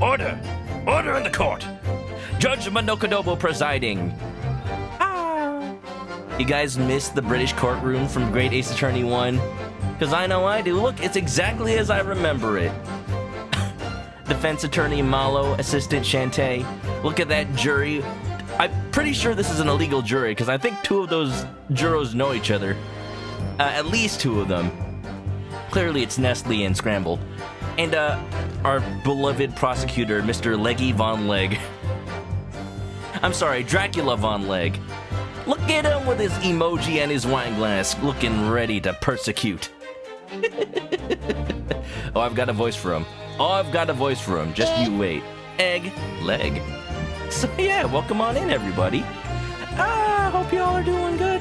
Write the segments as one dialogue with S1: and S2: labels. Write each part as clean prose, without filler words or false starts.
S1: Order! Order in the court! Judge ManokAdobo presiding. Ah. You guys missed the British courtroom from Great Ace Attorney 1? Because I know I do. Look, it's exactly as I remember it. Defense Attorney Malo, Assistant Shantae. Look at that jury. I'm pretty sure this is an illegal jury, because I think 2 of those jurors know each other. At least 2 of them. Clearly it's Nestle and Scramble. And, our beloved prosecutor, Mr. Leggy Von Leg. I'm sorry, Dracula Von Leg. Look at him with his emoji and his wine glass, looking ready to persecute. Oh, I've got a voice for him. Just you wait. Egg, leg. So yeah, welcome on in, everybody. Hope you all are doing good.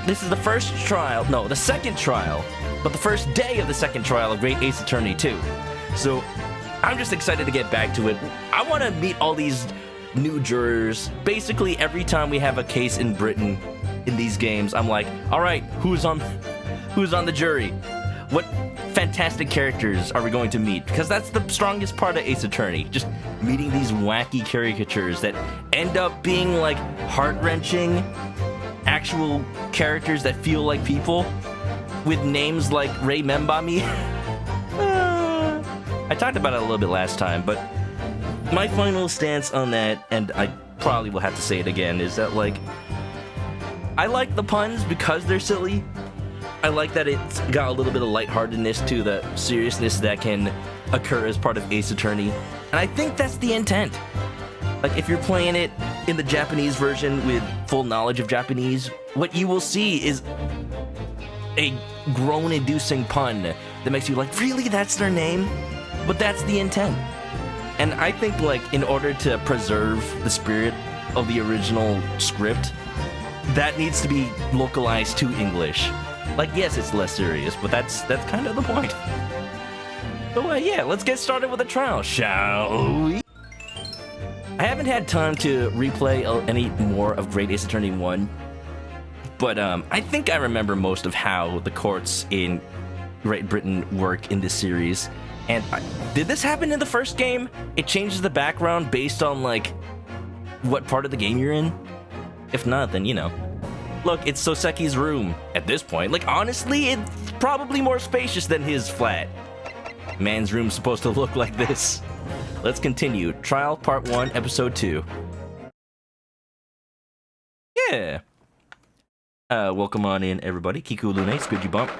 S1: This is the first trial, no, the second trial, but the first day of the second trial of Great Ace Attorney 2. So, I'm just excited to get back to it. I want to meet all these new jurors. Basically, every time we have a case in Britain in these games, I'm like, alright, who's on the jury? What fantastic characters are we going to meet? Because that's the strongest part of Ace Attorney. Just meeting these wacky caricatures that end up being like heart-wrenching actual characters that feel like people with names like Ray Membami. I talked about it a little bit last time, but my final stance on that, and I probably will have to say it again, is that, like, I like the puns because they're silly. I like that it's got a little bit of lightheartedness to the seriousness that can occur as part of Ace Attorney, and I think that's the intent. Like, if you're playing it in the Japanese version with full knowledge of Japanese, what you will see is a groan-inducing pun that makes you like, really, that's their name? But that's the intent. And I think, like, in order to preserve the spirit of the original script, that needs to be localized to English. Like, yes, it's less serious, but that's kind of the point. So, yeah, let's get started with the trial, shall we? I haven't had time to replay any more of Great Ace Attorney 1, but I think I remember most of how the courts in Great Britain work in this series. And did this happen in the first game? It changes the background based on, like, what part of the game you're in? If not, then, you know. Look, it's Soseki's room at this point. Like, honestly, it's probably more spacious than his flat. Man's room's supposed to look like this. Let's continue. Trial Part 1, Episode 2. Yeah. Welcome on in, everybody. Kiku Lune, Squidgy Bump.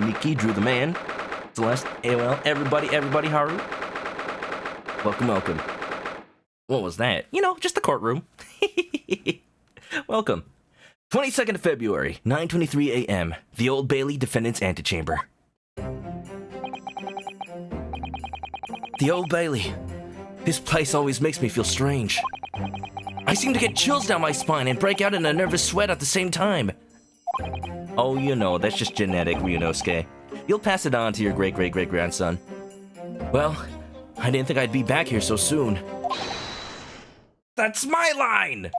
S1: Miki, Drew the Man. Celeste, AOL, everybody, Haru. Welcome. What was that? You know, just the courtroom. Welcome. 22nd of February, 9:23 a.m. The Old Bailey Defendant's Antechamber. The Old Bailey. This place always makes me feel strange. I seem to get chills down my spine and break out in a nervous sweat at the same time. Oh, you know, that's just genetic, Ryunosuke. You'll pass it on to your great-great-great-grandson. Well, I didn't think I'd be back here so soon. That's my line!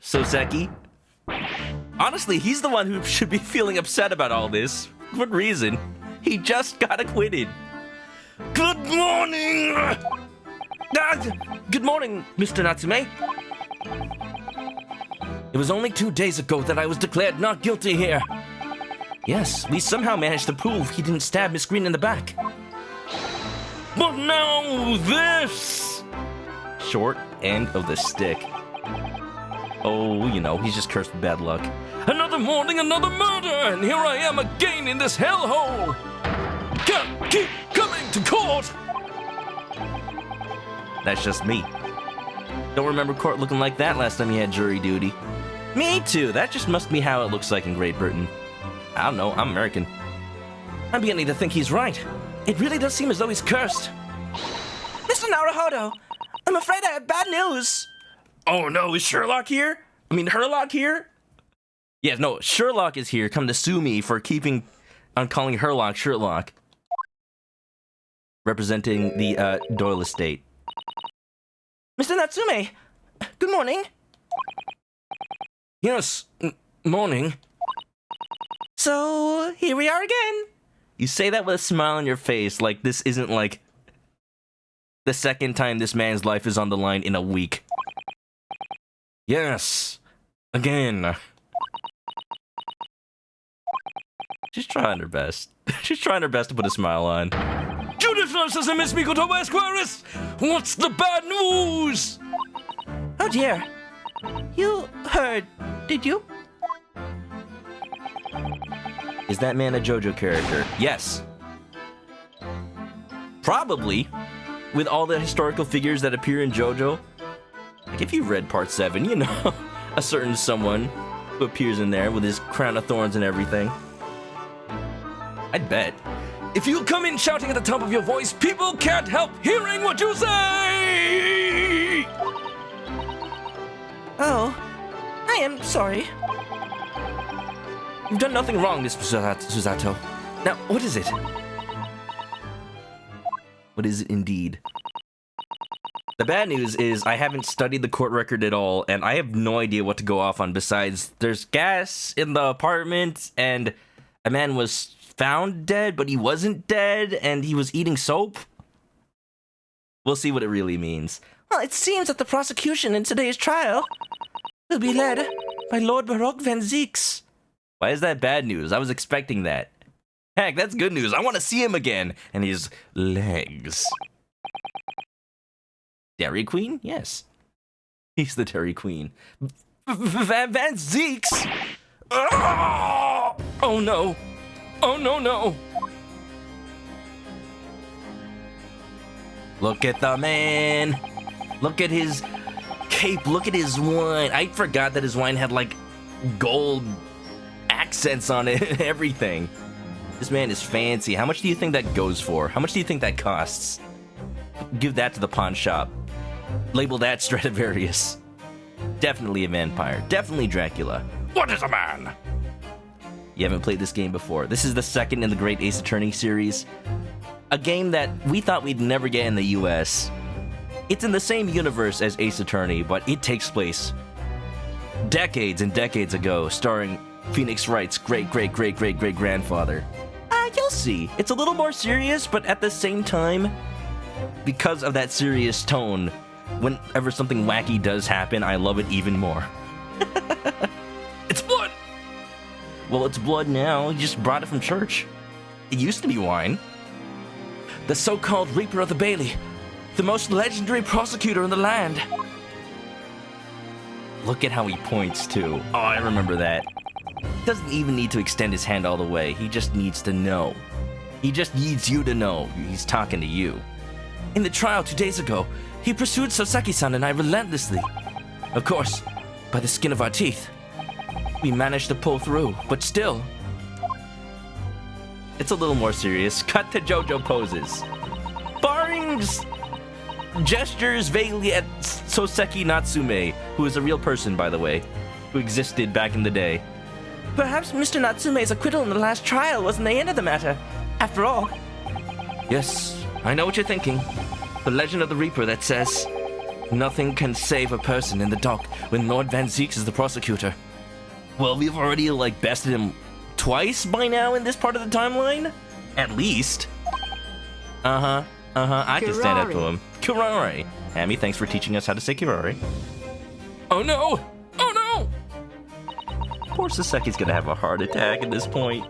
S1: Soseki. Honestly, he's the one who should be feeling upset about all this. What reason? He just got acquitted. Good morning! Good morning, Mr. Natsume. It was only 2 days ago that I was declared not guilty here. Yes, we somehow managed to prove he didn't stab Miss Green in the back. But now this! Short end of the stick. Oh, you know, he's just cursed with bad luck. Another morning, another murder, and here I am again in this hellhole! Can't keep coming to court! That's just me. Don't remember court looking like that last time he had jury duty. Me too, that just must be how it looks like in Great Britain. I don't know, I'm American. I'm beginning to think he's right. It really does seem as though he's cursed. Mr. Naruhodo, I'm afraid I have bad news. Oh no, is Sherlock here? I mean, Herlock here? Yes, no, Sherlock is here, come to sue me for keeping on calling Herlock Sherlock. Representing the, Doyle estate. Mr. Natsume, good morning. Yes, morning. So, here we are again. You say that with a smile on your face, like this isn't The second time this man's life is on the line in a week. Yes. Again. She's trying her best. She's trying her best to put a smile on. Judith versus Miss ManokAdobo Esquires! What's the bad news?
S2: Oh dear. You heard, did you?
S1: Is that man a JoJo character? Yes. Probably. With all the historical figures that appear in JoJo. Like if you've read part 7, you know, a certain someone who appears in there with his crown of thorns and everything. I'd bet. If you come in shouting at the top of your voice, people can't help hearing what you say!
S2: Oh, I am sorry.
S1: You've done nothing wrong, Miss Susato. Now, what is it? What is it indeed? The bad news is I haven't studied the court record at all, and I have no idea what to go off on besides there's gas in the apartment, and a man was found dead, but he wasn't dead, and he was eating soap. We'll see what it really means.
S2: Well, it seems that the prosecution in today's trial will be led by Lord Baroque Van Zieks.
S1: Why is that bad news? I was expecting that. Heck, that's good news. I want to see him again. And his legs. Dairy Queen? Yes. He's the Dairy Queen. Van Zieks! Oh no! Oh no, no! Look at the man! Look at his cape, look at his wine. I forgot that his wine had like gold accents on it and everything. This man is fancy. How much do you think that goes for? How much do you think that costs? Give that to the pawn shop. Label that Stradivarius. Definitely a vampire. Definitely Dracula. What is a man? You haven't played this game before. This is the second in the Great Ace Attorney series. A game that we thought we'd never get in the US. It's in the same universe as Ace Attorney, but it takes place decades and decades ago, starring Phoenix Wright's great-great-great-great-great-grandfather. You'll see. It's a little more serious, but at the same time, because of that serious tone, whenever something wacky does happen, I love it even more. It's blood! Well, it's blood now. You just brought it from church. It used to be wine. The so-called Reaper of the Bailey. The most legendary prosecutor in the land. Look at how he points, too. Oh, I remember that. He doesn't even need to extend his hand all the way. He just needs to know. He just needs you to know he's talking to you. In the trial 2 days ago, he pursued Soseki-san and I relentlessly. Of course, by the skin of our teeth. We managed to pull through, but still. It's a little more serious. Cut to JoJo poses. Barring gestures vaguely at Soseki Natsume, who is a real person, by the way, who existed back in the day.
S2: Perhaps Mr. Natsume's acquittal in the last trial wasn't the end of the matter, after all.
S1: Yes, I know what you're thinking. The legend of the Reaper that says, nothing can save a person in the dock when Lord Van Zieks is the prosecutor. Well, we've already, bested him twice by now in this part of the timeline? At least. I can stand up to him. Kirari. Hammy, thanks for teaching us how to say Kirari. Oh no! Oh no! Poor Soseki's gonna have a heart attack at this point.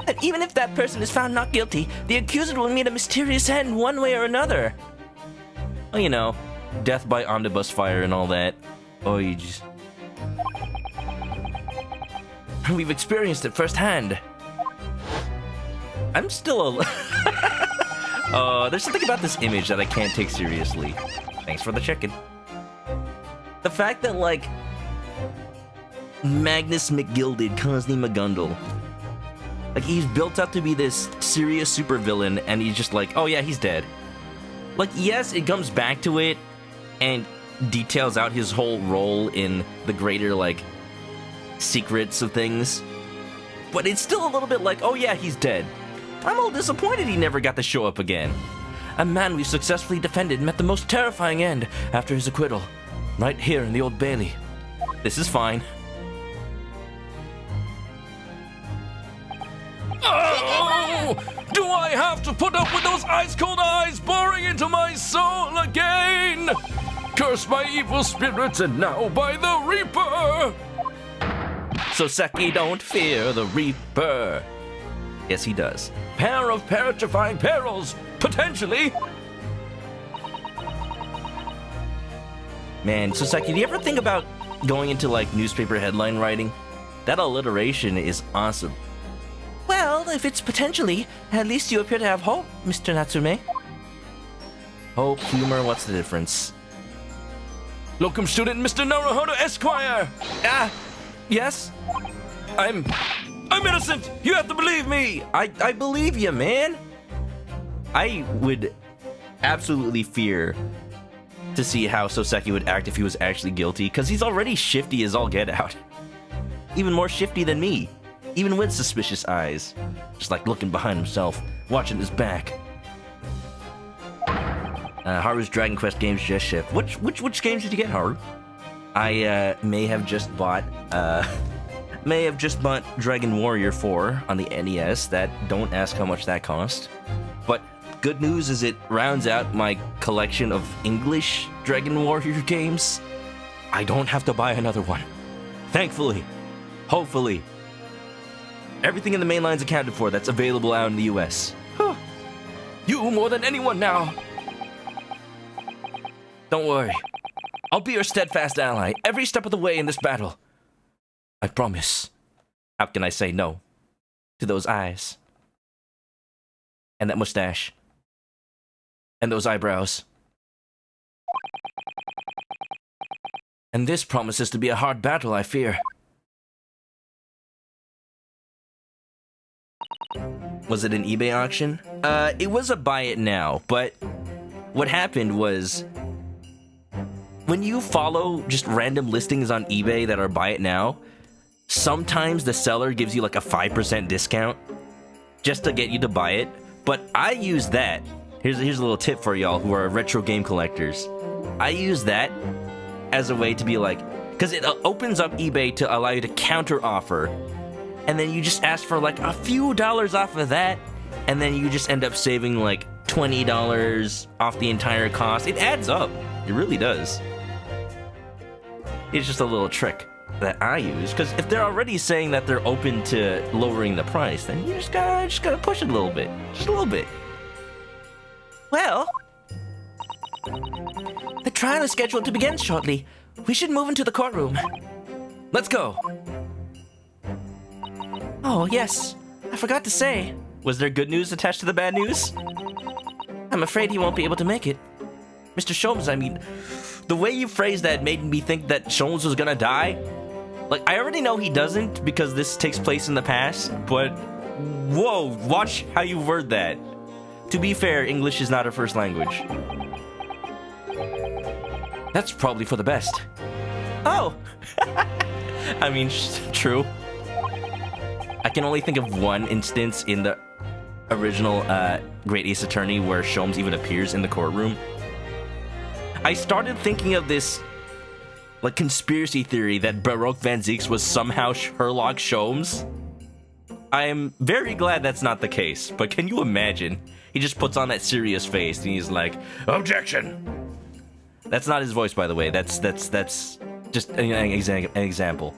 S2: And even if that person is found not guilty, the accuser will meet a mysterious end one way or another.
S1: Well, you know, death by omnibus fire and all that. Oh, you just... We've experienced it firsthand. I'm still a... there's something about this image that I can't take seriously. Thanks for the chicken. The fact that, Magnus McGilded, Cosney McGundle, he's built up to be this serious supervillain, and he's just oh yeah, he's dead. Yes, it comes back to it, and details out his whole role in the greater, secrets of things. But it's still a little bit oh yeah, he's dead. I'm a little disappointed he never got to show up again. A man we've successfully defended met the most terrifying end after his acquittal. Right here in the Old Bailey. This is fine. Oh! Do I
S3: have to put up with those ice-cold eyes boring into my soul again! Curse my evil spirits, and now by the Reaper!
S1: Soseki, don't fear the Reaper. Yes, he does.
S3: Pair of petrifying perils, potentially!
S1: Man, Soseki, do you ever think about going into, like, newspaper headline writing? That alliteration is awesome.
S2: Well, if it's potentially, at least you appear to have hope, Mr. Natsume.
S1: Hope, humor, what's the difference?
S3: Locum student Mr. Naruhodo Esquire!
S1: Ah! Yes?
S3: I'm innocent! You have to believe me!
S1: I believe you, man! I would absolutely fear to see how Soseki would act if he was actually guilty, because he's already shifty as all get out. Even more shifty than me. Even with suspicious eyes. Just like looking behind himself, watching his back. Haru's Dragon Quest games just shipped. Which games did you get, Haru? I may have just bought Dragon Warrior 4 on the NES. Don't ask how much that cost. But good news is it rounds out my collection of English Dragon Warrior games. I don't have to buy another one. Thankfully. Hopefully. Everything in the main line's accounted for that's available out in the US.
S3: You more than anyone now!
S1: Don't worry. I'll be your steadfast ally every step of the way in this battle. I promise. How can I say no to those eyes? And that mustache? And those eyebrows? And this promises to be a hard battle, I fear. Was it an eBay auction? It was a buy it now, but what happened was when you follow just random listings on eBay that are buy it now, sometimes the seller gives you like a 5% discount just to get you to buy it. But I use that. Here's a little tip for y'all who are retro game collectors. I use that as a way to be like, because it opens up eBay to allow you to counter offer. And then you just ask for like a few dollars off of that, and then you just end up saving like $20 off the entire cost. It adds up. It really does. It's just a little trick that I use, because if they're already saying that they're open to lowering the price, then you just gotta push it a little bit. Just a little bit.
S2: Well, the trial is scheduled to begin shortly. We should move into the courtroom.
S1: Let's go.
S2: Oh, yes. I forgot to say.
S1: Was there good news attached to the bad news?
S2: I'm afraid he won't be able to make it.
S1: Mr. Sholmes, I mean, the way you phrased that made me think that Sholmes was gonna die. Like, I already know he doesn't because this takes place in the past, but whoa, watch how you word that. To be fair, English is not her first language. That's probably for the best.
S2: Oh!
S1: I mean, true. I can only think of one instance in the original Great Ace Attorney where Sholmes even appears in the courtroom. I started thinking of this like conspiracy theory that Baroque Van Zieks was somehow Sherlock Sholmes. I am very glad that's not the case, but can you imagine? He just puts on that serious face and he's like, "Objection!" That's not his voice, by the way. That's just an example.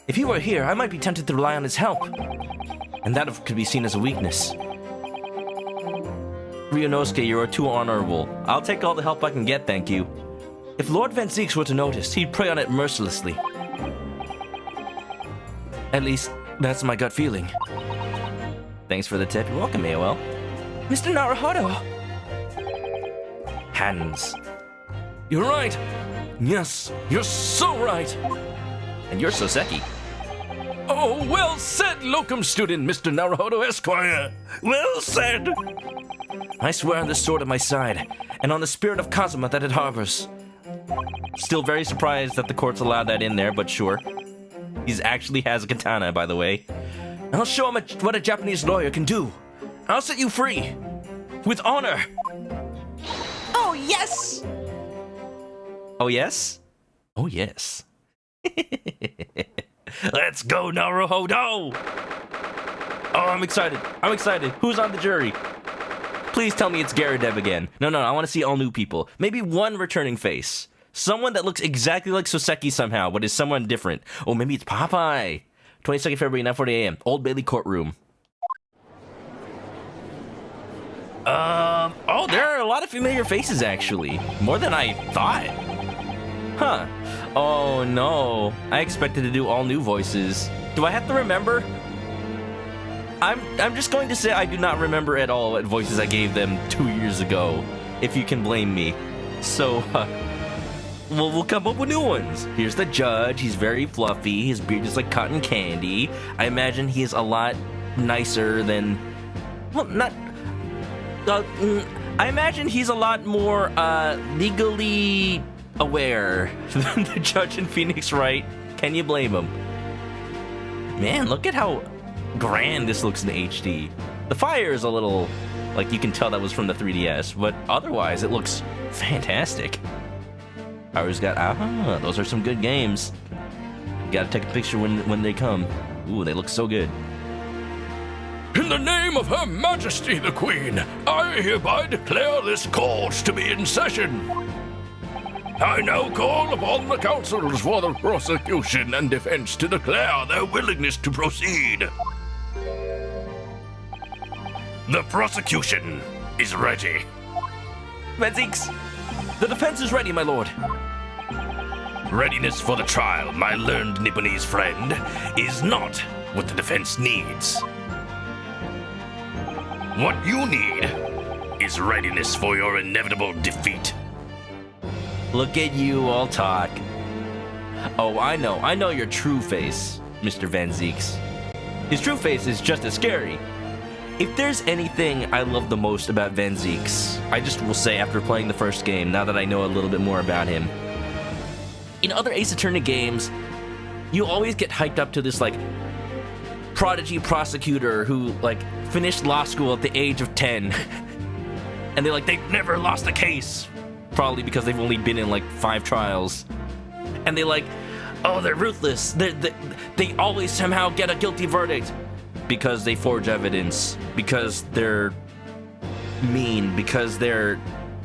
S1: If he were here, I might be tempted to rely on his help. And that could be seen as a weakness. Ryunosuke, you are too honorable. I'll take all the help I can get, thank you. If Lord Van Zieks were to notice, he'd prey on it mercilessly. At least, that's my gut feeling. Thanks for the tip. You're welcome, AOL.
S2: Mr. Naruhodo!
S1: Hands.
S3: You're right! Yes, you're so right!
S1: And you're Soseki.
S3: Oh, well said, locum student, Mr. Naruhodo Esquire! Well said!
S1: I swear on the sword at my side, and on the spirit of Kazuma that it harbors. Still very surprised that the courts allowed that in there, but sure. He actually has a katana, by the way. I'll show him what a Japanese lawyer can do. I'll set you free. With honor.
S2: Oh, yes!
S1: Oh, yes? Oh, yes.
S3: Let's go, Naruhodo!
S1: Oh, I'm excited. I'm excited. Who's on the jury? Please tell me it's Gyaradev again. No, I want to see all new people. Maybe one returning face. Someone that looks exactly like Soseki somehow, but is someone different. Oh, maybe it's Popeye. 22nd February, 9:40 a.m. Old Bailey Courtroom. Oh, there are a lot of familiar faces, actually. More than I thought. Huh. Oh, no. I expected to do all new voices. Do I have to remember? I'm just going to say I do not remember at all what voices I gave them 2 years ago, if you can blame me. So, we'll come up with new ones. Here's the judge. He's very fluffy. His beard is like cotton candy. I imagine he is a lot nicer than... Well, not... I imagine he's a lot more legally aware than the judge in Phoenix Wright. Can you blame him? Man, look at how grand this looks in HD. The fire is a little, like, you can tell that was from the 3DS, but otherwise it looks fantastic. Ours got, those are some good games. Gotta take a picture when they come. Ooh, they look so good.
S3: In the name of Her Majesty the Queen, I hereby declare this court to be in session. I now call upon the counsels for the prosecution and defense to declare their willingness to proceed. The prosecution is ready.
S1: Venzix, the defense is ready, my lord.
S3: Readiness for the trial, my learned Nipponese friend, is not what the defense needs. What you need is readiness for your inevitable defeat.
S1: Look at you all talk. Oh, I know your true face, Mr. Venzix. His true face is just as scary. If there's anything I love the most about Venzix, I just will say after playing the first game, now that I know a little bit more about him. In other Ace Attorney games, you always get hyped up to this, like, prodigy prosecutor who, like, finished law school at the age of 10. And they've never lost a case. Probably because they've only been in, like, 5 trials. And they're ruthless. They always somehow get a guilty verdict. Because they forge evidence. Because they're mean. Because they're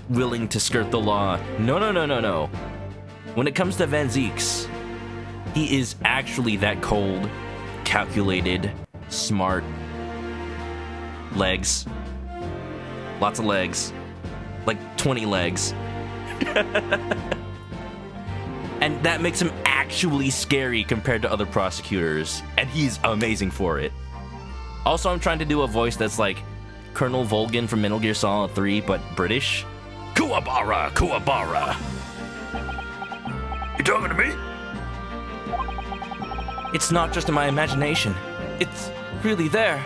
S1: willing to skirt the law. No. When it comes to Venzix, he is actually that cold, calculated, smart. Legs. Lots of legs. Like 20 legs. And that makes him actually scary compared to other prosecutors. And he's amazing for it. Also, I'm trying to do a voice that's like Colonel Volgin from Metal Gear Solid 3, but British.
S3: Kuwabara. You talking to me?
S2: It's not just in my imagination. It's really there.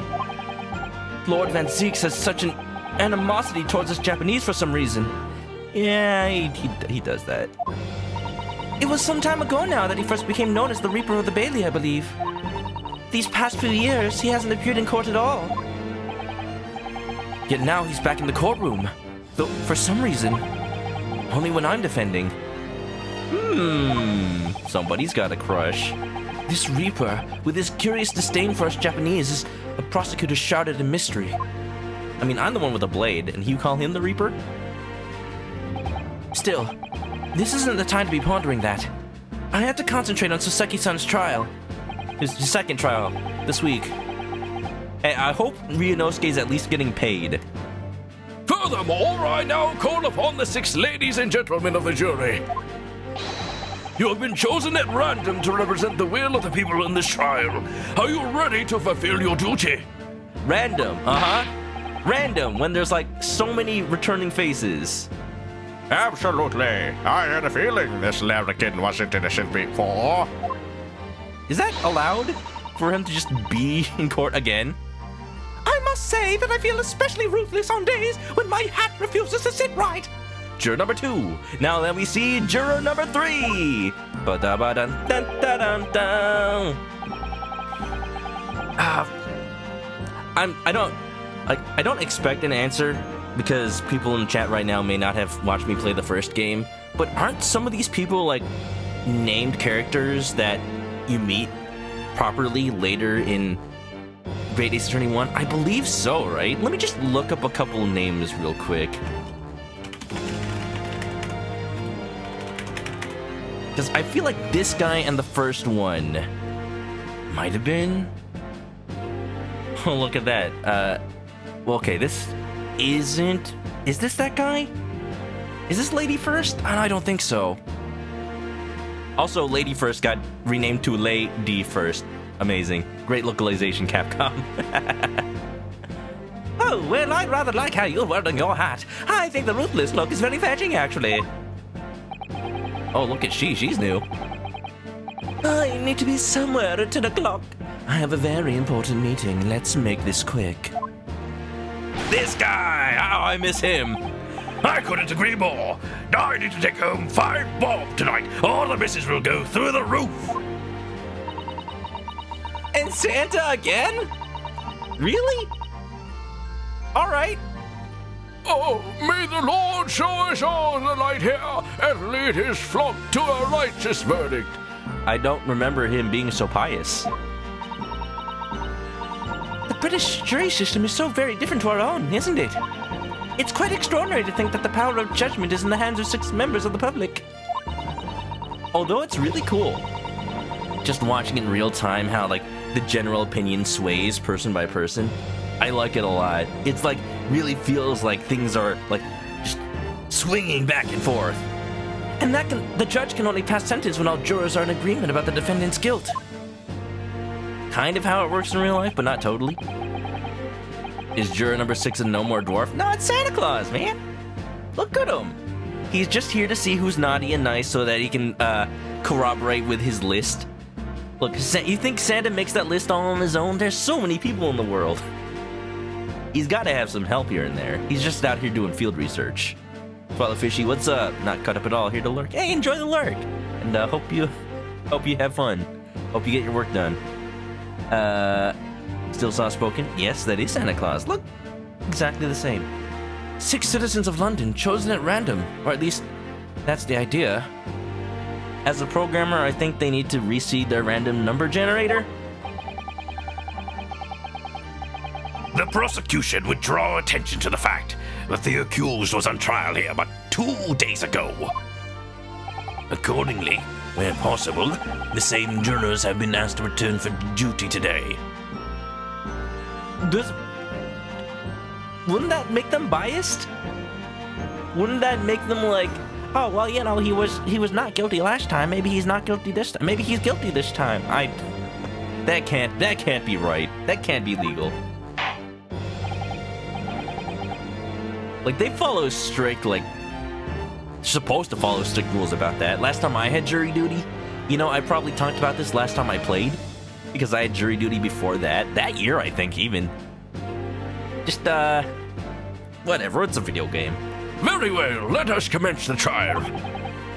S2: Lord Venzix has such an animosity towards us Japanese for some reason.
S1: Yeah, he does that.
S2: It was some time ago now that he first became known as the Reaper of the Bailey, I believe. These past few years, he hasn't appeared in court at all. Yet now he's back in the courtroom. Though, for some reason, only when I'm defending.
S1: Somebody's got a crush.
S2: This Reaper, with his curious disdain for us Japanese, is a prosecutor's shrouded in mystery.
S1: I mean, I'm the one with a blade, and you call him the Reaper?
S2: Still, this isn't the time to be pondering that. I have to concentrate on Soseki-san's trial.
S1: His second trial, this week. Hey, I hope Ryunosuke's at least getting paid.
S3: Furthermore, I now call upon the 6 ladies and gentlemen of the jury. You have been chosen at random to represent the will of the people in this trial. Are you ready to fulfill your duty?
S1: Random, Random, when there's like so many returning faces.
S4: Absolutely. I had a feeling this larrikin wasn't innocent before.
S1: Is that allowed for him to just be in court again?
S2: I must say that I feel especially ruthless on days when my hat refuses to sit right.
S1: Juror number 2. Now then we see juror number 3. Ba-da-ba-dun-dun-dun-dun-dun. I don't expect an answer because people in the chat right now may not have watched me play the first game, but aren't some of these people like named characters that you meet properly later in Great Ace Attorney 1? I believe so, right? Let me just look up a couple names real quick. Because I feel like this guy and the first one might have been. Oh, look at that. Well, okay, this isn't. Is this that guy? Is this Lady First? I don't think so. Also, Lady First got renamed to Lady First. Amazing. Great localization, Capcom. Oh, well, I'd rather like how you're wearing your hat. I think the ruthless look is very fetching, actually. Oh, look at she's new. I need to be somewhere at 10 o'clock. I have a very important meeting. Let's make this quick.
S3: This guy! How I miss him! I couldn't agree more. I need to take home 5 bob tonight, or the missus will go through the roof.
S1: And Santa again? Really? All right.
S3: Oh, may the Lord show us all the light here and lead his flock to a righteous verdict.
S1: I don't remember him being so pious.
S2: The British jury system is so very different to our own, isn't it? It's quite extraordinary to think that the power of judgment is in the hands of 6 members of the public.
S1: Although it's really cool. Just watching in real time how, like, the general opinion sways person by person. I like it a lot. It's like, really feels like things are, like, just swinging back and forth.
S2: And the judge can only pass sentence when all jurors are in agreement about the defendant's guilt.
S1: Kind of how it works in real life, but not totally. Is juror number 6 a no more dwarf? No, it's Santa Claus, man. Look at him. He's just here to see who's naughty and nice so that he can corroborate with his list. Look, you think Santa makes that list all on his own? There's so many people in the world. He's got to have some help here and there. He's just out here doing field research. Father Fishy, what's up? Not cut up at all, here to lurk. Hey, enjoy the lurk. And hope you have fun. Hope you get your work done. Still soft-spoken? Yes, that is Santa Claus. Look, exactly the same.
S2: 6 citizens of London chosen at random, or at least that's the idea.
S1: As a programmer, I think they need to reseed their random number generator.
S3: The prosecution would draw attention to the fact that the accused was on trial here but 2 days ago. Accordingly, where possible, the same jurors have been asked to return for duty today.
S1: Wouldn't that make them biased? Wouldn't that make them like, oh well, you know, he was not guilty last time. Maybe he's not guilty this time. Maybe he's guilty this time. That can't be right. That can't be legal. Like, they follow strict, like, supposed to follow strict rules about that. Last time I had jury duty, you know, I probably talked about this last time I played, because I had jury duty before that year, I think, even. Just, whatever, it's a video game.
S3: Very well, let us commence the trial.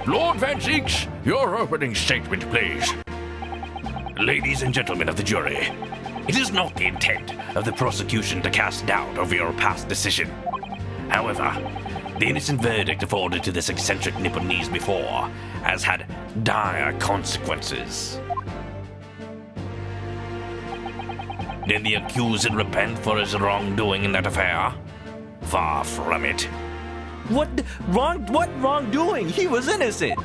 S3: Lord Van Zeeks, your opening statement, please. Ladies and gentlemen of the jury, it is not the intent of the prosecution to cast doubt over your past decision. However, the innocent verdict afforded to this eccentric Nipponese before has had dire consequences. Did the accused repent for his wrongdoing in that affair? Far from it.
S1: What wrongdoing? He was innocent.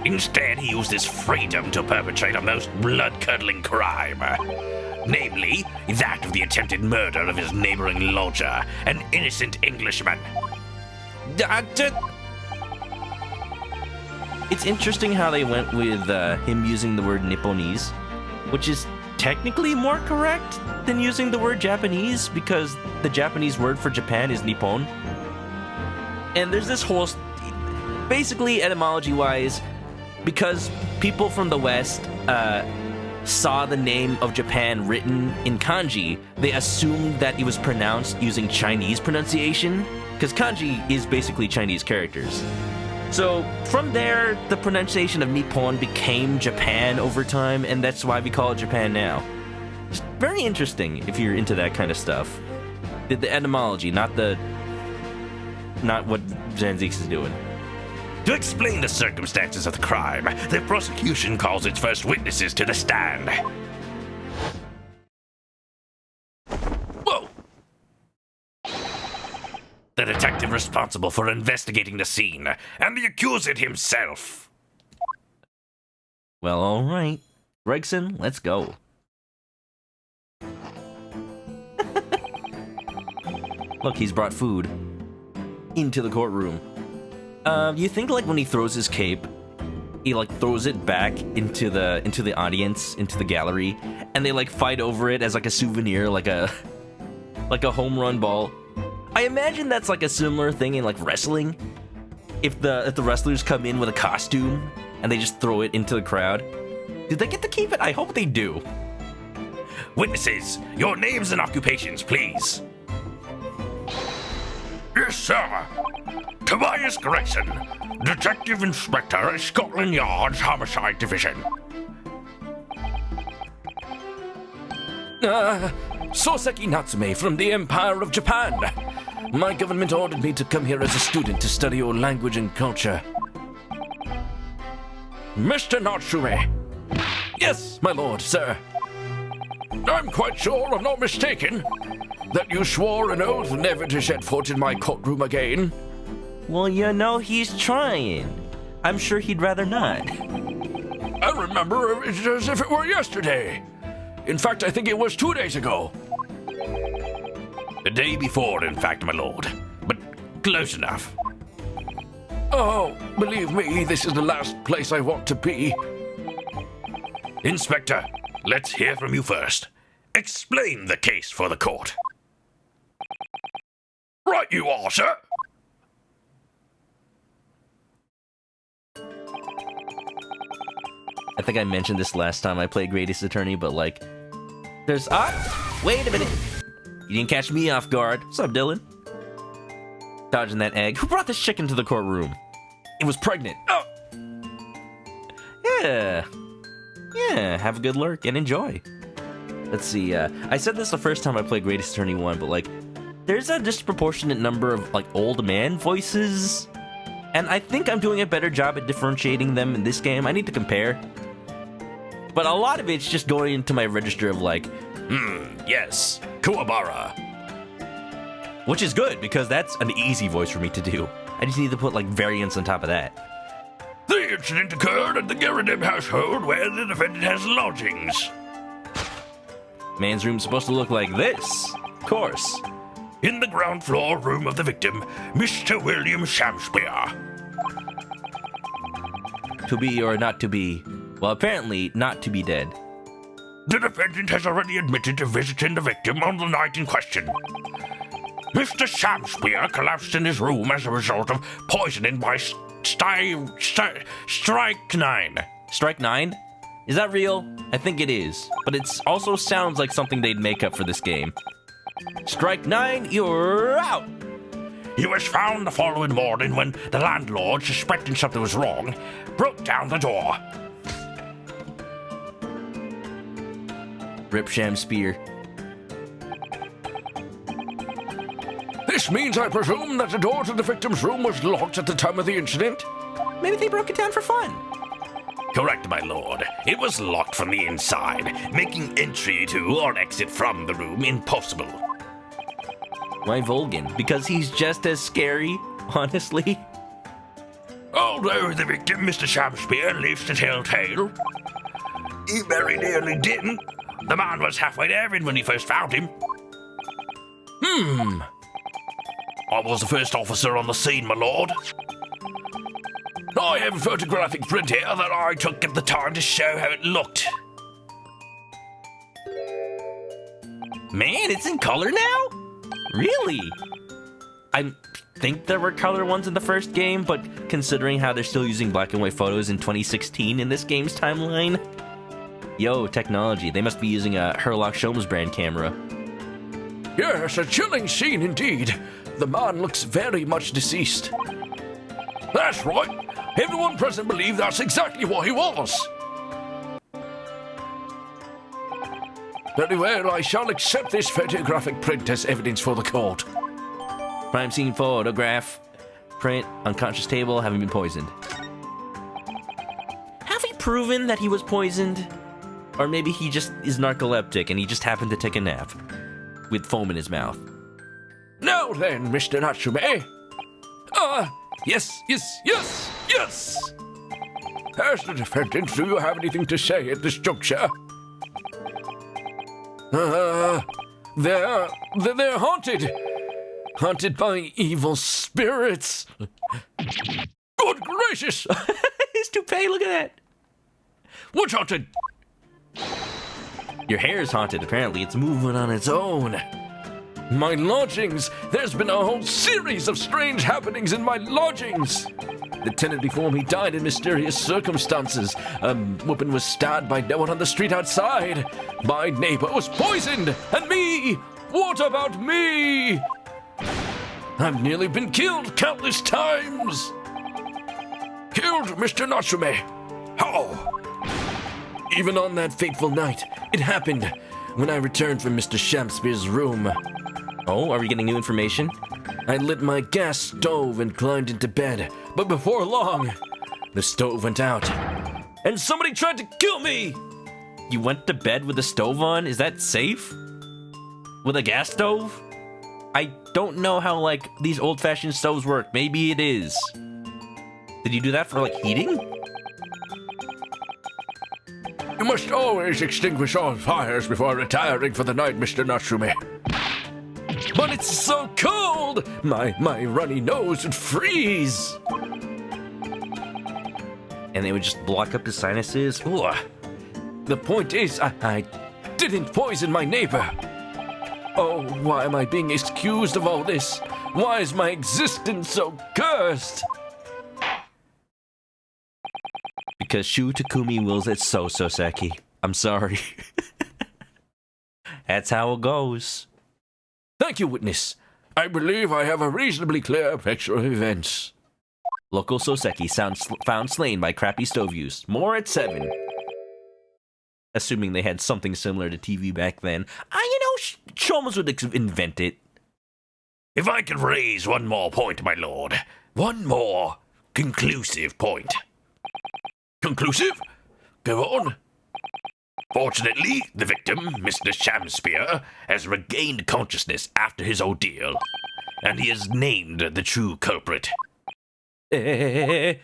S3: Instead, he used his freedom to perpetrate a most blood-curdling crime. Namely, that of the attempted murder of his neighboring lodger, an innocent Englishman.
S1: It's interesting how they went with him using the word Nipponese, which is technically more correct than using the word Japanese, because the Japanese word for Japan is Nippon. And there's this whole, basically etymology-wise, because people from the West saw the name of Japan written in kanji, they assumed that it was pronounced using Chinese pronunciation, because kanji is basically Chinese characters. So from there, the pronunciation of Nippon became Japan over time, and that's why we call it Japan now. It's very interesting if you're into that kind of stuff. The etymology, not what Zanzix is doing.
S3: To explain the circumstances of the crime, the prosecution calls its first witnesses to the stand. responsible for investigating the scene, and the accuser himself.
S1: Well, alright. Gregson, let's go. Look, he's brought food into the courtroom. You think like when he throws his cape, he like throws it back into the audience, into the gallery, and they like fight over it as like a souvenir, like a home run ball. I imagine that's like a similar thing in like wrestling. If the wrestlers come in with a costume and they just throw it into the crowd. Do they get to keep it? I hope they do.
S3: Witnesses, your names and occupations, please. Yes, sir. Tobias Gregson, Detective Inspector at Scotland Yard's Homicide Division.
S2: Soseki Natsume from the Empire of Japan. My government ordered me to come here as a student to study your language and culture.
S3: Mr. Natsume.
S2: Yes, my lord, sir.
S3: I'm quite sure I'm not mistaken that you swore an oath never to set foot in my courtroom again.
S1: Well, you know, he's trying. I'm sure he'd rather not.
S3: I remember it as if it were yesterday. In fact, I think it was 2 days ago. The day before, in fact, my lord. But close enough.
S2: Oh, believe me, this is the last place I want to be.
S3: Inspector, let's hear from you first. Explain the case for the court. Right you are, sir.
S1: I think I mentioned this last time I played Greatest Attorney, but like, there's wait a minute. You didn't catch me off guard. What's up, Dylan? Dodging that egg. Who brought this chicken to the courtroom? It was pregnant. Oh. Yeah, have a good lurk and enjoy. Let's see, I said this the first time I played Greatest Attorney 1, but like, there's a disproportionate number of like old man voices, and I think I'm doing a better job at differentiating them in this game. I need to compare. But a lot of it's just going into my register of like,
S3: yes, Kuwabara.
S1: Which is good, because that's an easy voice for me to do. I just need to put like variants on top of that.
S3: The incident occurred at the Garridem household where the defendant has lodgings.
S1: Man's room's supposed to look like this. Of course.
S3: In the ground floor room of the victim, Mr. William Shamspeare.
S1: To be or not to be? Well, apparently not to be dead.
S3: The defendant has already admitted to visiting the victim on the night in question. Mr. Shamspeare collapsed in his room as a result of poisoning by strychnine.
S1: Strychnine? Is that real? I think it is, but it also sounds like something they'd make up for this game. Strychnine, you're out!
S3: He was found the following morning when the landlord, suspecting something was wrong, broke down the door.
S1: Rip Sham Spear.
S3: This means, I presume, that the door to the victim's room was locked at the time of the incident?
S1: Maybe they broke it down for fun.
S3: Correct, my lord. It was locked from the inside, making entry to or exit from the room impossible.
S1: Why Volgan? Because he's just as scary, honestly.
S3: Although the victim, Mr. Shamspeare, lives to tell tale, he very nearly didn't. The man was halfway there when we first found him. I was the first officer on the scene, my lord. I have a photographic print here that I took at the time to show how it looked.
S1: Man, it's in color now? Really? I think there were color ones in the first game, but considering how they're still using black and white photos in 2016 in this game's timeline, yo, technology. They must be using a Herlock Sholmes brand camera.
S2: Yes, a chilling scene indeed. The man looks very much deceased.
S3: That's right. Everyone present believed that's exactly what he was.
S2: Very well, I shall accept this photographic print as evidence for the court.
S1: Crime scene photograph. Print, unconscious table, having been poisoned. Have we proven that he was poisoned? Or maybe he just is narcoleptic and he just happened to take a nap with foam in his mouth.
S2: Now then, Mr. Natsume,
S3: Yes, yes, yes, yes! As the defendant, do you have anything to say at this juncture? They're haunted. Haunted by evil spirits. Good gracious!
S1: His toupee, look at that.
S3: What's haunted?
S1: Your hair is haunted, apparently. It's moving on its own.
S3: My lodgings! There's been a whole series of strange happenings in my lodgings! The tenant before me died in mysterious circumstances. A woman was stabbed by no one on the street outside. My neighbor was poisoned! And me! What about me? I've nearly been killed countless times! Killed, Mr. Natsume? How? Even on that fateful night, it happened when I returned from Mr. Shakespeare's room.
S1: Oh, are we getting new information?
S3: I lit my gas stove and climbed into bed, but before long, the stove went out, and somebody tried to kill me!
S1: You went to bed with the stove on? Is that safe? With a gas stove? I don't know how, like, these old-fashioned stoves work. Maybe it is. Did you do that for, like, heating?
S3: You must always extinguish all fires before retiring for the night, Mr. Natsume. But it's so cold! My runny nose would freeze!
S1: And they would just block up the sinuses? Ooh.
S3: The point is, I didn't poison my neighbor. Oh, why am I being excused of all this? Why is my existence so cursed?
S1: Because Shu Takumi wills it so, Soseki. I'm sorry. That's how it goes.
S3: Thank you, witness. I believe I have a reasonably clear picture of events.
S1: Local Soseki found slain by crappy stove use. More at 7. Assuming they had something similar to TV back then. Shomas would invent it.
S4: If I could raise one more point, my lord. One more conclusive point.
S3: Conclusive? Go on.
S4: Fortunately, the victim, Mr. Shamspear, has regained consciousness after his ordeal, and he has named the true culprit.
S1: Nani?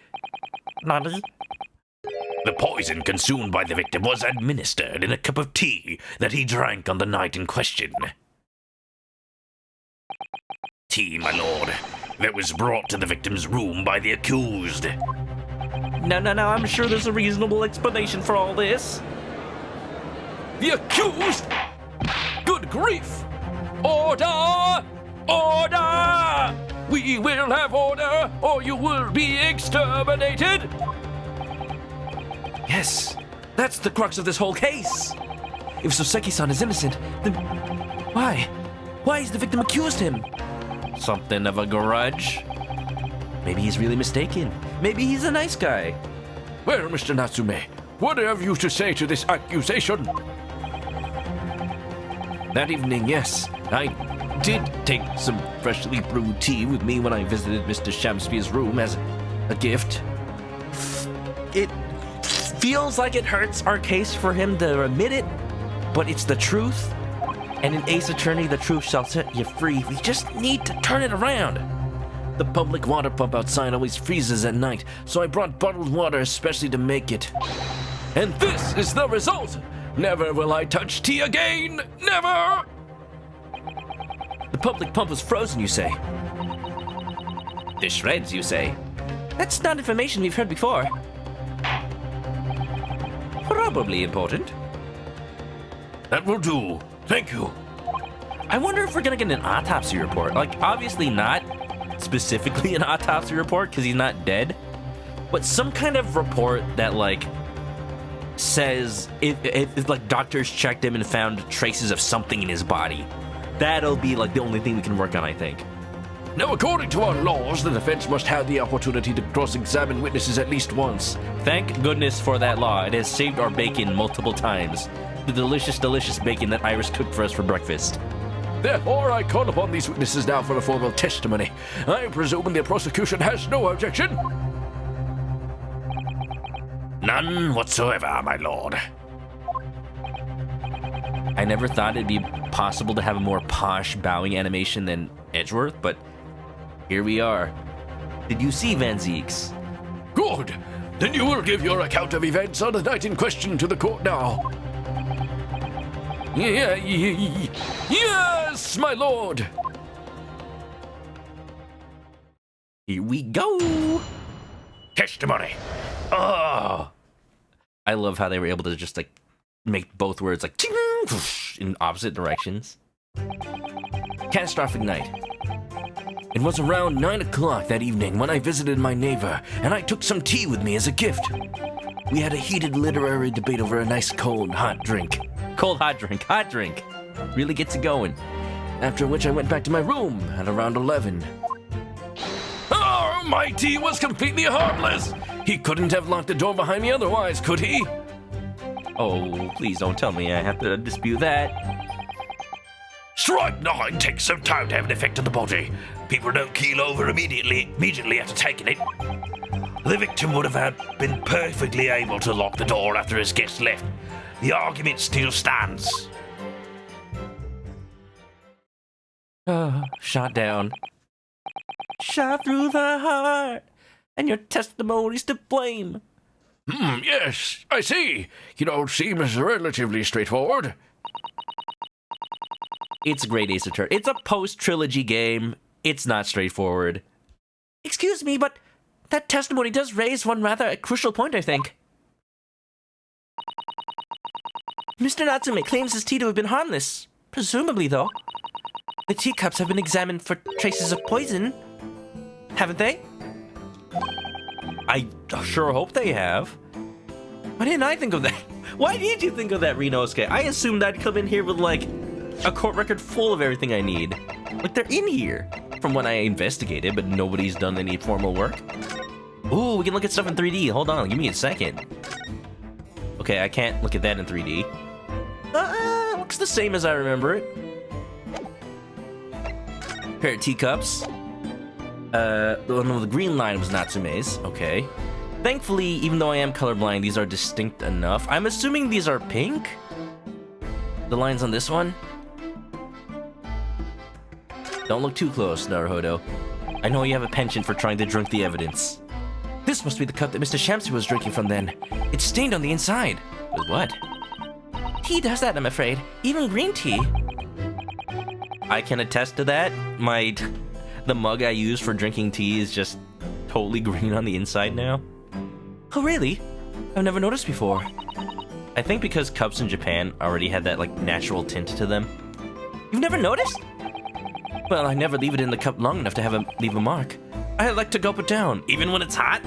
S4: The poison consumed by the victim was administered in a cup of tea that he drank on the night in question. Tea, my lord, that was brought to the victim's room by the accused.
S1: No, I'm sure there's a reasonable explanation for all this.
S3: The accused? Good grief! Order! Order! We will have order, or you will be exterminated!
S2: Yes, that's the crux of this whole case. If Soseki-san is innocent, then why? Why has the victim accused him?
S1: Something of a grudge? Maybe he's really mistaken. Maybe he's a nice guy.
S3: Well, Mr. Natsume, what have you to say to this accusation? That evening, yes, I did take some freshly brewed tea with me when I visited Mr. Shamspear's room as a gift.
S1: It feels like it hurts our case for him to admit it, but it's the truth. And in Ace Attorney, the truth shall set you free. We just need to turn it around.
S3: The public water pump outside always freezes at night, so I brought bottled water especially to make it. And this is the result! Never will I touch tea again! Never!
S2: The public pump was frozen, you say?
S1: The shreds, you say?
S2: That's not information we've heard before.
S1: Probably important.
S3: That will do. Thank you.
S1: I wonder if we're gonna get an autopsy report. Like, obviously not specifically an autopsy report because he's not dead, but some kind of report that, like, says if like doctors checked him and found traces of something in his body. That'll be like the only thing we can work on, I think.
S3: Now, according to our laws, the defense must have the opportunity to cross-examine witnesses at least once.
S1: Thank goodness for that law. It has saved our bacon multiple times. The delicious, delicious bacon that Iris cooked for us for breakfast.
S3: Therefore, I call upon these witnesses now for a formal testimony. I presume the prosecution has no objection.
S4: None whatsoever, my lord.
S1: I never thought it'd be possible to have a more posh bowing animation than Edgeworth, but here we are. Did you see Van Zieks?
S3: Good. Then you will give your account of events on the night in question to the court now. Yes, my lord.
S1: Here we go.
S4: Testimony. Oh.
S1: I love how they were able to just like make both words like in opposite directions. Catastrophic night. It was around 9 o'clock that evening when I visited my neighbor, and I took some tea with me as a gift. We had a heated literary debate over a nice cold, hot drink. Cold, hot drink. Really gets it going. After which I went back to my room at around 11.
S3: Oh, my tea was completely harmless. He couldn't have locked the door behind me otherwise, could he?
S1: Oh, please don't tell me I have to dispute that.
S4: Strike 9 takes some time to have an effect on the body. People don't keel over immediately after taking it. The victim would have been perfectly able to lock the door after his guest left. The argument still stands.
S1: Shot down. Shot through the heart, and your testimony's to blame.
S3: Yes, I see. You don't seem as relatively straightforward.
S1: It's a great Ace Attorney. It's a post-trilogy game. It's not straightforward. Excuse me, but that testimony does raise one rather crucial point, I think. Mr. Natsume claims his tea to have been harmless. Presumably, though. The teacups have been examined for traces of poison, haven't they? I sure hope they have. Why didn't I think of that? Why did you think of that, Rinosuke? I assumed I'd come in here with, like, a court record full of everything I need. Like, they're in here, from when I investigated, but nobody's done any formal work. Ooh, we can look at stuff in 3D. Hold on, give me a second. Okay, I can't look at that in 3D. Looks the same as I remember it. Pair of teacups. The green line was Natsume's. Okay. Thankfully, even though I am colorblind, these are distinct enough. I'm assuming these are pink? The lines on this one? Don't look too close, Naruhodo. I know you have a penchant for trying to drink the evidence. This must be the cup that Mr. Shamsi was drinking from then. It's stained on the inside. With what? Tea does that, I'm afraid. Even green tea. I can attest to that. The mug I use for drinking tea is just totally green on the inside now. Oh, really? I've never noticed before. I think because cups in Japan already had that, like, natural tint to them. You've never noticed? Well, I never leave it in the cup long enough to leave a mark. I like to gulp it down, even when it's hot.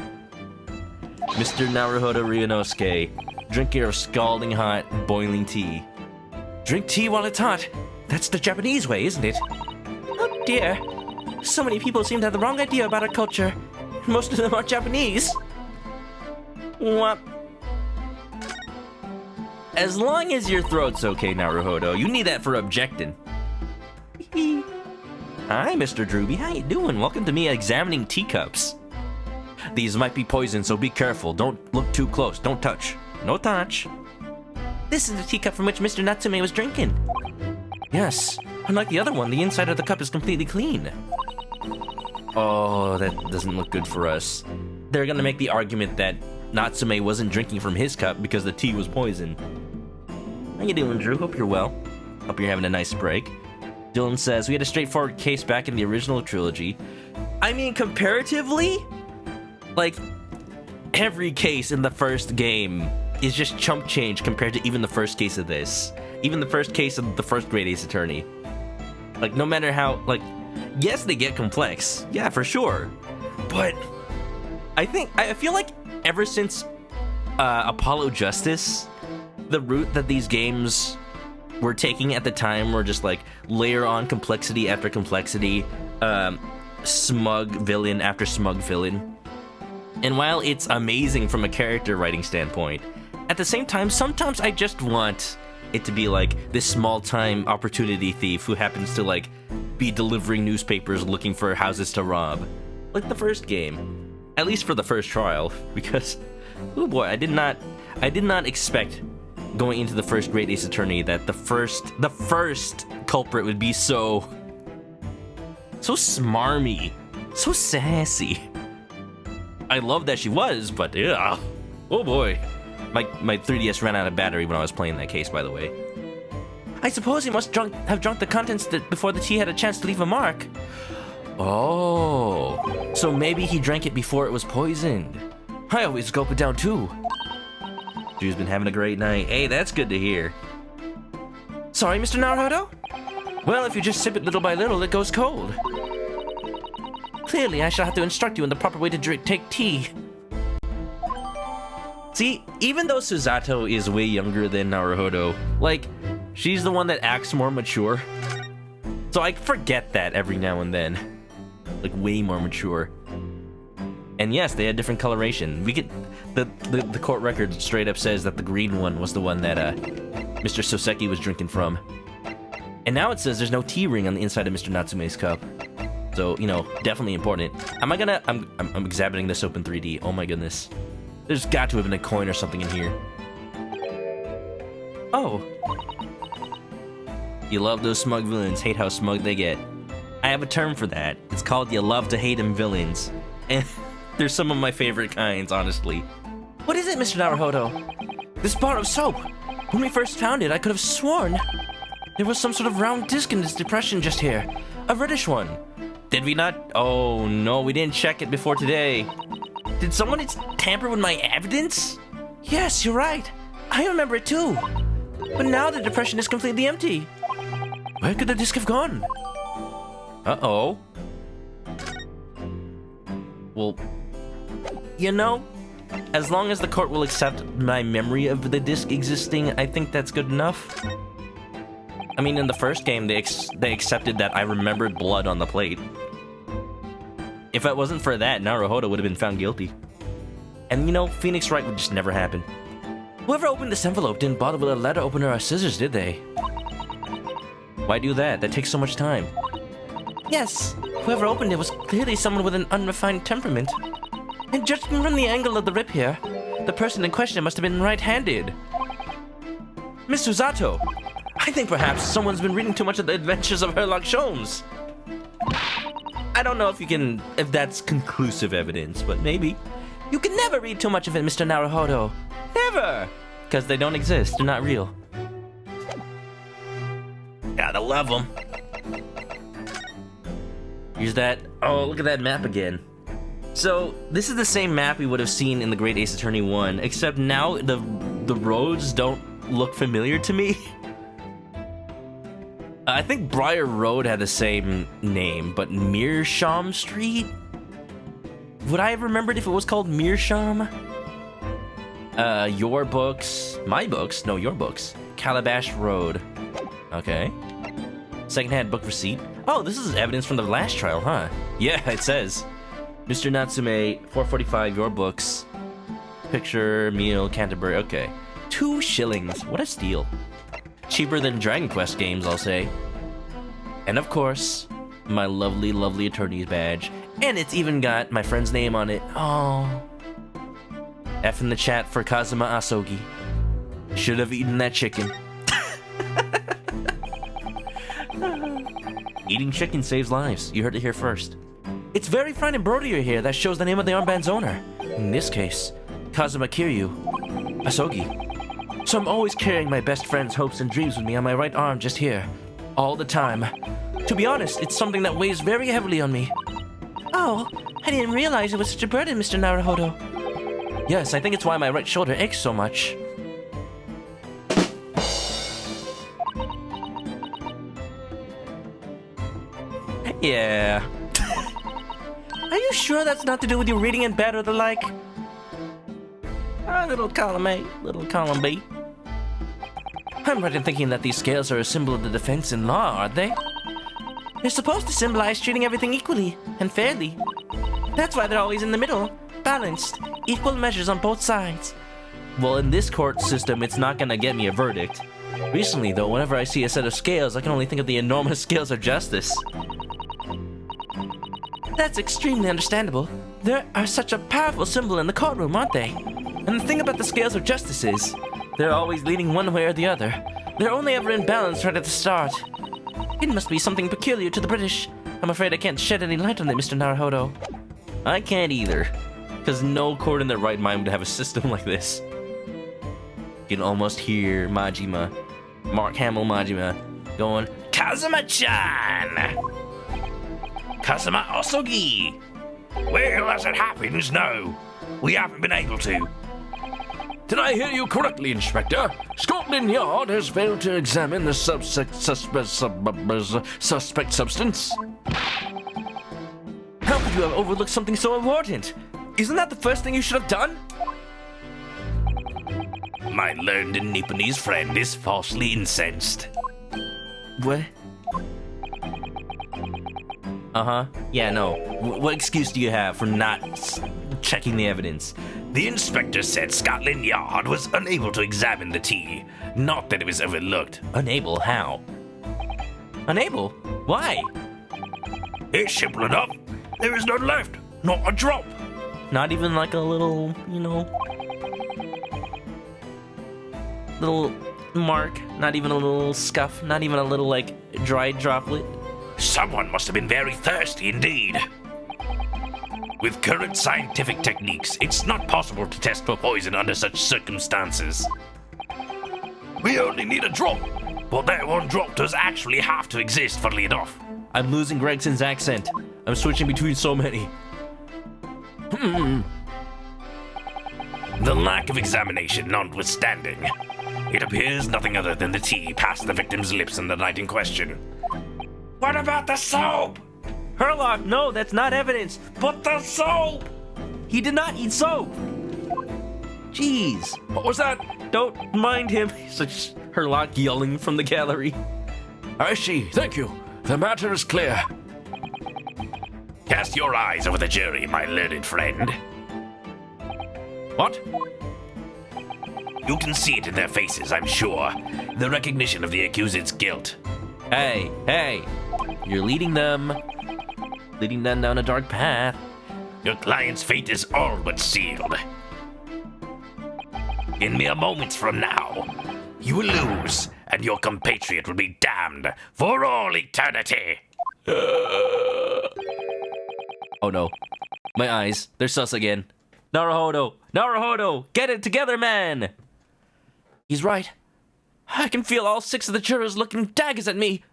S1: Mr. Naruhodo Ryunosuke, drinker of scalding hot, boiling tea. Drink tea while it's hot. That's the Japanese way, isn't it? Oh dear. So many people seem to have the wrong idea about our culture. Most of them are Japanese. What? As long as your throat's okay, Naruhodo, you need that for objecting. Hi, Mr. Drooby, how you doing? Welcome to me examining teacups. These might be poison, so be careful. Don't look too close. Don't touch. No touch. This is the teacup from which Mr. Natsume was drinking. Yes, unlike the other one, the inside of the cup is completely clean. Oh, that doesn't look good for us. They're gonna make the argument that Natsume wasn't drinking from his cup because the tea was poison. How you doing, Drew? Hope you're well. Hope you're having a nice break. Dylan says, we had a straightforward case back in the original trilogy. I mean, comparatively, like, every case in the first game is just chump change compared to even the first case of this. Even the first case of the first Great Ace Attorney. Like, no matter how, like, yes, they get complex. Yeah, for sure. But I feel like ever since Apollo Justice, the route that these games were taking at the time were just like layer on complexity after complexity, smug villain after smug villain. And while it's amazing from a character writing standpoint, at the same time, sometimes I just want it to be like this small-time opportunity thief who happens to like be delivering newspapers looking for houses to rob. Like the first game. At least for the first trial, because oh boy, I did not expect going into the first Great Ace Attorney that the first culprit would be so smarmy, so sassy. I love that she was, but yeah. Oh boy. My 3DS ran out of battery when I was playing that case, by the way.
S2: I suppose he must have drunk the contents before the tea had a chance to leave a mark.
S1: Oh. So maybe he drank it before it was poisoned.
S2: I always gulp it down too.
S1: Drew's been having a great night. Hey, that's good to hear.
S2: Sorry, Mr. Naruhodo? Well, if you just sip it little by little, it goes cold. Clearly, I shall have to instruct you in the proper way to take tea.
S1: See, even though Susato is way younger than Naruhodo, like, she's the one that acts more mature. So I forget that every now and then. Like, way more mature. And yes, they had different coloration. We could... The court record straight up says that the green one was the one that, Mr. Soseki was drinking from. And now it says there's no tea ring on the inside of Mr. Natsume's cup. So, you know, definitely important. I'm examining this open 3D. Oh my goodness. There's got to have been a coin or something in here.
S2: Oh.
S1: You love those smug villains, hate how smug they get. I have a term for that. It's called you love to hate 'em villains. And they're some of my favorite kinds, honestly.
S2: What is it, Mr. Naruhodo? This bar of soap. When we first found it, I could have sworn there was some sort of round disc in this depression just here. A reddish one.
S1: Did we not? Oh no, we didn't check it before today. Did someone tamper with my evidence?
S2: Yes, you're right. I remember it too. But now the depression is completely empty. Where could the disc have gone?
S1: Uh-oh. Well, you know, as long as the court will accept my memory of the disc existing, I think that's good enough. I mean, in the first game, they accepted that I remembered blood on the plate. If it wasn't for that, Naruhodo would have been found guilty. And you know, Phoenix Wright would just never happen.
S2: Whoever opened this envelope didn't bother with a letter opener or scissors, did they?
S1: Why do that? That takes so much time.
S2: Yes, whoever opened it was clearly someone with an unrefined temperament. And judging from the angle of the rip here, the person in question must have been right-handed. Miss Susato, I think perhaps someone's been reading too much of the adventures of Sherlock Holmes.
S1: I don't know if that's conclusive evidence, but maybe.
S2: You can never read too much of it, Mr. Naruhodo. Never!
S1: Because they don't exist, they're not real. Gotta love them. Here's that. Oh, look at that map again. So, this is the same map we would have seen in the Great Ace Attorney 1, except now the roads don't look familiar to me. I think Briar Road had the same name, but Sham Street? Would I have remembered if it was called Sham? Your books. My books? No, your books. Calabash Road. Okay. Secondhand book receipt. Oh, this is evidence from the last trial, huh? Yeah, it says. Mr. Natsume, 445, your books. Picture, meal, Canterbury. Okay. 2 shillings. What a steal. Cheaper than Dragon Quest games, I'll say. And of course, my lovely, lovely attorney's badge. And it's even got my friend's name on it. Oh. F in the chat for Kazuma Asogi. Should have eaten that chicken. Eating chicken saves lives. You heard it here first.
S2: It's very fine embroidery here that shows the name of the armband's owner. In this case, Kazuma Kiryu Asogi. So I'm always carrying my best friend's hopes and dreams with me on my right arm just here. All the time. To be honest, it's something that weighs very heavily on me. Oh, I didn't realize it was such a burden, Mr. Naruhodo. Yes, I think it's why my right shoulder aches so much.
S1: Yeah.
S2: Are you sure that's not to do with you reading in bed or the like?
S1: Little column A, little column B.
S2: I'm right in thinking that these scales are a symbol of the defense in law, aren't they? They're supposed to symbolize treating everything equally and fairly. That's why they're always in the middle, balanced, equal measures on both sides.
S1: Well, in this court system, it's not gonna get me a verdict. Recently, though, whenever I see a set of scales, I can only think of the enormous scales of justice.
S2: That's extremely understandable. They are such a powerful symbol in the courtroom, aren't they? And the thing about the scales of justice is, they're always leaning one way or the other. They're only ever in balance right at the start. It must be something peculiar to the British. I'm afraid I can't shed any light on it, Mr. Naruhodo.
S1: I can't either. Because no court in their right mind would have a system like this. You can almost hear Majima, Mark Hamill Majima, going, Kazuma-chan!
S4: Kazuma Osogi! Well, as it happens, no. We haven't been able to.
S3: Did I hear you correctly, Inspector? Scotland Yard has failed to examine the suspect substance.
S2: How could you have overlooked something so important? Isn't that the first thing you should have done?
S4: My learned Nipponese friend is falsely incensed.
S2: What?
S1: Uh-huh. Yeah, no. What excuse do you have for not checking the evidence?
S4: The inspector said Scotland Yard was unable to examine the tea. Not that it was overlooked.
S1: Unable? How? Unable? Why?
S4: It's simple enough. There is none left. Not a drop.
S1: Not even like a little, little mark, not even a little scuff, not even a little, like, dried droplet.
S4: Someone must have been very thirsty indeed. With current scientific techniques, it's not possible to test for poison under such circumstances. We only need a drop. But that one drop does actually have to exist, funnily enough.
S1: I'm losing Gregson's accent. I'm switching between so many.
S4: The lack of examination notwithstanding, it appears nothing other than the tea passed the victim's lips on the night in question. What about the soap?
S1: Herlock, no, that's not evidence.
S4: But the soap!
S1: He did not eat soap. Jeez.
S3: What was that?
S1: Don't mind him. Such Herlock yelling from the gallery.
S3: I see. Thank you. The matter is clear.
S4: Cast your eyes over the jury, my learned friend.
S1: What?
S4: You can see it in their faces, I'm sure. The recognition of the accused's guilt.
S1: Hey. You're leading them down a dark path.
S4: Your client's fate is all but sealed. In mere moments from now, you will lose, and your compatriot will be damned for all eternity.
S1: Oh no. My eyes, they're sus again. Naruhodo, get it together, man!
S2: He's right. I can feel all 6 of the jurors looking daggers at me.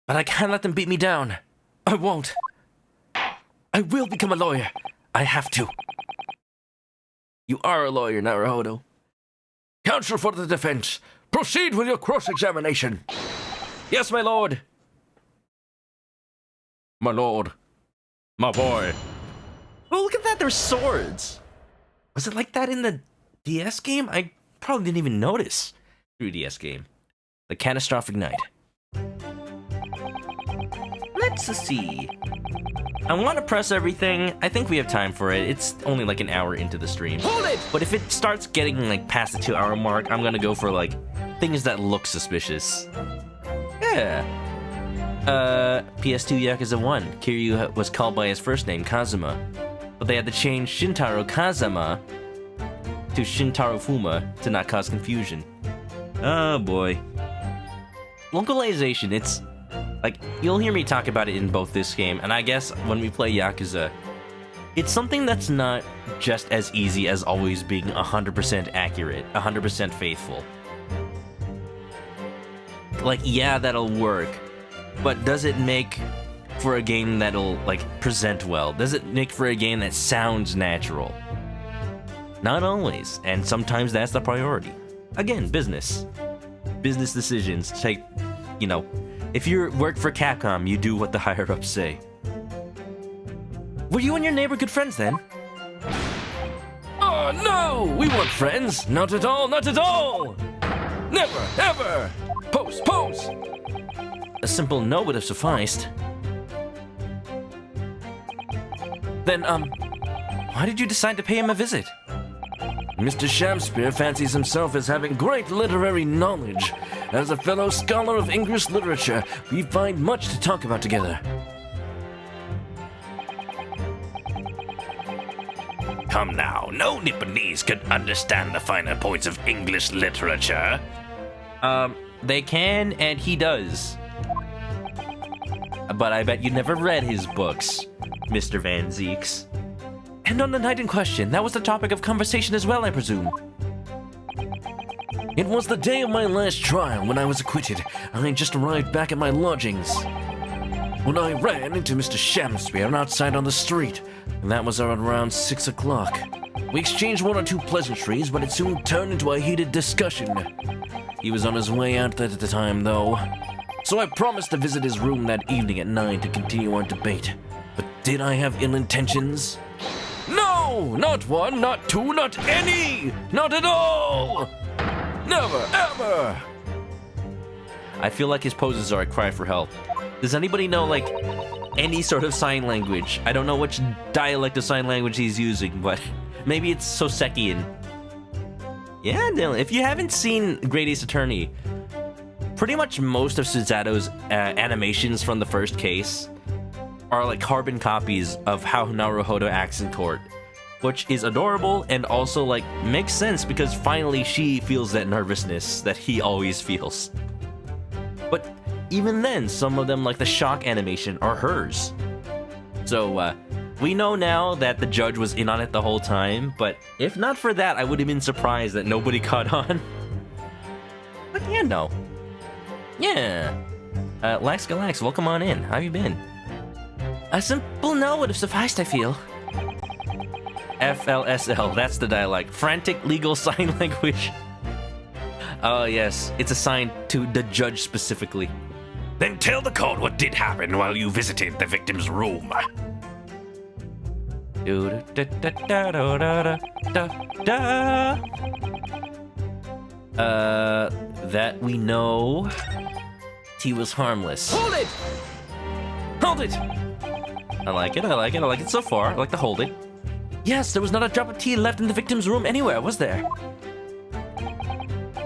S2: But I can't let them beat me down. I won't. I will become a lawyer. I have to. You are a lawyer, Naruhodo.
S3: Counsel for the defense, proceed with your cross-examination.
S1: Yes, my lord.
S3: My lord. My boy.
S1: Oh, look at that, there's swords. Was it like that in the DS game? I probably didn't even notice. 3DS game. The Catastrophic Night. Let's see. I want to press everything. I think we have time for it. It's only like an hour into the stream.
S2: Hold it!
S1: But if it starts getting like past the 2-hour mark, I'm gonna go for like things that look suspicious. Yeah. PS2 Yakuza 1. Kiryu was called by his first name, Kazuma. But they had to change Shintaro Kazama to Shintaro Fuma to not cause confusion. Oh boy. Localization, it's like, you'll hear me talk about it in both this game, and I guess when we play Yakuza, it's something that's not just as easy as always being 100% accurate, 100% faithful. Like, yeah, that'll work, but does it make for a game that'll, like, present well? Does it make for a game that sounds natural? Not always, and sometimes that's the priority. Again, business. Business decisions take, you know, if you work for Capcom, you do what the higher-ups say.
S2: Were you and your neighbor good friends then?
S3: Oh, no! We weren't friends. Not at all, not at all! Never, ever! Pose!
S2: A simple no would have sufficed. Then, why did you decide to pay him a visit?
S3: Mr. Shamspeare fancies himself as having great literary knowledge. As a fellow scholar of English literature, we find much to talk about together.
S4: Come now, no Nipponese can understand the finer points of English literature.
S1: They can, and he does. But I bet you never read his books, Mr. Van Zeeks.
S2: And on the night in question, that was the topic of conversation as well, I presume. It was the day of my last trial when I was acquitted. I had just arrived back at my lodgings when I ran into Mr. Shamspeare outside on the street, and that was around 6 o'clock. We exchanged one or two pleasantries, but it soon turned into a heated discussion. He was on his way out at the time, though, so I promised to visit his room that evening at 9 to continue our debate. But did I have ill intentions? No! Not one, not two, not any! Not at all! Never, ever!
S1: I feel like his poses are a cry for help. Does anybody know, like, any sort of sign language? I don't know which dialect of sign language he's using, but maybe it's Sosekian. Yeah, Dylan, if you haven't seen Great Ace Attorney, pretty much most of Suzato's animations from the first case are like carbon copies of how Naruhodo acts in court, which is adorable and also like makes sense because finally she feels that nervousness that he always feels. But even then, some of them, like the shock animation, are hers. So we know now that the judge was in on it the whole time, but if not for that, I would have been surprised that nobody caught on. But yeah, no. Yeah. Lax Galax, welcome on in. How you been?
S2: A simple no would have sufficed, I feel.
S1: FLSL, that's the dialect. Frantic Legal Sign Language. Oh yes, it's assigned to the judge specifically.
S4: Then tell the court what did happen while you visited the victim's room.
S1: That we know he was harmless.
S2: Hold it! Hold it!
S1: I like it, I like it, I like it so far. I like to hold it.
S2: Yes, there was not a drop of tea left in the victim's room anywhere, was there?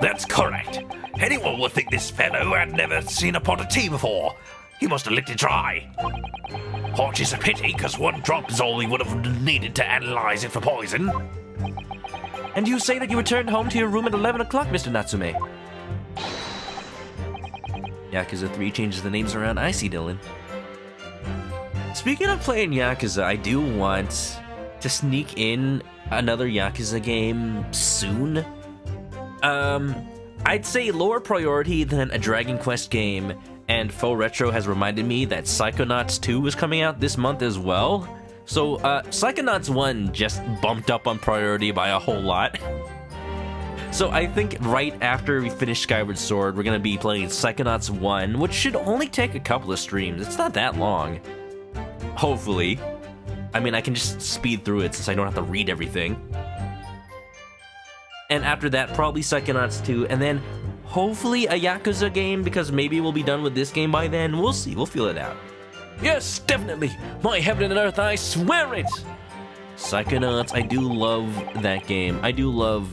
S4: That's correct. Anyone would think this fellow had never seen a pot of tea before. He must have licked it dry. Which is a pity, because one drop is all he would have needed to analyze it for poison.
S2: And you say that you returned home to your room at 11 o'clock, Mr. Natsume?
S1: Yakuza 3 changes the names around. I see, Dylan. Speaking of playing Yakuza, I do want to sneak in another Yakuza game soon. I'd say lower priority than a Dragon Quest game, and Faux Retro has reminded me that Psychonauts 2 is coming out this month as well. So, Psychonauts 1 just bumped up on priority by a whole lot. So I think right after we finish Skyward Sword, we're gonna be playing Psychonauts 1, which should only take a couple of streams. It's not that long. Hopefully. I mean, I can just speed through it since I don't have to read everything. And after that, probably Psychonauts 2, and then hopefully a Yakuza game, because maybe we'll be done with this game by then. We'll see, we'll feel it out.
S2: Yes, definitely. My heaven and earth, I swear it!
S1: Psychonauts, I do love that game. I do love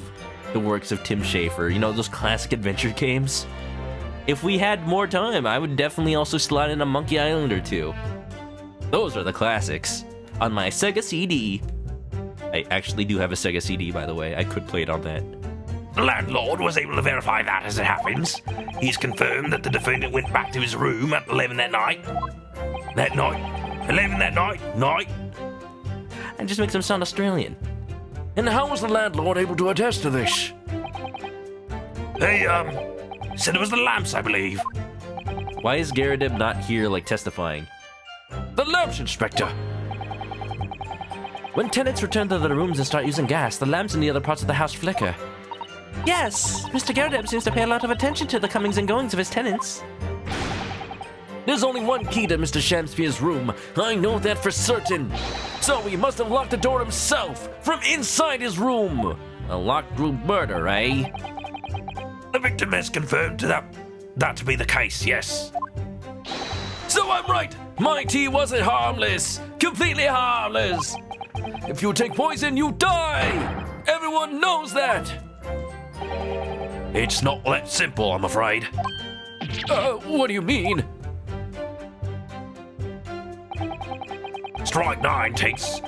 S1: the works of Tim Schafer. You know, those classic adventure games? If we had more time, I would definitely also slide in a Monkey Island or two. Those are the classics. On my Sega CD. I actually do have a Sega CD, by the way. I could play it on that.
S4: The landlord was able to verify that as it happens. He's confirmed that the defendant went back to his room at 11 that night. 11 that night.
S1: It just makes him sound Australian.
S2: And how was the landlord able to attest to this?
S4: They, said it was the lamps, I believe.
S1: Why is Garadeb not here, like, testifying?
S2: The lamps, Inspector! When tenants return to their rooms and start using gas, the lamps in the other parts of the house flicker. Yes, Mr. Garadeb seems to pay a lot of attention to the comings and goings of his tenants. There's only one key to Mr. Shamspeare's room. I know that for certain. So he must have locked the door himself, from inside his room.
S1: A locked room murder, eh?
S4: The victim has confirmed that to be the case, yes.
S2: So I'm right. My tea wasn't harmless. Completely harmless. If you take poison, you die. Everyone knows that.
S4: It's not that simple, I'm afraid.
S2: What do you mean?
S4: Strike 9 takes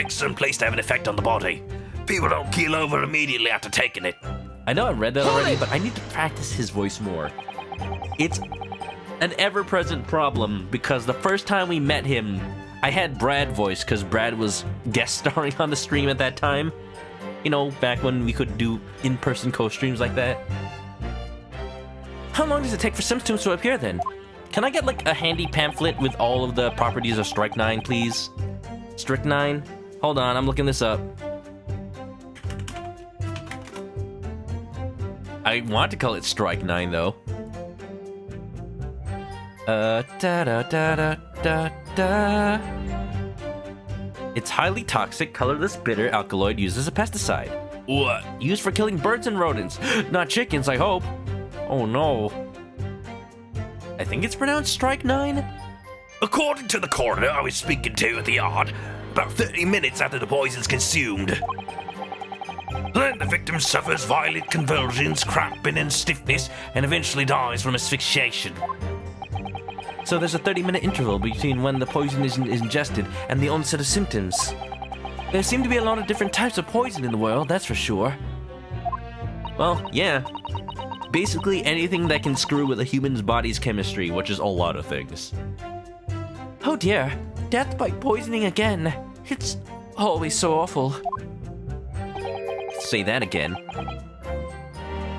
S4: some place to have an effect on the body. People don't keel over immediately after taking it.
S1: I know I read that already, but I need to practice his voice more. It's an ever-present problem because the first time we met him, I had Brad voice because Brad was guest starring on the stream at that time. You know, back when we could do in-person co-streams like that.
S2: How long does it take for symptoms to appear then?
S1: Can I get like a handy pamphlet with all of the properties of strychnine, please? Strychnine? Hold on, I'm looking this up. I want to call it strychnine though. Da da da da da da. It's highly toxic, colorless, bitter alkaloid used as a pesticide.
S4: What?
S1: Used for killing birds and rodents. Not chickens, I hope. Oh no. I think it's pronounced strychnine.
S4: According to the coroner I was speaking to at the yard, about 30 minutes after the poison's consumed. Then the victim suffers violent convulsions, cramping and stiffness, and eventually dies from asphyxiation.
S2: So there's a 30-minute interval between when the poison is ingested and the onset of symptoms. There seem to be a lot of different types of poison in the world, that's for sure.
S1: Well, yeah. Basically anything that can screw with a human's body's chemistry, which is a lot of things.
S2: Oh dear, death by poisoning again. It's always so awful.
S1: Say that again.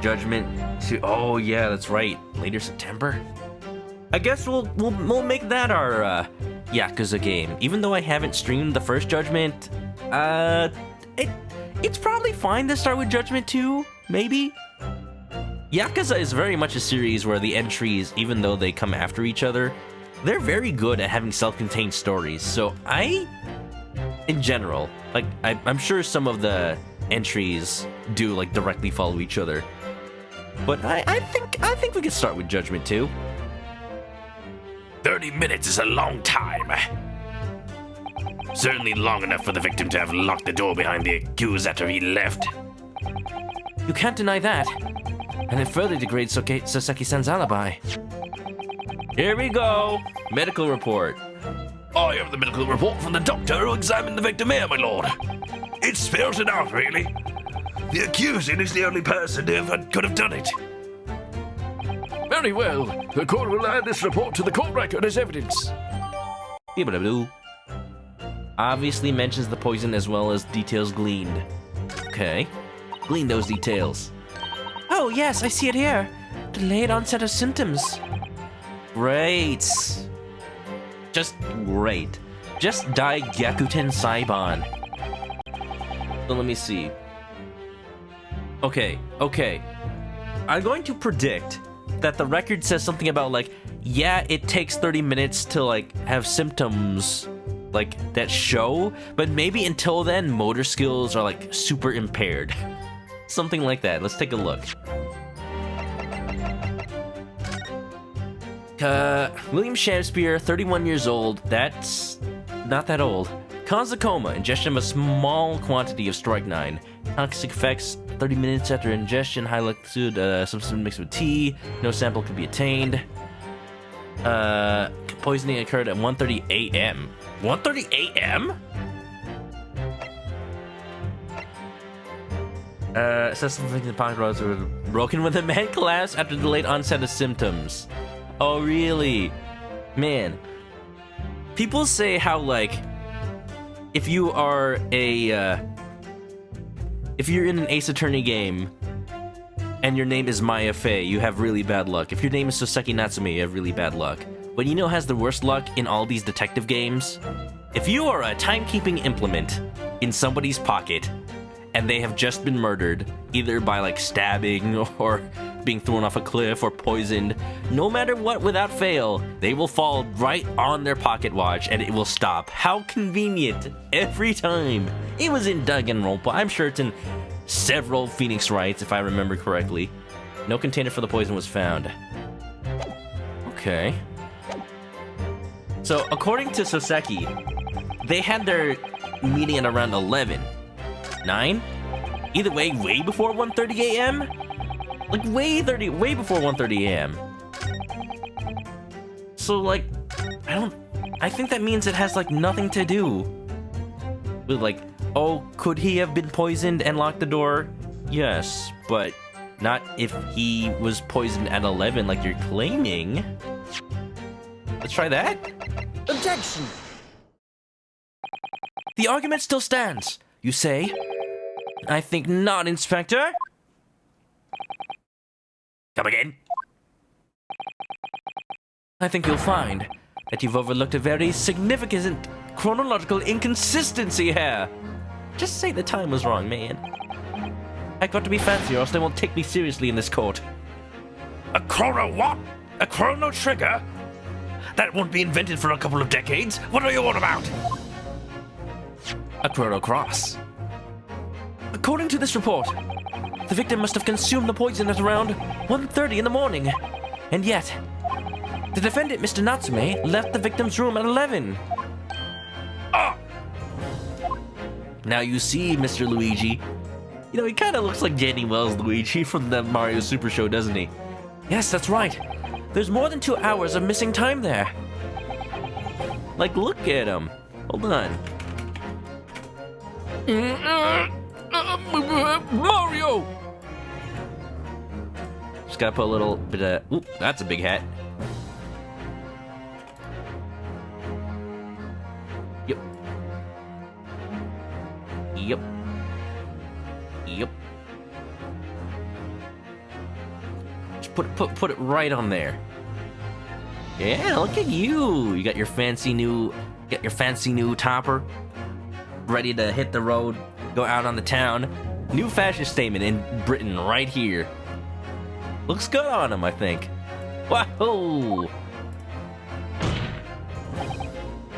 S1: Judgment to... Oh yeah, that's right. Later September? I guess we'll make that our Yakuza game. Even though I haven't streamed the first Judgment, it's probably fine to start with Judgment 2, maybe? Yakuza is very much a series where the entries, even though they come after each other, they're very good at having self-contained stories. So in general, like, I'm sure some of the entries do, like, directly follow each other. But I think we could start with Judgment 2.
S4: 30 minutes is a long time. Certainly long enough for the victim to have locked the door behind the accused after he left.
S2: You can't deny that. And it further degrades Soseki-san's alibi.
S1: Here we go. Medical report.
S4: I have the medical report from the doctor who examined the victim here, my lord. It spells it out, really. The accused is the only person who could have done it.
S3: Very well. The court will add this report to the court record as evidence.
S1: Obviously mentions the poison as well as details gleaned. Okay. Glean those details.
S2: Oh yes, I see it here. Delayed onset of symptoms.
S1: Great. Just great. Just die Gyakuten Saiban. So let me see. Okay. I'm going to predict that the record says something about, like, yeah, it takes 30 minutes to, like, have symptoms, like, that show, but maybe until then, motor skills are, like, super impaired. Something like that. Let's take a look. William Shakespeare, 31 years old. That's not that old. Cause of coma, ingestion of a small quantity of strychnine. Toxic effects, 30 minutes after ingestion, high likelihood, substance mixed with tea. No sample could be attained. Poisoning occurred at 1:30 a.m. 1:30 a.m.? Says something in the pocket roads were broken when the man collapsed after the late onset of symptoms. Oh, really? Man. People say how, like, if you are if you're in an Ace Attorney game and your name is Maya Fey, you have really bad luck. If your name is Soseki Natsume, you have really bad luck. But you know who has the worst luck in all these detective games? If you are a timekeeping implement in somebody's pocket and they have just been murdered, either by, like, stabbing or being thrown off a cliff or poisoned, no matter what, without fail, they will fall right on their pocket watch and it will stop. How convenient. Every time. It was in Danganronpa. I'm sure it's in several Phoenix Wrights, if I remember correctly. No container for the poison was found. Okay. So, according to Soseki, they had their meeting at around 11. 9? Either way, way before 1:30 a.m.? Like, way before 1:30 a.m. So, like, I think that means it has, like, nothing to do with, like, oh, could he have been poisoned and locked the door? Yes, but not if he was poisoned at 11 like you're claiming.
S2: Let's try that.
S5: Objection!
S2: The argument still stands. You say? I think not, Inspector.
S4: Come again?
S2: I think you'll find that you've overlooked a very significant chronological inconsistency here. Just say the time was wrong, man. I've got to be fancy or else they won't take me seriously in this court.
S4: A chrono what? A chrono trigger? That won't be invented for a couple of decades. What are you on about?
S2: A chrono cross. According to this report, the victim must have consumed the poison at around 1:30 in the morning. And yet, the defendant, Mr. Natsume, left the victim's room at 11.
S4: Ah!
S2: Now you see, Mr. Luigi. You know, he kind of looks like Danny Wells Luigi from the Mario Super Show, doesn't he? Yes, that's right. There's more than 2 hours of missing time there. Like, look at him. Hold on.
S3: Mario!
S2: Just gotta put a little bit of... Oop, that's a big hat. Yep. Yep. Yep. Just put it right on there. Yeah, look at you. You got your fancy new topper, ready to hit the road, go out on the town. New fashion statement in Britain right here. Looks good on him, I think. Wahoo!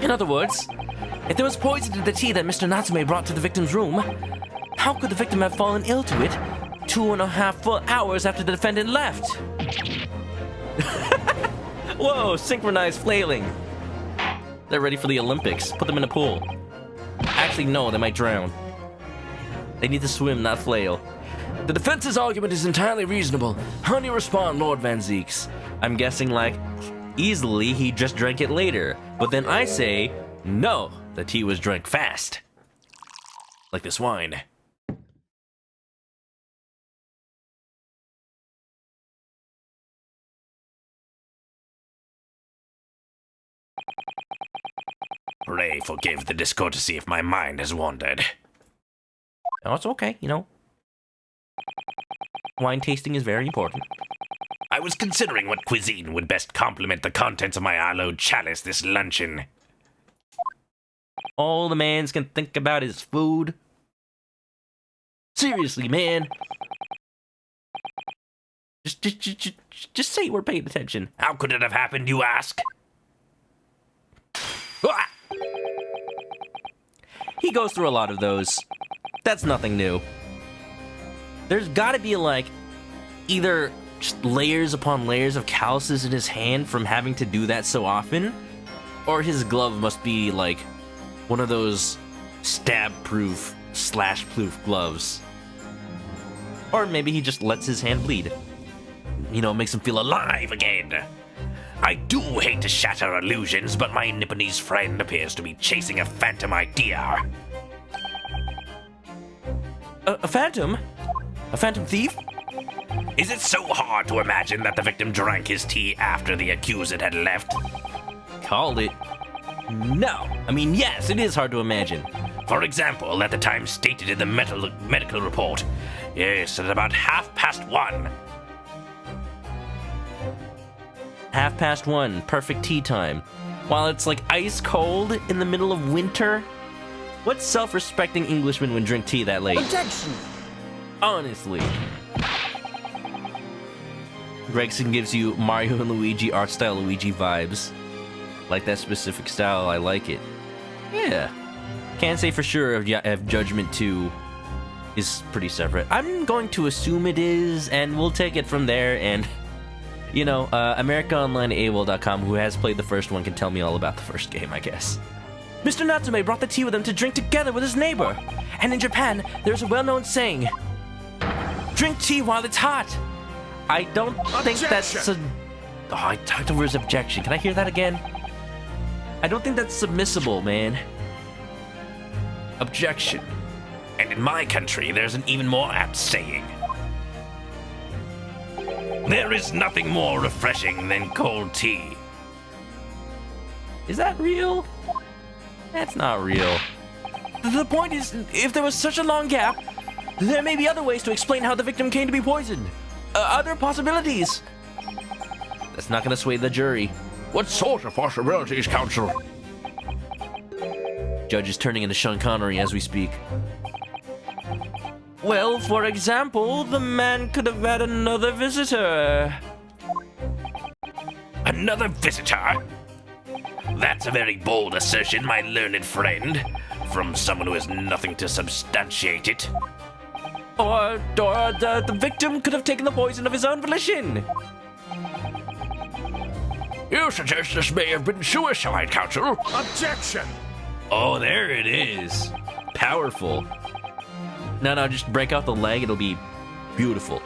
S2: In other words, if there was poison in the tea that Mr. Natsume brought to the victim's room, how could the victim have fallen ill to it 2.5 full hours after the defendant left? Whoa, synchronized flailing. They're ready for the Olympics. Put them in a pool. Actually, no, they might drown. They need to swim, not flail. The defense's argument is entirely reasonable. How do you respond, Lord Van Zeeks? I'm guessing, like, easily he just drank it later. But then I say, no, the tea was drank fast. Like this wine.
S4: Pray forgive the discourtesy if my mind has wandered.
S2: Oh, it's okay, you know. Wine tasting is very important.
S4: I was considering what cuisine would best complement the contents of my hallowed chalice this luncheon.
S2: All the man's can think about is food. Seriously, man. Just say we're paying attention.
S4: How could it have happened, you ask? Ah!
S2: He goes through a lot of those. That's nothing new. There's gotta be, like, either just layers upon layers of calluses in his hand from having to do that so often, or his glove must be, like, one of those stab-proof, slash-proof gloves. Or maybe he just lets his hand bleed. You know, makes him feel alive again.
S4: I do hate to shatter illusions, but my Nipponese friend appears to be chasing a phantom idea.
S2: A phantom? A phantom thief?
S4: Is it so hard to imagine that the victim drank his tea after the accused had left?
S2: Called it. No. I mean, yes, it is hard to imagine.
S4: For example, at the time stated in the medical report. Yes, at about 1:30.
S2: 1:30, perfect tea time. While it's like ice cold in the middle of winter? What self-respecting Englishman would drink tea that late?
S5: Objection!
S2: Honestly. Gregson gives you Mario and Luigi art style Luigi vibes. Like that specific style, I like it. Yeah. Can't say for sure if Judgment 2 is pretty separate. I'm going to assume it is, and we'll take it from there, and... You know, AmericaOnlineAWOL.com, who has played the first one, can tell me all about the first game, I guess. Mr. Natsume brought the tea with him to drink together with his neighbor. And in Japan, there's a well-known saying, drink tea while it's hot. I don't think that's a... Oh, I talked over his objection. Can I hear that again? I don't think that's submissible, man. Objection.
S4: And in my country, there's an even more apt saying. There is nothing more refreshing than cold tea.
S2: Is that real? That's not real. The point is, if there was such a long gap, there may be other ways to explain how the victim came to be poisoned. Other possibilities. That's not gonna sway the jury.
S3: What sort of possibilities, Counsel?
S2: Judge is turning into Sean Connery as we speak. Well, for example, the man could have had another visitor.
S4: Another visitor? That's a very bold assertion, my learned friend, from someone who has nothing to substantiate it.
S2: Or the victim could have taken the poison of his own volition.
S3: You suggest this may have been suicide, Counsel?
S5: Objection!
S1: Oh, there it is. Powerful. No, just break out the leg. It'll be beautiful.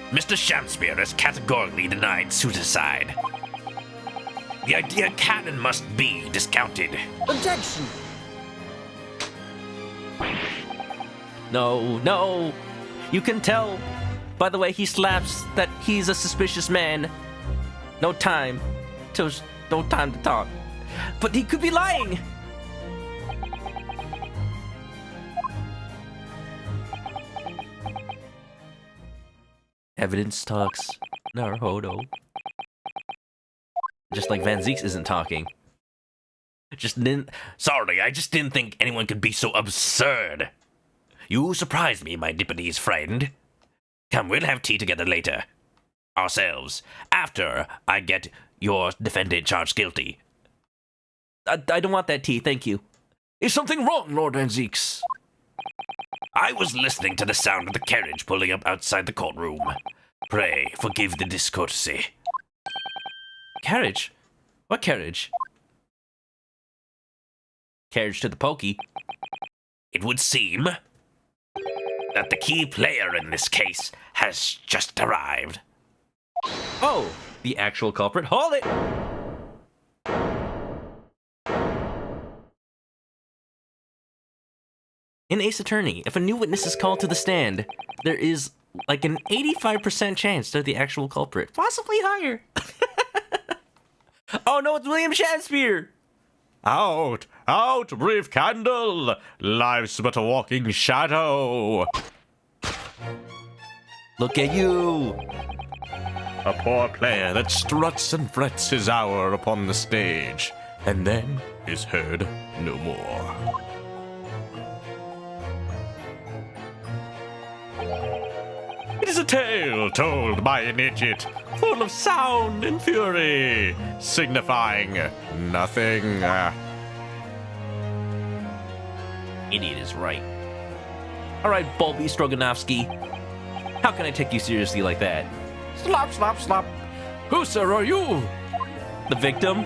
S4: Mr. Shamspeare has categorically denied suicide. The idea canon must be discounted.
S5: Objection!
S2: No. You can tell by the way he slaps that he's a suspicious man. No time to talk. But he could be lying. Evidence talks. Naruhodo. Just like Van Zeeks isn't talking.
S4: Sorry, I just didn't think anyone could be so absurd. You surprised me, my Nipponese friend. Come, we'll have tea together later. Ourselves. After I get your defendant charged guilty.
S2: I don't want that tea, thank you.
S3: Is something wrong, Lord Van Zeeks?
S4: I was listening to the sound of the carriage pulling up outside the courtroom. Pray, forgive the discourtesy.
S2: Carriage? What carriage? Carriage to the pokey.
S4: It would seem that the key player in this case has just arrived.
S2: Oh, the actual culprit. Hold it! In Ace Attorney, if a new witness is called to the stand, there is like an 85% chance they're the actual culprit. Possibly higher. Oh no, it's William Shakespeare!
S5: Out! Out, brief candle! Life's but a walking shadow!
S2: Look at you!
S5: A poor player that struts and frets his hour upon the stage, and then is heard no more. It is a tale told by an idiot, full of sound and fury, signifying nothing.
S2: Idiot is right. Alright, Bulby Stroganovsky. How can I take you seriously like that?
S3: Slap, slap, slap. Who, sir, are you?
S2: The victim?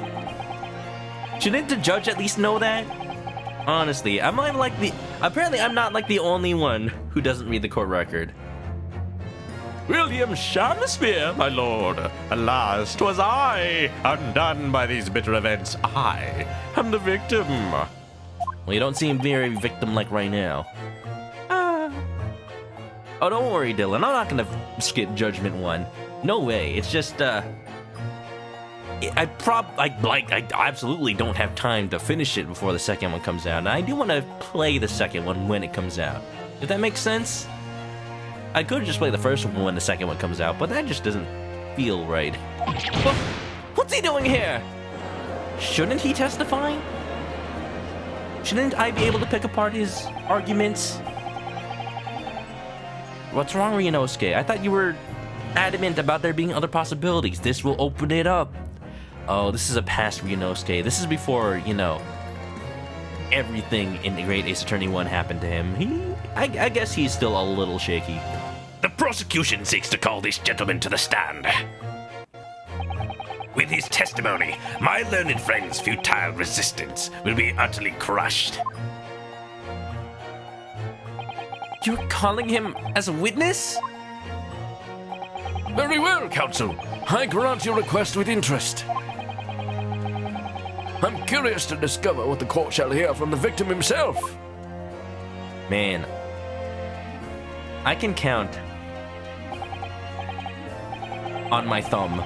S2: Shouldn't the judge at least know that? Honestly, apparently I'm not like the only one who doesn't read the court record.
S5: William Shakespeare, my lord. Alas, 'twas I, undone by these bitter events. I am the victim.
S2: Well, you don't seem very victim-like right now. Oh, don't worry, Dylan. I'm not gonna skip Judgment 1. No way. It's just, I absolutely don't have time to finish it before the second one comes out. And I do want to play the second one when it comes out. If that makes sense? I could just play the first one when the second one comes out, but that just doesn't feel right. What's he doing here? Shouldn't he testify? Shouldn't I be able to pick apart his arguments? What's wrong, Ryunosuke? I thought you were adamant about there being other possibilities. This will open it up. Oh, this is a past Ryunosuke. This is before, everything in the Great Ace Attorney 1 happened to him. I guess he's still a little shaky.
S4: The prosecution seeks to call this gentleman to the stand. With his testimony, my learned friend's futile resistance will be utterly crushed.
S2: You're calling him as a witness?
S3: Very well, counsel. I grant your request with interest. I'm curious to discover what the court shall hear from the victim himself.
S2: Man, I can count on my thumb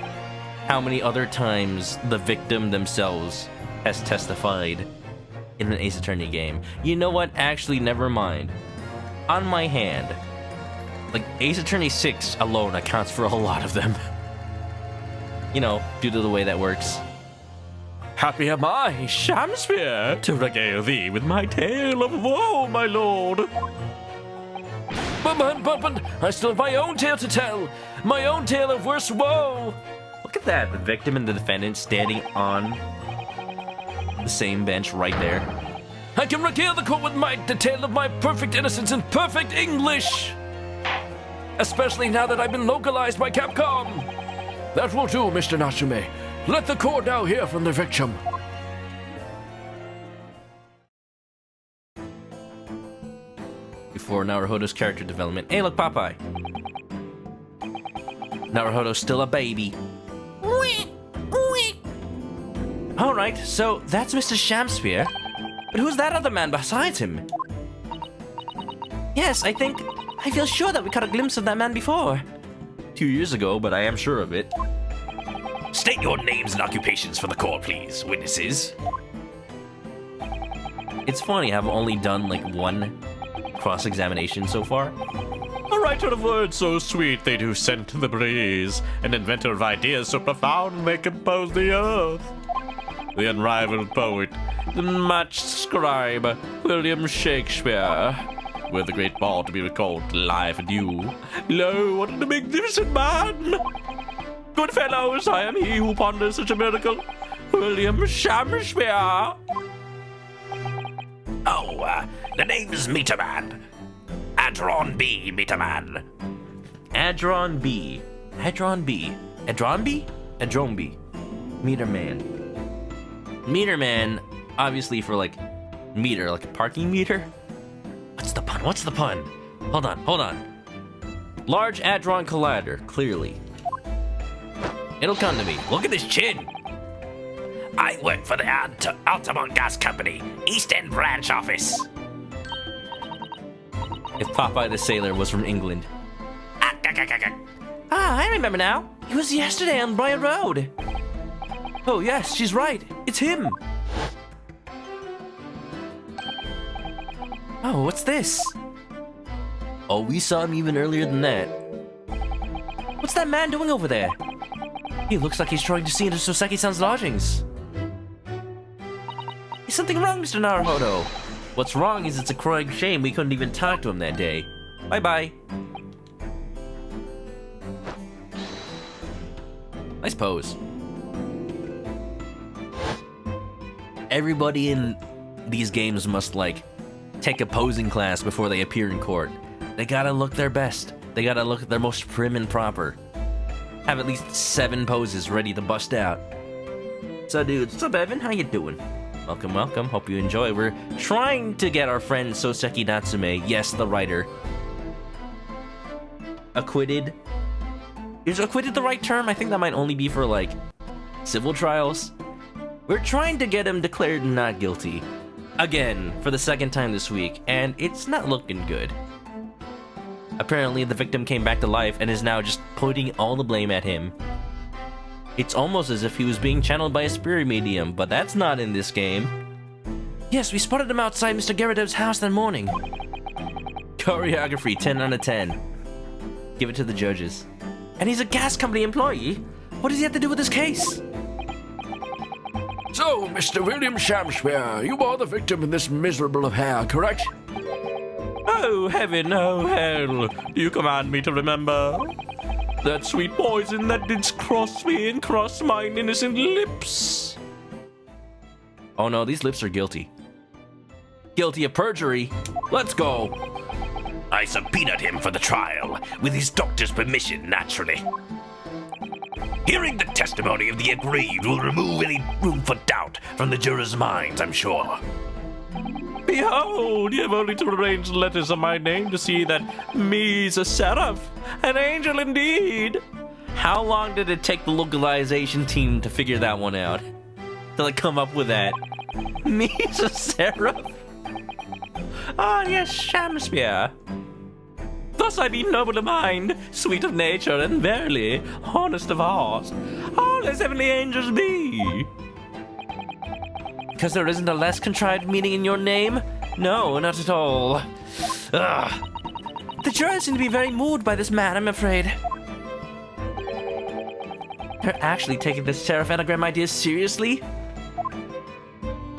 S1: how many other times the victim themselves has testified in an Ace Attorney game. You know what? Actually, never mind. On my hand, like, Ace Attorney 6 alone accounts for a lot of them. You know, due to the way that works.
S5: Happy am I, Shamsphere, to regale thee with my tale of woe, my lord.
S2: But I still have my own tale to tell. My own tale of worse woe.
S1: Look at that, the victim and the defendant standing on the same bench right there.
S2: I can regale the court with the tale of my perfect innocence in perfect English. Especially now that I've been localized by Capcom. That will do, Mr. Natsume. Let the court now hear from the victim.
S1: Before Naruhodo's character development. Hey, look, Popeye. Naruhodo's still a baby. Alright, so that's Mr. Shamsphere. But who's that other man besides him? Yes, I feel sure that we caught a glimpse of that man before. 2 years ago, but I am sure of it.
S4: State your names and occupations for the court, please, witnesses.
S1: It's funny, I've only done like one cross-examination so far.
S5: A writer of words so sweet they do scent the breeze, an inventor of ideas so profound they compose the earth. The unrivaled poet, the matched scribe, William Shakespeare. Were the great ball to be recalled to life anew. Lo, what a magnificent man! Good fellows, I am he who ponders such a miracle, William Shamsphere.
S4: Oh, the name's Meterman. Adron B. Meterman.
S1: Adron B. Adron B. Adron B? Adron B. Meter Man. Meter Man, obviously for like meter, like a parking meter. What's the pun? What's the pun? Hold on. Large Hadron Collider, clearly. It'll come to me. Look at this chin.
S4: I work for the Altamont Gas Company, East End branch office.
S1: If Popeye the Sailor was from England.
S2: Ah, I remember now. It was yesterday on Briar Road. Oh, yes, she's right. It's him. Oh, what's this?
S1: Oh, we saw him even earlier than that.
S2: What's that man doing over there? He looks like he's trying to see into Soseki-san's lodgings. Is something wrong, Mr. Naruhodo?
S1: What's wrong is it's a crying shame we couldn't even talk to him that day. Bye-bye. Nice pose. Everybody in these games must, like, take a posing class before they appear in court. They gotta look their best. They gotta look their most prim and proper. Have at least 7 poses ready to bust out. So, dudes, what's up, Evan? How you doing? Welcome, welcome. Hope you enjoy. We're trying to get our friend Soseki Natsume, yes, the writer, acquitted. Is acquitted the right term? I think that might only be for, like, civil trials. We're trying to get him declared not guilty. Again, for the 2nd time this week, and it's not looking good. Apparently, the victim came back to life and is now just putting all the blame at him. It's almost as if he was being channeled by a spirit medium, but that's not in this game.
S2: Yes, we spotted him outside Mr. Geradev's house that morning.
S1: Choreography, 10 out of 10. Give it to the judges.
S2: And he's a gas company employee? What does he have to do with this case?
S3: So, Mr. William Shamsphere, you are the victim in this miserable affair, correct?
S5: Oh, heaven, oh, hell, do you command me to remember that sweet poison that did cross me and cross mine innocent lips?
S1: Oh no, these lips are guilty. Guilty of perjury. Let's go.
S4: I subpoenaed him for the trial, with his doctor's permission, naturally. Hearing the testimony of the aggrieved will remove any room for doubt from the jurors' minds, I'm sure.
S5: Behold, you have only to arrange the letters of my name to see that me's a seraph, an angel indeed.
S1: How long did it take the localization team to figure that one out? To like come up with that? Me's a seraph?
S2: Ah, yes, Shamsphere.
S5: Thus I be noble of mind, sweet of nature, and verily honest of heart.
S2: all his heavenly angels be. Because there isn't a less contrived meaning in your name? No, not at all. Ugh. The jurors seem to be very moved by this man, I'm afraid. They're actually taking this serif anagram idea seriously?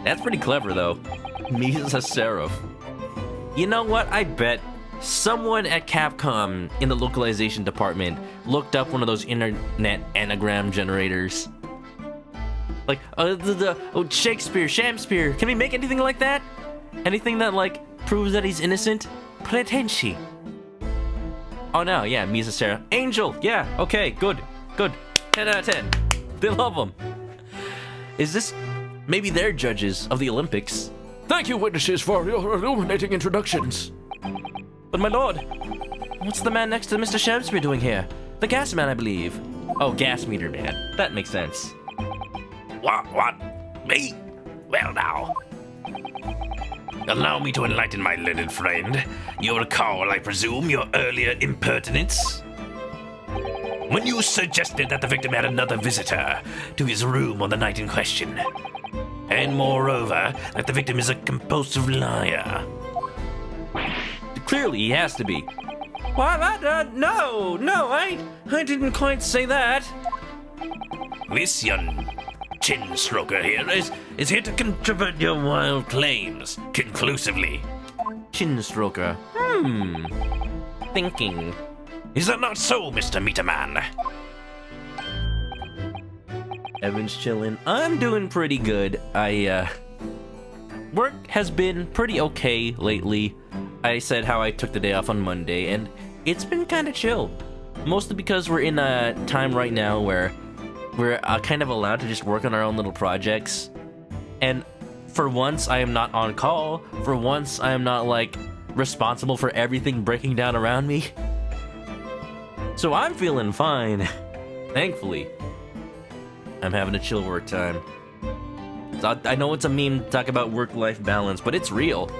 S1: That's pretty clever, though. Misa's a serif.
S2: You know what? I bet someone at Capcom in the localization department looked up one of those internet anagram generators. Like, Shakespeare, Shamspeare. Can we make anything like that? Anything that, like, proves that he's innocent? Pretensi. Oh no, yeah, Misa Sarah. Angel, yeah, okay, good. 10 out of 10. They love him. Is this... Maybe they're judges of the Olympics.
S3: Thank you, witnesses, for your illuminating introductions.
S2: But my lord, what's the man next to Mr. Shamspeare doing here? The gas man, I believe. Oh, gas meter man. That makes sense.
S4: What? Me? Well now. Allow me to enlighten my learned friend. You recall, I presume, your earlier impertinence? When you suggested that the victim had another visitor to his room on the night in question. And moreover, that the victim is a compulsive liar.
S2: Clearly, he has to be. What? No, I didn't quite say that.
S4: This young chin stroker here is here to controvert your wild claims conclusively.
S2: Chin stroker. Thinking.
S4: Is that not so, Mr. Meter Man?
S2: Evan's chillin'. I'm doing pretty good. Work has been pretty okay lately. I said how I took the day off on Monday, and it's been kind of chill. Mostly because we're in a time right now where we're kind of allowed to just work on our own little projects. And for once, I am not on call. For once, I am not, like, responsible for everything breaking down around me. So I'm feeling fine. Thankfully. I'm having a chill work time. I know it's a meme to talk about work-life balance, but it's real.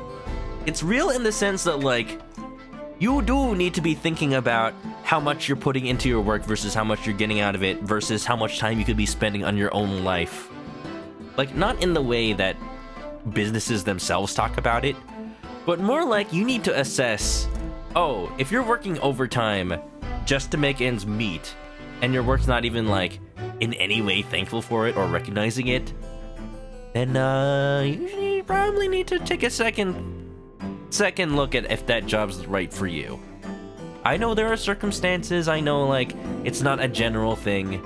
S2: It's real in the sense that, like, you do need to be thinking about how much you're putting into your work versus how much you're getting out of it versus how much time you could be spending on your own life. Like, not in the way that businesses themselves talk about it, but more like you need to assess, oh, if you're working overtime just to make ends meet, and your work's not even, like, in any way thankful for it or recognizing it, then you probably need to take a second look at if that job's right for you. I know there are circumstances, I know, like, it's not a general thing.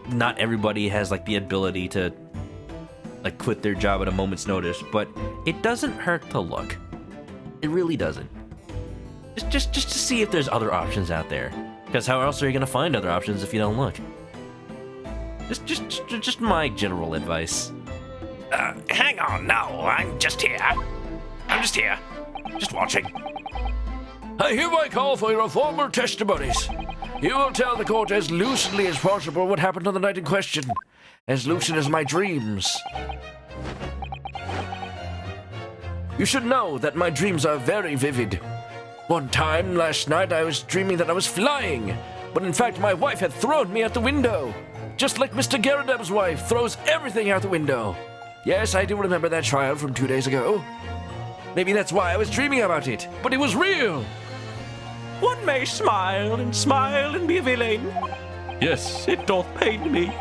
S2: Not everybody has, like, the ability to, like, quit their job at a moment's notice, but it doesn't hurt to look. It really doesn't. Just to see if there's other options out there. Because how else are you gonna find other options if you don't look? Just my general advice.
S4: Hang on now, I'm just here. Just watching.
S3: I hereby call for your formal testimonies. You will tell the court as lucidly as possible what happened on the night in question. As lucid as my dreams. You should know that my dreams are very vivid. One time last night I was dreaming that I was flying, but in fact my wife had thrown me out the window. Just like Mr. Garradeb's wife throws everything out the window. Yes, I do remember that trial from 2 days ago. Maybe that's why I was dreaming about it, but it was real.
S2: One may smile and be a villain.
S5: Yes, it doth pain me,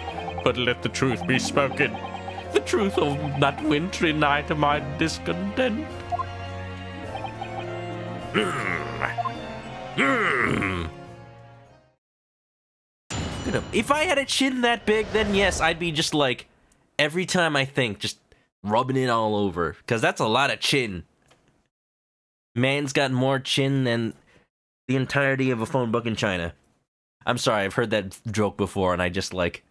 S5: but let the truth be spoken. The truth of that wintry night of my discontent.
S2: If I had a chin that big, then yes, I'd be just like, every time I think, just rubbing it all over. Because that's a lot of chin. Man's got more chin than the entirety of a phone book in China. I'm sorry, I've heard that joke before, and I just, like,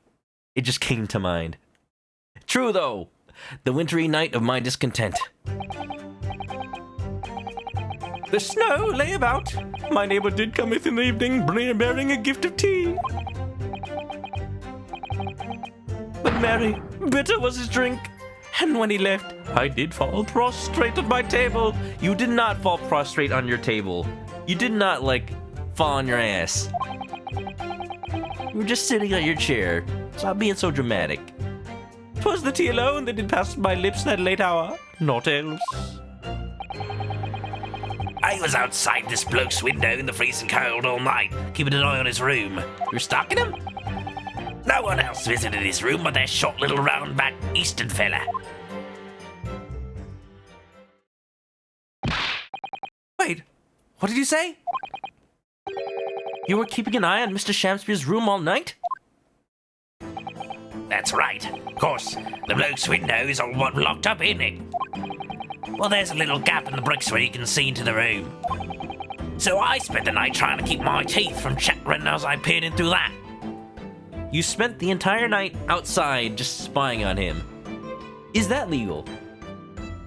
S2: it just came to mind. True, though. The wintry night of my discontent. The snow lay about. My neighbor did cometh in the evening, bearing a gift of tea. But Mary, bitter was his drink. And when he left, I did fall prostrate at my table. You did not fall prostrate on your table. You did not, like, fall on your ass. You were just sitting at your chair. Stop being so dramatic. 'Twas the tea alone that did pass my lips that late hour, naught else.
S4: I was outside this bloke's window in the freezing cold all night, keeping an eye on his room.
S2: You're stalking him?
S4: No one else visited his room but that short little round-back eastern fella.
S2: Wait, what did you say? You were keeping an eye on Mr. Shamspeare's room all night?
S4: That's right. Of course, the bloke's window is all locked up, isn't it? Well, there's a little gap in the bricks where you can see into the room. So I spent the night trying to keep my teeth from chattering as I peered in through that.
S2: You spent the entire night outside just spying on him. Is that legal?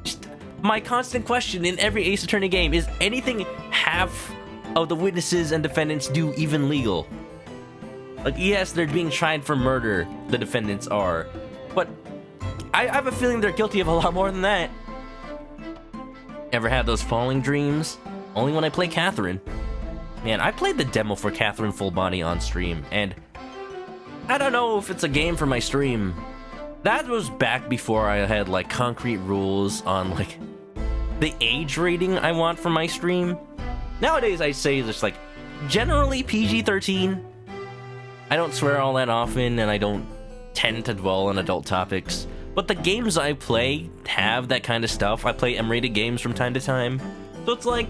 S2: Just my constant question in every Ace Attorney game is anything half of the witnesses and defendants do even legal? Like, yes, they're being tried for murder, the defendants are, but I have a feeling they're guilty of a lot more than that. Ever had those falling dreams? Only when I play Catherine. Man, I played the demo for Catherine Full Body on stream, and I don't know if it's a game for my stream. That was back before I had, like, concrete rules on, like, the age rating I want for my stream. Nowadays, I say just, like, generally PG-13. I don't swear all that often, and I don't tend to dwell on adult topics. But the games I play have that kind of stuff. I play M-rated games from time to time. So it's like,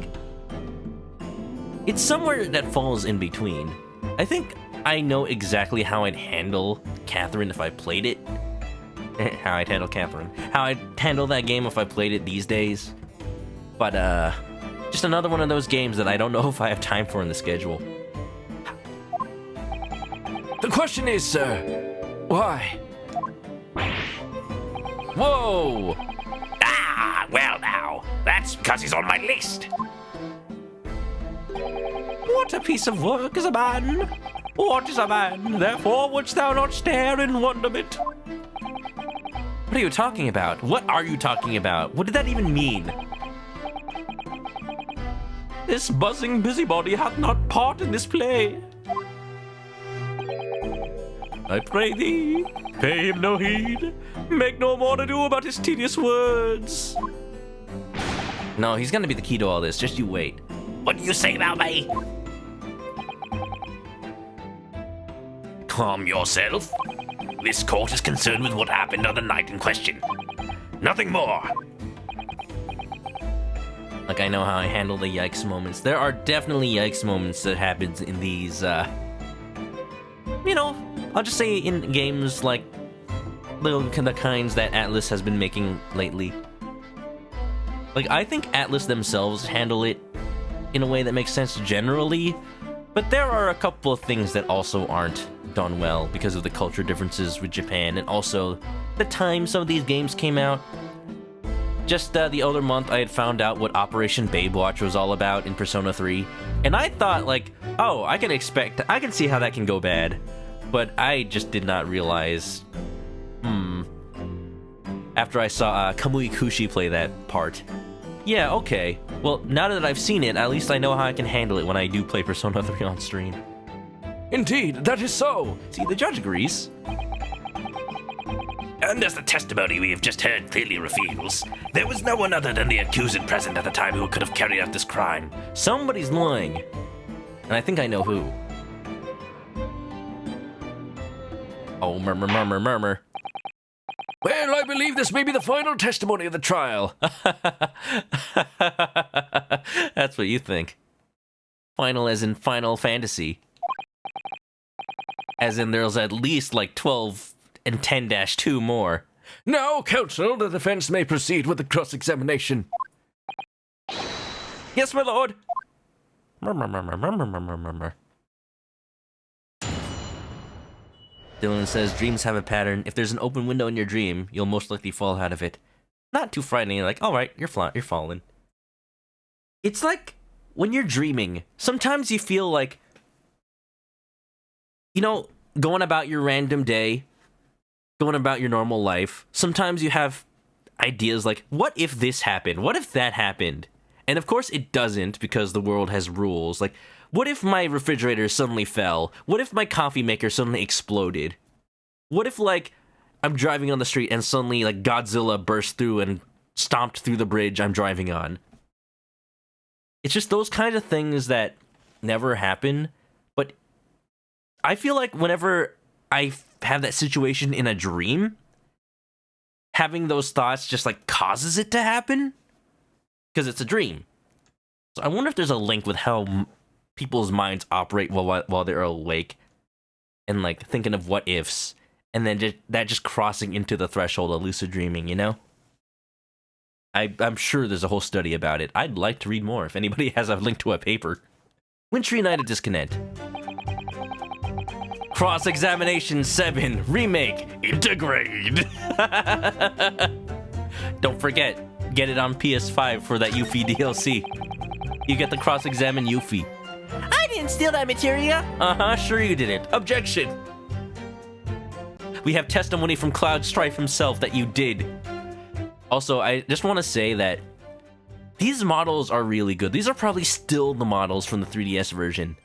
S2: it's somewhere that falls in between. I think I know exactly how I'd handle Catherine if I played it. How I'd handle Catherine. How I'd handle that game if I played it these days. But, just another one of those games that I don't know if I have time for in the schedule.
S3: The question is, sir, why?
S2: Whoa!
S4: Ah, well now, that's because he's on my list.
S2: What a piece of work is a man! What is a man? Therefore wouldst thou not stare in wonderment? What are you talking about? What are you talking about? What did that even mean? This buzzing busybody hath not part in this play. I pray thee, pay him no heed. Make no more ado about his tedious words. No, he's gonna be the key to all this. Just you wait.
S4: What do you say about me? Calm yourself. This court is concerned with what happened on the night in question. Nothing more.
S2: Like, I know how I handle the yikes moments. There are definitely yikes moments that happens in these, you know, I'll just say in games like the kinds that Atlas has been making lately. Like, I think Atlas themselves handle it in a way that makes sense generally, but there are a couple of things that also aren't done well because of the culture differences with Japan and also the time some of these games came out. Just the other month, I had found out what Operation Babewatch was all about in Persona 3, and I thought, like, oh, I can see how that can go bad, but I just did not realize, after I saw Kamui Kushi play that part. Yeah, okay. Well, now that I've seen it, at least I know how I can handle it when I do play Persona 3 on stream.
S3: Indeed, that is so.
S2: See, the judge agrees.
S4: And as the testimony we have just heard clearly reveals, there was no one other than the accuser present at the time who could have carried out this crime.
S2: Somebody's lying. And I think I know who. Oh, murmur, murmur, murmur.
S3: Well, I believe this may be the final testimony of the trial.
S2: That's what you think. Final as in Final Fantasy. As in there's at least like 12 and 10-2 more.
S3: Now, counsel, the defense may proceed with the cross-examination.
S2: Yes, my lord. Murmur, murmur, murmur, murmur, murmur. Dylan says, dreams have a pattern. If there's an open window in your dream, you'll most likely fall out of it. Not too frightening. You're like, all right, you're falling. It's like when you're dreaming, sometimes you feel like, you know, going about your random day, going about your normal life. Sometimes you have ideas like, what if this happened? What if that happened? And of course it doesn't, because the world has rules. Like, What if my refrigerator suddenly fell? What if my coffee maker suddenly exploded? What if, like, I'm driving on the street and suddenly, like, Godzilla burst through and stomped through the bridge I'm driving on? It's just those kind of things that never happen. But I feel like whenever I have that situation in a dream, having those thoughts just, like, causes it to happen. Because it's a dream. So I wonder if there's a link with how people's minds operate while they're awake, and like thinking of what ifs, and then just crossing into the threshold of lucid dreaming, you know? I'm sure there's a whole study about it. I'd like to read more if anybody has a link to a paper. Wintry Night at Disconnect. Cross-Examination 7 Remake Integrate. Don't forget, get it on PS5 for that Yuffie DLC. You get the Cross-Examine Yuffie. I didn't steal that materia. Sure you didn't. Objection. We have testimony from Cloud Strife himself that you did. Also, I just want to say that these models are really good. These are probably still the models from the 3DS version.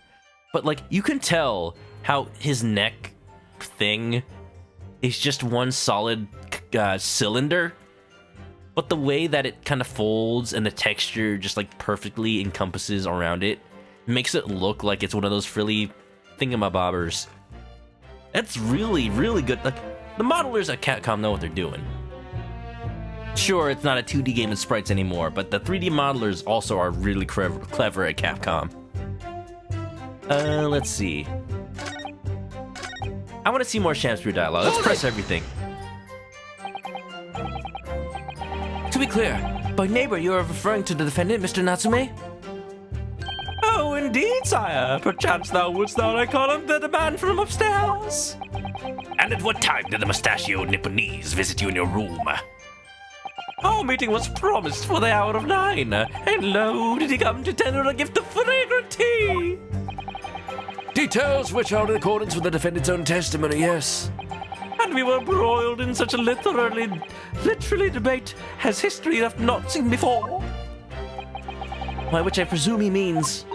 S2: But, like, you can tell how his neck thing is just one solid cylinder. But the way that it kind of folds and the texture just, like, perfectly encompasses around it makes it look like it's one of those frilly thingamabobbers. That's really, really good. Like, the modelers at Capcom know what they're doing. Sure, it's not a 2D game with sprites anymore, but the 3D modelers also are really clever at Capcom. Let's see. I want to see more Shamspear dialogue. Let's press everything. To be clear, by neighbor, you are referring to the defendant, Mr. Natsume? Oh, indeed, sire. Perchance thou wouldst thou I call him the man from upstairs.
S4: And at what time did the mustachio Nipponese visit you in your room?
S2: Our meeting was promised for the hour of 9, and lo, did he come to tender a gift of fragrant tea.
S3: Details which are in accordance with the defendant's own testimony, yes.
S2: And we were broiled in such a literally debate has history have not seen before. By which I presume he means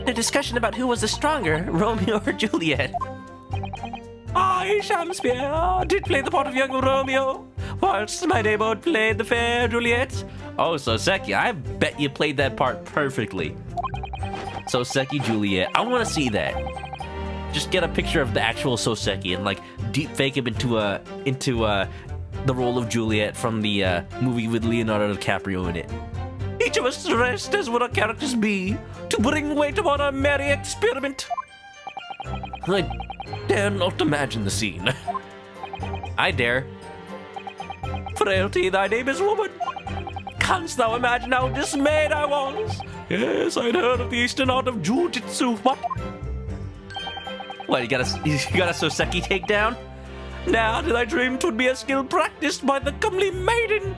S2: a discussion about who was the stronger, Romeo or Juliet. I, Shamspear, did play the part of young Romeo, whilst my neighbor played the fair Juliet. Oh, Soseki, I bet you played that part perfectly. Soseki Juliet, I want to see that. Just get a picture of the actual Soseki and like deep fake him into the role of Juliet from the movie with Leonardo DiCaprio in it. Each of us dressed as what our characters be, to bring weight upon our merry experiment. I dare not imagine the scene. I dare. Frailty, thy name is woman. Canst thou imagine how dismayed I was? Yes, I'd heard of the Eastern art of Jujitsu. What, you got a Soseki takedown? Now did I dream 'twould be a skill practiced by the comely maiden?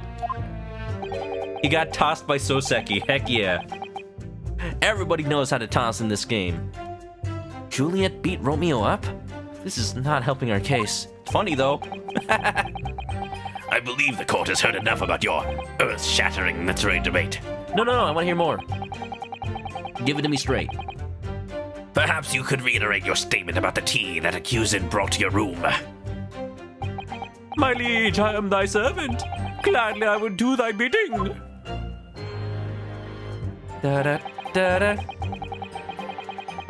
S2: He got tossed by Soseki, heck yeah. Everybody knows how to toss in this game. Juliet beat Romeo up? This is not helping our case. It's funny though.
S4: I believe the court has heard enough about your earth-shattering literary debate.
S2: No, I want to hear more. Give it to me straight.
S4: Perhaps you could reiterate your statement about the tea that accused brought to your room.
S2: My liege, I am thy servant. Gladly I would do thy bidding. Da-da-da-da.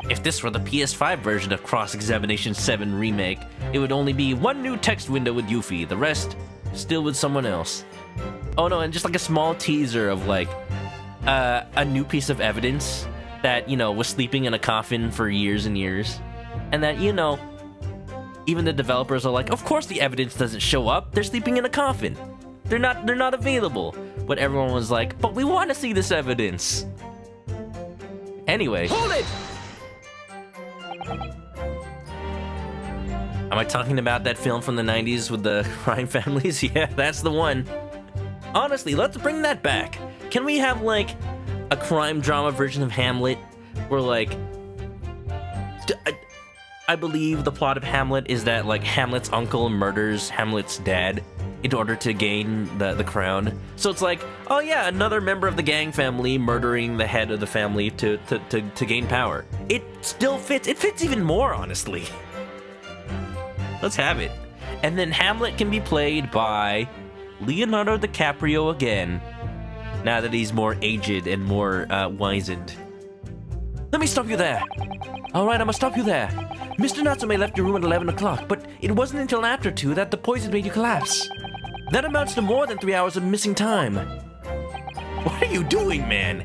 S2: If this were the PS5 version of Cross-Examination 7 Remake, it would only be one new text window with Yuffie, the rest still with someone else. Oh no, and just like a small teaser of like a new piece of evidence that, you know, was sleeping in a coffin for years and years. And that, you know, even the developers are like, of course the evidence doesn't show up. They're sleeping in a coffin. They're not available. But everyone was like, but we want to see this evidence. Anyway. Hold it! Am I talking about that film from the 90s with the crime families? Yeah, that's the one. Honestly, let's bring that back. Can we have, like, a crime drama version of Hamlet where, like, I believe the plot of Hamlet is that, like, Hamlet's uncle murders Hamlet's dad in order to gain the crown. So it's like, oh yeah, another member of the gang family murdering the head of the family to gain power. It still fits. It fits even more, honestly. Let's have it. And then Hamlet can be played by Leonardo DiCaprio again, now that he's more aged and more wizened. Let me stop you there. All right, I'm gonna stop you there. Mr. Natsume left your room at 11 o'clock, but it wasn't until after 2 that the poison made you collapse. That amounts to more than 3 hours of missing time. What are you doing, man?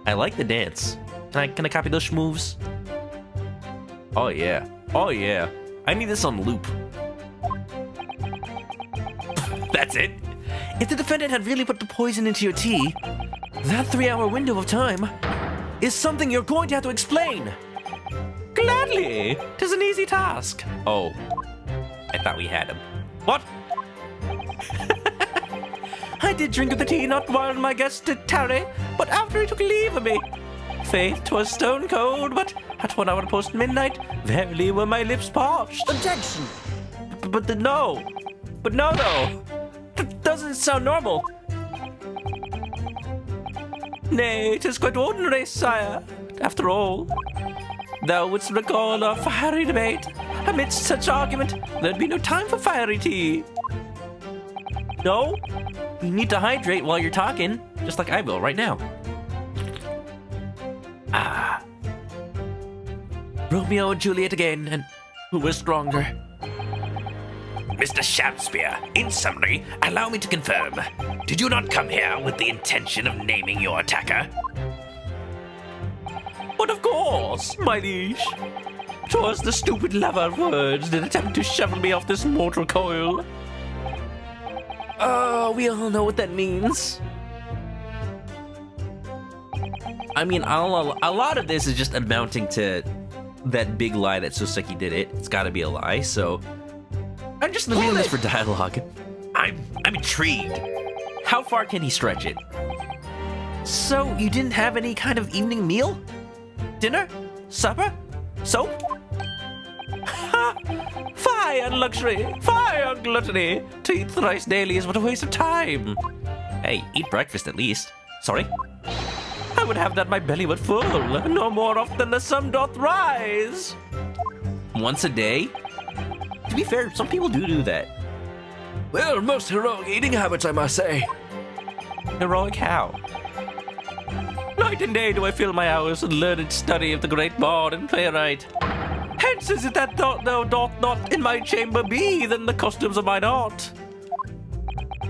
S2: I like the dance. Can I copy those moves? Oh yeah. Oh yeah. I need this on loop. That's it. If the defendant had really put the poison into your tea, that 3-hour window of time is something you're going to have to explain. Gladly. 'Tis an easy task. Oh. I thought we had him. What? I did drink of the tea not while my guest did tarry, but after he took leave of me. Faith, 'twas stone cold, but at 1 hour post midnight, verily were my lips parched. Objection! But no! But no, though! That doesn't sound normal. Nay, 'tis quite ordinary, sire. After all, thou wouldst recall our fiery debate. Amidst such argument, there'd be no time for fiery tea. No? You need to hydrate while you're talking, just like I will right now. Ah. Romeo and Juliet again, and who was stronger?
S4: Mr. Shakespeare, in summary, allow me to confirm. Did you not come here with the intention of naming your attacker?
S2: But of course, my liege. 'Twas the stupid lover of words that attempted to shovel me off this mortal coil. Oh, we all know what that means. I mean, a lot of this is just amounting to that big lie that Soseki did it. It's gotta be a lie, so I'm just leaving this for dialogue.
S4: I'm intrigued.
S2: How far can he stretch it? So, you didn't have any kind of evening meal? Dinner? Supper? Soap? Ha! Fie on luxury! Fie on gluttony! To eat thrice daily is but a waste of time! Hey, eat breakfast at least. Sorry? I would have that my belly were full, no more often than the sun doth rise! Once a day? To be fair, some people do that.
S3: Well, most heroic eating habits, I must say.
S2: Heroic how? Night and day do I fill my hours with learned study of the great bard and playwright. Hence is it that thou doth not in my chamber be, than the customs of mine art.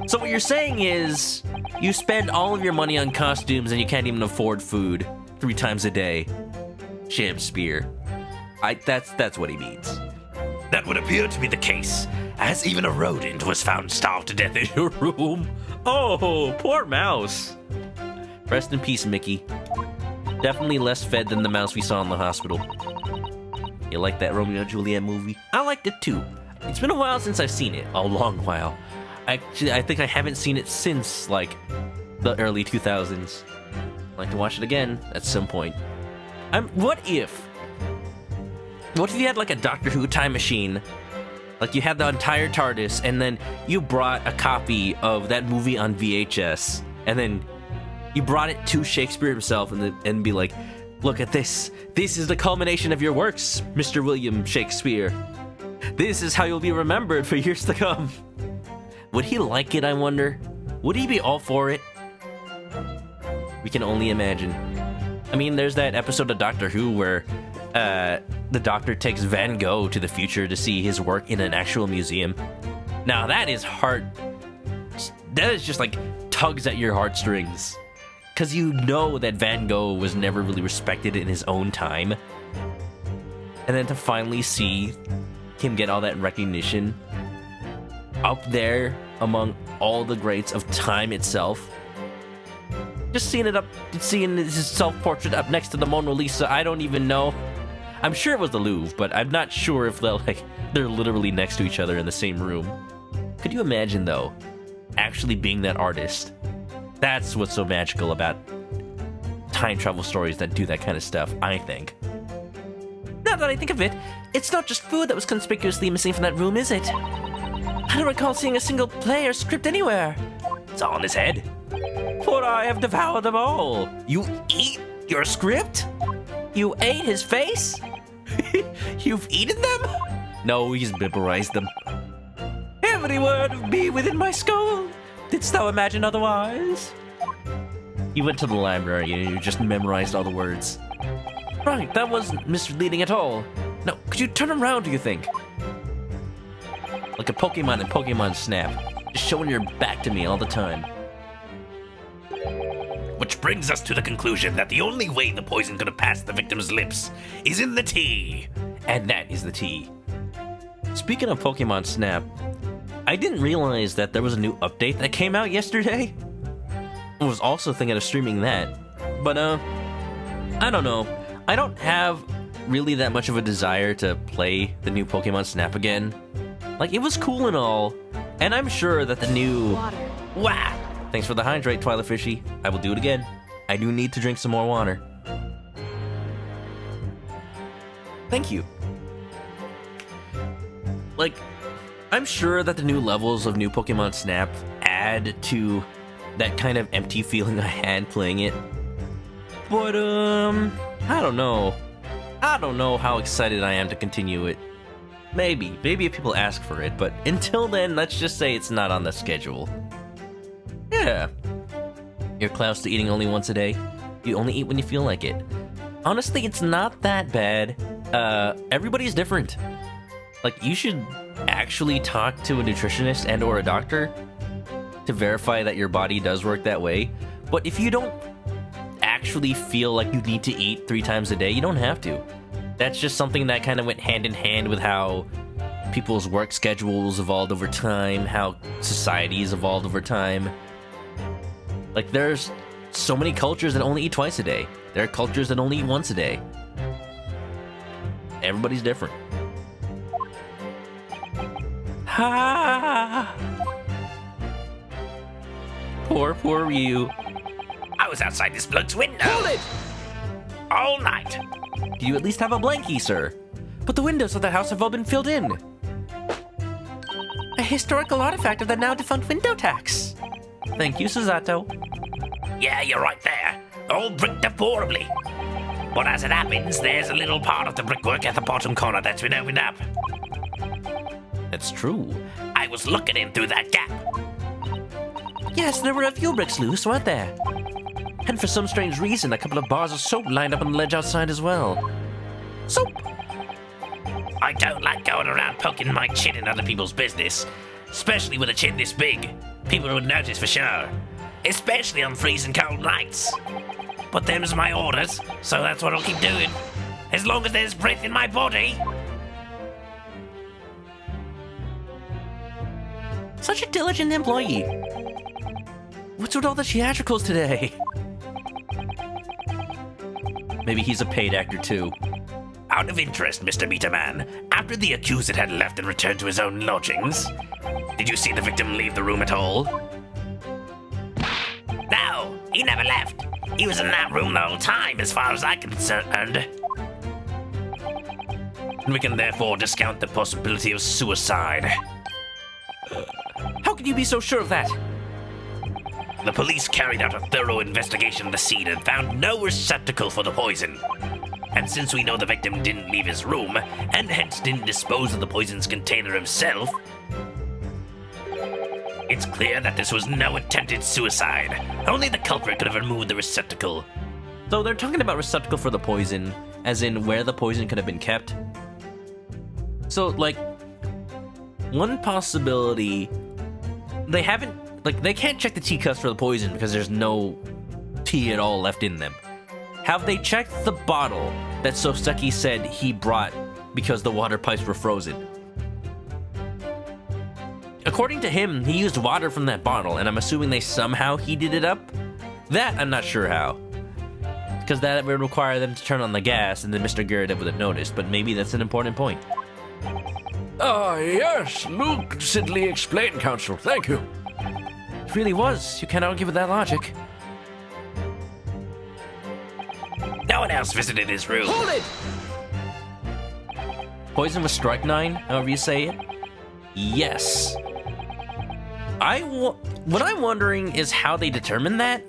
S2: So what you're saying is, you spend all of your money on costumes and you can't even afford food 3 times a day. Shakespeare. That's what he means.
S4: That would appear to be the case, as even a rodent was found starved to death in your room.
S2: Oh, poor mouse. Rest in peace, Mickey. Definitely less fed than the mouse we saw in the hospital. You like that Romeo and Juliet movie? I liked it too. It's been a while since I've seen it. A long while. Actually, I think I haven't seen it since, like, the early 2000s. I'd like to watch it again at some point. What if you had, like, a Doctor Who time machine? Like, you had the entire TARDIS, and then you brought a copy of that movie on VHS, and then you brought it to Shakespeare himself and be like, look at this. This is the culmination of your works, Mr. William Shakespeare. This is how you'll be remembered for years to come. Would he like it, I wonder? Would he be all for it? We can only imagine. I mean, there's that episode of Doctor Who where the Doctor takes Van Gogh to the future to see his work in an actual museum. Now, that is hard. That is just like tugs at your heartstrings. Because you know that Van Gogh was never really respected in his own time. And then to finally see him get all that recognition up there among all the greats of time itself. Just seeing his self-portrait up next to the Mona Lisa, I don't even know. I'm sure it was the Louvre, but I'm not sure if they're literally next to each other in the same room. Could you imagine, though, actually being that artist? That's what's so magical about time travel stories that do that kind of stuff, I think. Now that I think of it, it's not just food that was conspicuously missing from that room, is it? I don't recall seeing a single player script anywhere.
S4: It's all in his head.
S2: For I have devoured them all.
S4: You eat your script?
S2: You ate his face?
S4: You've eaten them?
S2: No, he's memorized them. Every word of me within my skull. Didst thou imagine otherwise? You went to the library and you just memorized all the words. Right, that wasn't misleading at all. Now, could you turn around, do you think? Like a Pokemon in Pokemon Snap. Just showing your back to me all the time.
S4: Which brings us to the conclusion that the only way the poison could have passed the victim's lips is in the tea.
S2: And that is the tea. Speaking of Pokemon Snap, I didn't realize that there was a new update that came out yesterday. I was also thinking of streaming that. But, I don't know. I don't have really that much of a desire to play the new Pokemon Snap again. Like, it was cool and all, and I'm sure that the new... Wah! Thanks for the hydrate, Twilight Fishy. I will do it again. I do need to drink some more water. Thank you. Like, I'm sure that the new levels of new Pokemon Snap add to that kind of empty feeling I had playing it. But, I don't know. I don't know how excited I am to continue it. Maybe if people ask for it, but until then, let's just say it's not on the schedule. Yeah. You're close to eating only once a day. You only eat when you feel like it. Honestly, it's not that bad. Everybody's different. Like, you should actually talk to a nutritionist and or a doctor to verify that your body does work that way. But if you don't actually feel like you need to eat 3 times a day, you don't have to. That's just something that kind of went hand in hand with how people's work schedules evolved over time, how societies evolved over time. Like, there's so many cultures that only eat twice a day. There are cultures that only eat once a day. Everybody's different. Ha! Poor Ryu.
S4: I was outside this bloke's window.
S2: Hold it!
S4: All night.
S2: Do you at least have a blankie, sir? But the windows of the house have all been filled in. A historical artifact of the now defunct window tax. Thank you, Suzato.
S4: Yeah, you're right there. All bricked up horribly. But as it happens, there's a little part of the brickwork at the bottom corner that's been opened up.
S2: That's true.
S4: I was looking in through that gap.
S2: Yes, there were a few bricks loose, weren't there? And for some strange reason, a couple of bars of soap lined up on the ledge outside as well. Soap!
S4: I don't like going around poking my chin in other people's business, especially with a chin this big. People would notice for sure, especially on freezing cold nights. But them's my orders, so that's what I'll keep doing, as long as there's breath in my body.
S2: Such a diligent employee. What's with all the theatricals today? Maybe he's a paid actor too.
S4: Out of interest, Mr. Meter Man, after the accused had left and returned to his own lodgings, did you see the victim leave the room at all? No, he never left. He was in that room the whole time, as far as I'm concerned. We can therefore discount the possibility of suicide.
S2: How can you be so sure of that?
S4: The police carried out a thorough investigation of the scene and found no receptacle for the poison. And since we know the victim didn't leave his room, and hence didn't dispose of the poison's container himself, it's clear that this was no attempted suicide. Only the culprit could have removed the receptacle.
S2: So they're talking about receptacle for the poison, as in where the poison could have been kept. So, like, one possibility, they can't check the tea cups for the poison because there's no tea at all left in them. Have they checked the bottle that Soseki said he brought because the water pipes were frozen? According to him, he used water from that bottle, and I'm assuming they somehow heated it up? That, I'm not sure how. Because that would require them to turn on the gas, and then Mr. Garrett would have noticed, but maybe that's an important point.
S3: Yes, lucidly explained, Counsel. Thank you.
S2: It really was. You can't argue with that logic.
S4: No one else visited his room.
S2: Hold it! Poison was strike 9, however you say it? Yes. What I'm wondering is how they determine that.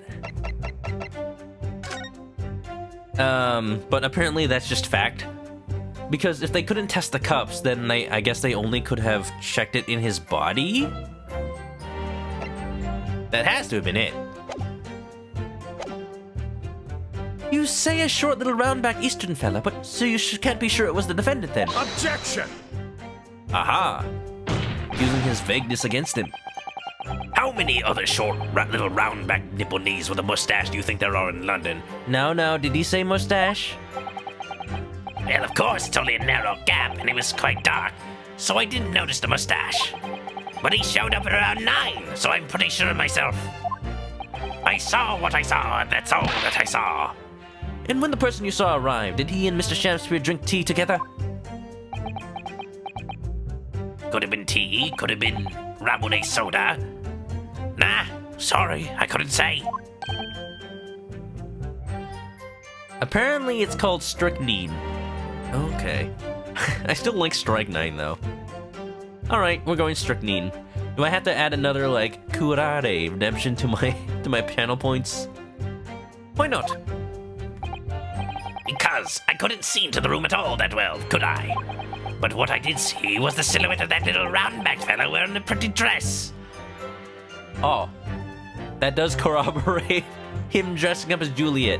S2: But apparently that's just fact. Because if they couldn't test the cups, then I guess they only could have checked it in his body? That has to have been it. You say a short little round-back Eastern fella, but so you can't be sure it was the defendant then?
S3: Objection!
S2: Aha! Using his vagueness against him.
S4: How many other short, little round-back nipple knees with a mustache do you think there are in London?
S2: Now, did he say mustache?
S4: Well, of course, it's only a narrow gap, and it was quite dark, so I didn't notice the mustache. But he showed up at around 9, so I'm pretty sure of myself. I saw what I saw, and that's all that I saw.
S2: And when the person you saw arrived, did he and Mr. Shamspeare drink tea together?
S4: Could have been tea, could have been Rabone soda. Nah, sorry, I couldn't say.
S2: Apparently it's called strychnine. Okay. I still like strychnine though. Alright, we're going strychnine. Do I have to add another, like, curare redemption to my panel points? Why not?
S4: Because I couldn't see into the room at all that well, could I? But what I did see was the silhouette of that little round-backed fella wearing a pretty dress.
S2: Oh. That does corroborate him dressing up as Juliet.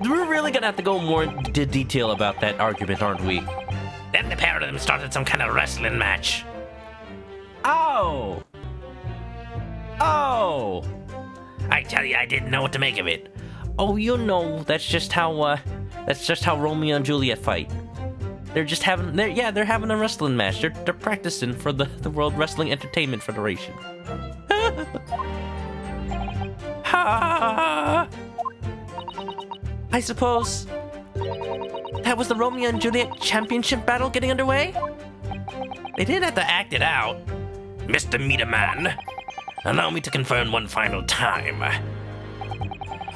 S2: We're really gonna have to go more into detail about that argument, aren't we?
S4: Then the pair of them started some kind of wrestling match.
S2: Oh! Oh!
S4: I tell you, I didn't know what to make of it.
S2: Oh, you know, that's just how Romeo and Juliet fight. They're having a wrestling match. They're practicing for the World Wrestling Entertainment Federation. Ha! I suppose that was the Romeo and Juliet championship battle getting underway?
S4: They didn't have to act it out. Mr. Meter Man, allow me to confirm one final time.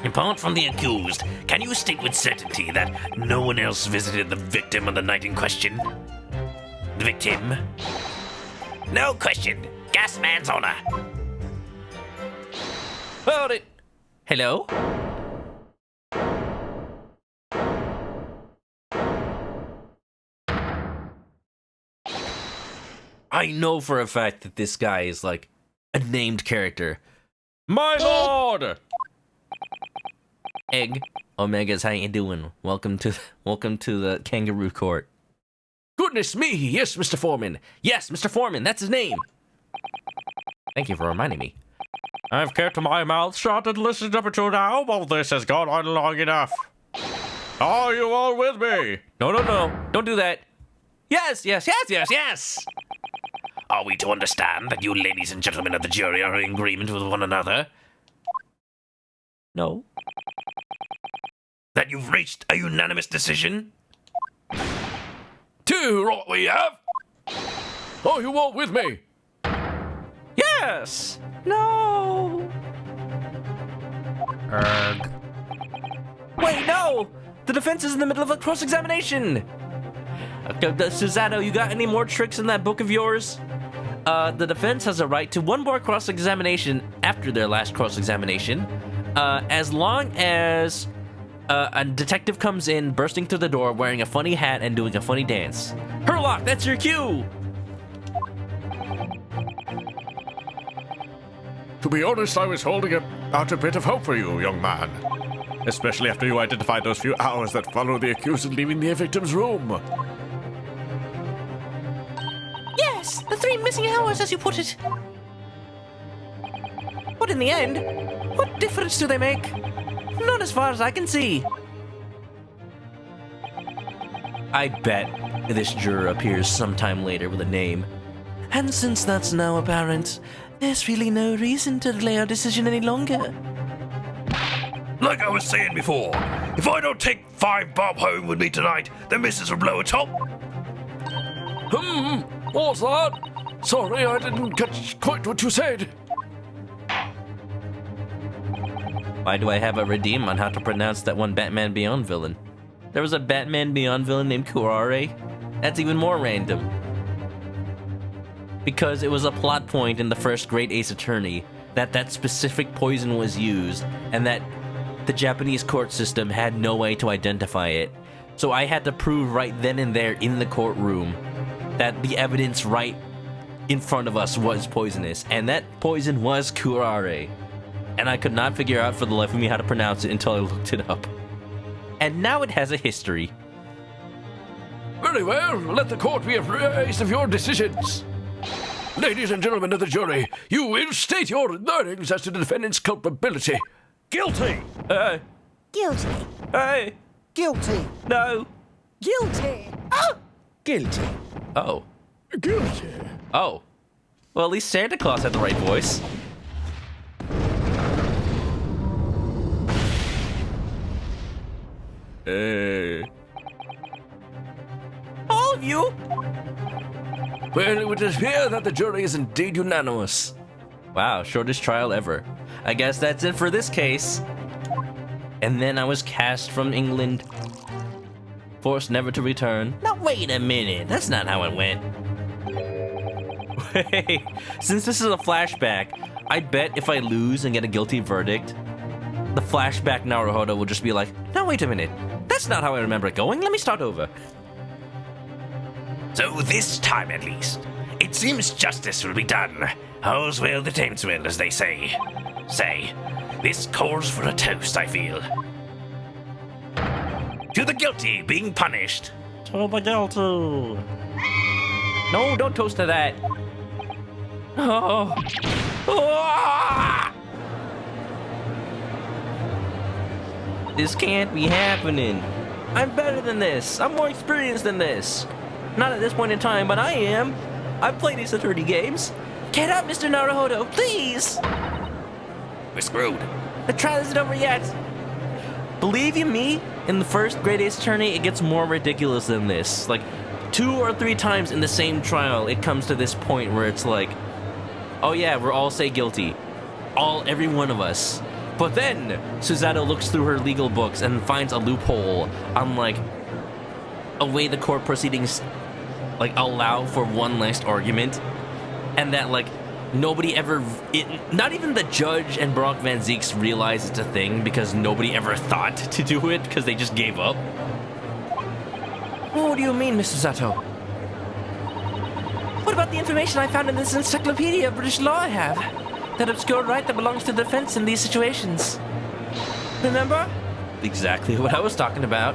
S4: Apart from the accused, can you state with certainty that no one else visited the victim on the night in question? The victim? No question. Gasman's honor.
S2: Hold it. Hello? I know for a fact that this guy is like a named character.
S5: My lord!
S2: Egg, Omegas, how you doing? Welcome to the kangaroo court. Goodness me, yes, Mr. Foreman. Yes, Mr. Foreman, that's his name. Thank you for reminding me.
S5: I've kept my mouth shut and listened up until now, but this has gone on long enough. Are you all with me?
S2: No, don't do that. Yes.
S4: Are we to understand that you ladies and gentlemen of the jury are in agreement with one another?
S2: No.
S4: That you've reached a unanimous decision?
S3: 2 right we have. Are you all with me?
S2: Yes. No. Wait, no. The defense is in the middle of a cross-examination. Susanna, you got any more tricks in that book of yours? The defense has a right to one more cross-examination after their last cross-examination, as long as a detective comes in bursting through the door wearing a funny hat and doing a funny dance. Herlock, that's your cue!
S5: To be honest, I was holding out a bit of hope for you, young man. Especially after you identified those few hours that followed the accused leaving the victim's room.
S2: Yes, the 3 missing hours, as you put it. But in the end, what difference do they make? Not as far as I can see. I bet this juror appears sometime later with a name. And since that's now apparent, there's really no reason to delay our decision any longer.
S4: Like I was saying before, if I don't take 5 bob home with me tonight, the missus will blow a top.
S3: What's that? Sorry, I didn't catch quite what you said.
S2: Why do I have a redeem on how to pronounce that one Batman Beyond villain? There was a Batman Beyond villain named Kurare? That's even more random. because it was a plot point in the first Great Ace Attorney that specific poison was used, and that the Japanese court system had no way to identify it. So I had to prove right then and there in the courtroom that the evidence right in front of us was poisonous, and that poison was curare. And I could not figure out for the life of me how to pronounce it until I looked it up. And now it has a history.
S3: Very well, let the court be apprised of your decisions. Ladies and gentlemen of the jury, you will state your learnings as to the defendant's culpability.
S1: Guilty!
S6: Guilty.
S1: Hey!
S6: Guilty.
S1: No!
S6: Guilty.
S7: Guilty.
S2: Oh.
S3: Guilty.
S2: Oh. Well, at least Santa Claus had the right voice. All of you?
S3: Well, it would appear that the jury is indeed unanimous.
S2: Wow, shortest trial ever. I guess that's it for this case. And then I was cast from England, forced never to return. Now wait a minute, that's not how it went. Wait, since this is a flashback, I bet if I lose and get a guilty verdict, the flashback Naruhodo will just be like, now wait a minute, that's not how I remember it going, let me start over.
S4: So this time at least, it seems justice will be done. All's well that ends well, as they say. This calls for a toast, I feel. To the guilty being punished.
S2: To the guilty. No, don't toast to that. Oh. Ah! This can't be happening. I'm better than this. I'm more experienced than this. Not at this point in time, but I am. I've played Ace Attorney games. Get up, Mr. Naruhodo, please.
S4: We're screwed.
S2: The trial isn't over yet. Believe you me, in the first Great Ace Attorney, it gets more ridiculous than this. Like, 2 or 3 times in the same trial, it comes to this point where it's like, oh yeah, we're all say guilty. Every one of us. But then, Suzato looks through her legal books and finds a loophole on, like, a way the court proceedings, like, allow for one last argument. And that, like, nobody ever... not even the judge and Brock Van Zeeks realize it's a thing because nobody ever thought to do it because they just gave up. What do you mean, Mr. Zato? What about the information I found in this encyclopedia of British law I have? That obscure right that belongs to the defense in these situations. Remember? Exactly what I was talking about.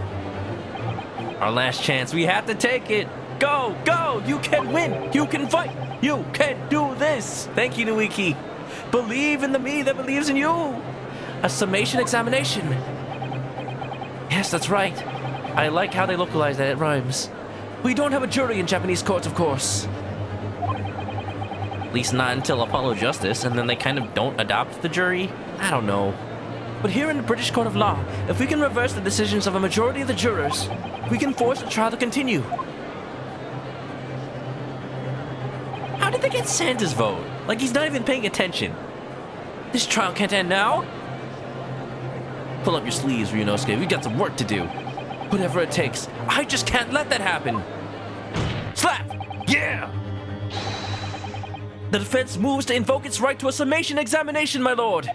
S2: Our last chance, we have to take it. Go, go, you can win, you can fight, you can do this. Thank you, Nuiki. Believe in the me that believes in you. A summation examination. Yes, that's right. I like how they localize that, it rhymes. We don't have a jury in Japanese courts, of course. At least not until Apollo Justice, and then they kind of don't adopt the jury. I don't know. But here in the British Court of Law, if we can reverse the decisions of a majority of the jurors, we can force the trial to continue. How did they get Santa's vote? Like he's not even paying attention. This trial can't end now. Pull up your sleeves, Ryunosuke. We've got some work to do. Whatever it takes. I just can't let that happen. Slap!
S4: Yeah!
S2: The defense moves to invoke its right to a summation examination, my lord.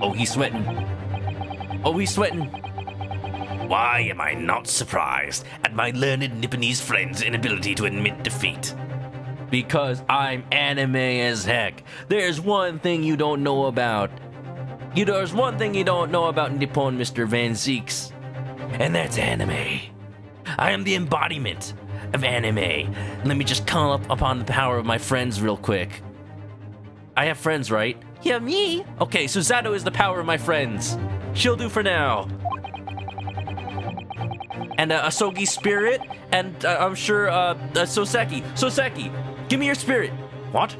S2: Oh, he's sweating. Oh, he's sweating.
S4: Why am I not surprised at my learned Nipponese friend's inability to admit defeat?
S2: Because I'm anime as heck. There's one thing you don't know about. There's one thing you don't know about Nippon, Mr. Van Zeeks. And that's anime. I am the embodiment of anime. Let me just call up upon the power of my friends real quick. I have friends, right? Yeah, me. Okay, Suzato is the power of my friends. She'll do for now. And Asogi Spirit, and I'm sure Soseki. Soseki, give me your spirit. What?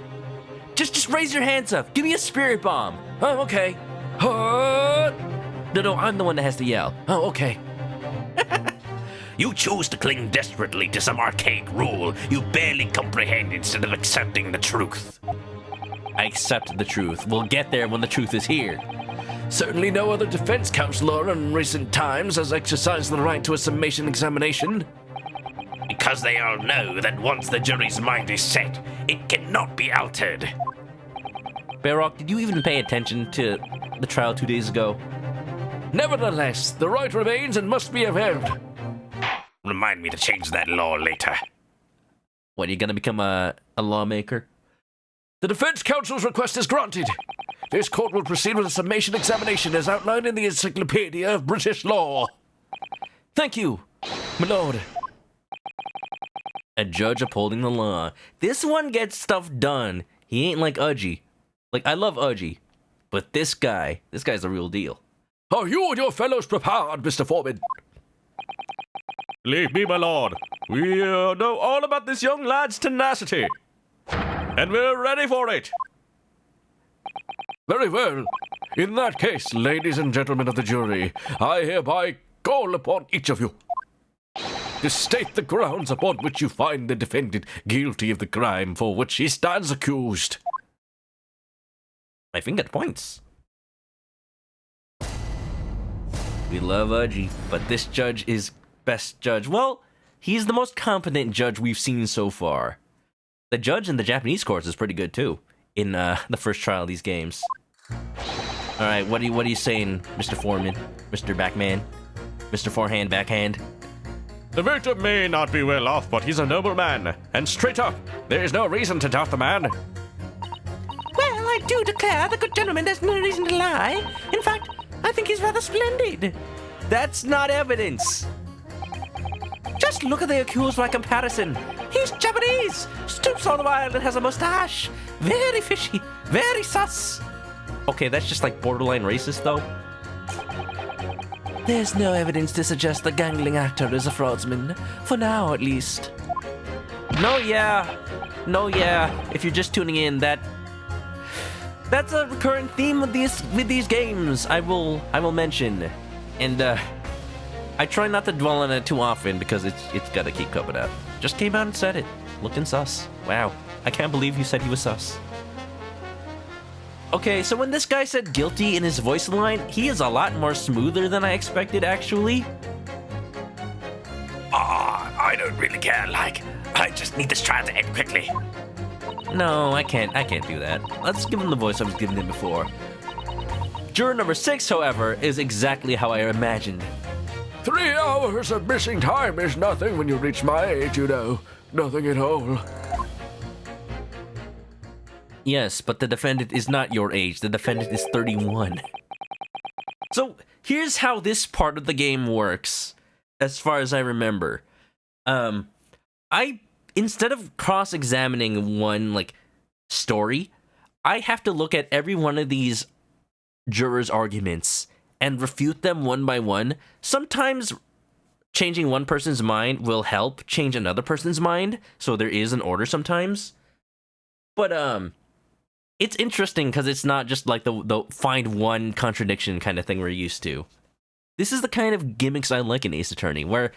S2: Just raise your hands up. Give me a spirit bomb. Oh, okay. No, I'm the one that has to yell. Oh, okay.
S4: You choose to cling desperately to some archaic rule you barely comprehend instead of accepting the truth.
S2: I accept the truth. We'll get there when the truth is here.
S3: Certainly no other defense counselor in recent times has exercised the right to a summation examination.
S4: Because because they all know that once the jury's mind is set, it cannot be altered.
S2: Barrock, did you even pay attention to the trial 2 days ago?
S3: Nevertheless, the right remains and must be upheld.
S4: Remind me to change that law later.
S2: What, are you gonna become a lawmaker?
S3: The defense counsel's request is granted. This court will proceed with a summation examination as outlined in the Encyclopedia of British Law.
S2: Thank you, my lord. A judge upholding the law. This one gets stuff done. He ain't like Udgy. Like, I love Udgy, but this guy's the real deal.
S3: Are you and your fellows prepared, Mr. Foreman?
S5: Believe me, my lord, we know all about this young lad's tenacity. And we're ready for it.
S3: Very well. In that case, ladies and gentlemen of the jury, I hereby call upon each of you to state the grounds upon which you find the defendant guilty of the crime for which he stands accused.
S2: My finger points. We love Udgy, but this judge is best judge. Well, he's the most competent judge we've seen so far. The judge in the Japanese courts is pretty good too, in the first trial of these games. All right, what are you saying, Mr. Foreman, Mr. Backman, Mr. Forehand Backhand?
S5: The victim may not be well off, but he's a noble man. And straight up, there is no reason to doubt the man.
S2: Well, I do declare the good gentleman has no reason to lie. In fact, I think he's rather splendid. That's not evidence. Just look at the accused by comparison. He's Japanese, stoops all the while and has a mustache. Very fishy, very sus. Okay, that's just like borderline racist, though. There's no evidence to suggest the gangling actor is a fraudsman, for now at least. No, yeah. If you're just tuning in, that's a recurring theme with these games. I will mention, and I try not to dwell on it too often because it's gotta keep coming up. Just came out and said it. Looking sus. Wow. I can't believe he said he was sus. Okay, so when this guy said guilty in his voice line, he is a lot more smoother than I expected, actually.
S4: I don't really care, I just need this trial to end quickly.
S2: No, I can't do that. Let's give him the voice I was giving him before. Juror number 6, however, is exactly how I imagined.
S3: 3 hours of missing time is nothing when you reach my age, you know. Nothing at all.
S2: Yes, but the defendant is not your age. The defendant is 31. So, here's how this part of the game works, as far as I remember. Instead of cross-examining one, story, I have to look at every one of these jurors' arguments and refute them one by one. Sometimes changing one person's mind will help change another person's mind, so there is an order sometimes. But, it's interesting because it's not just like the find one contradiction kind of thing we're used to. This is the kind of gimmicks I like in Ace Attorney, where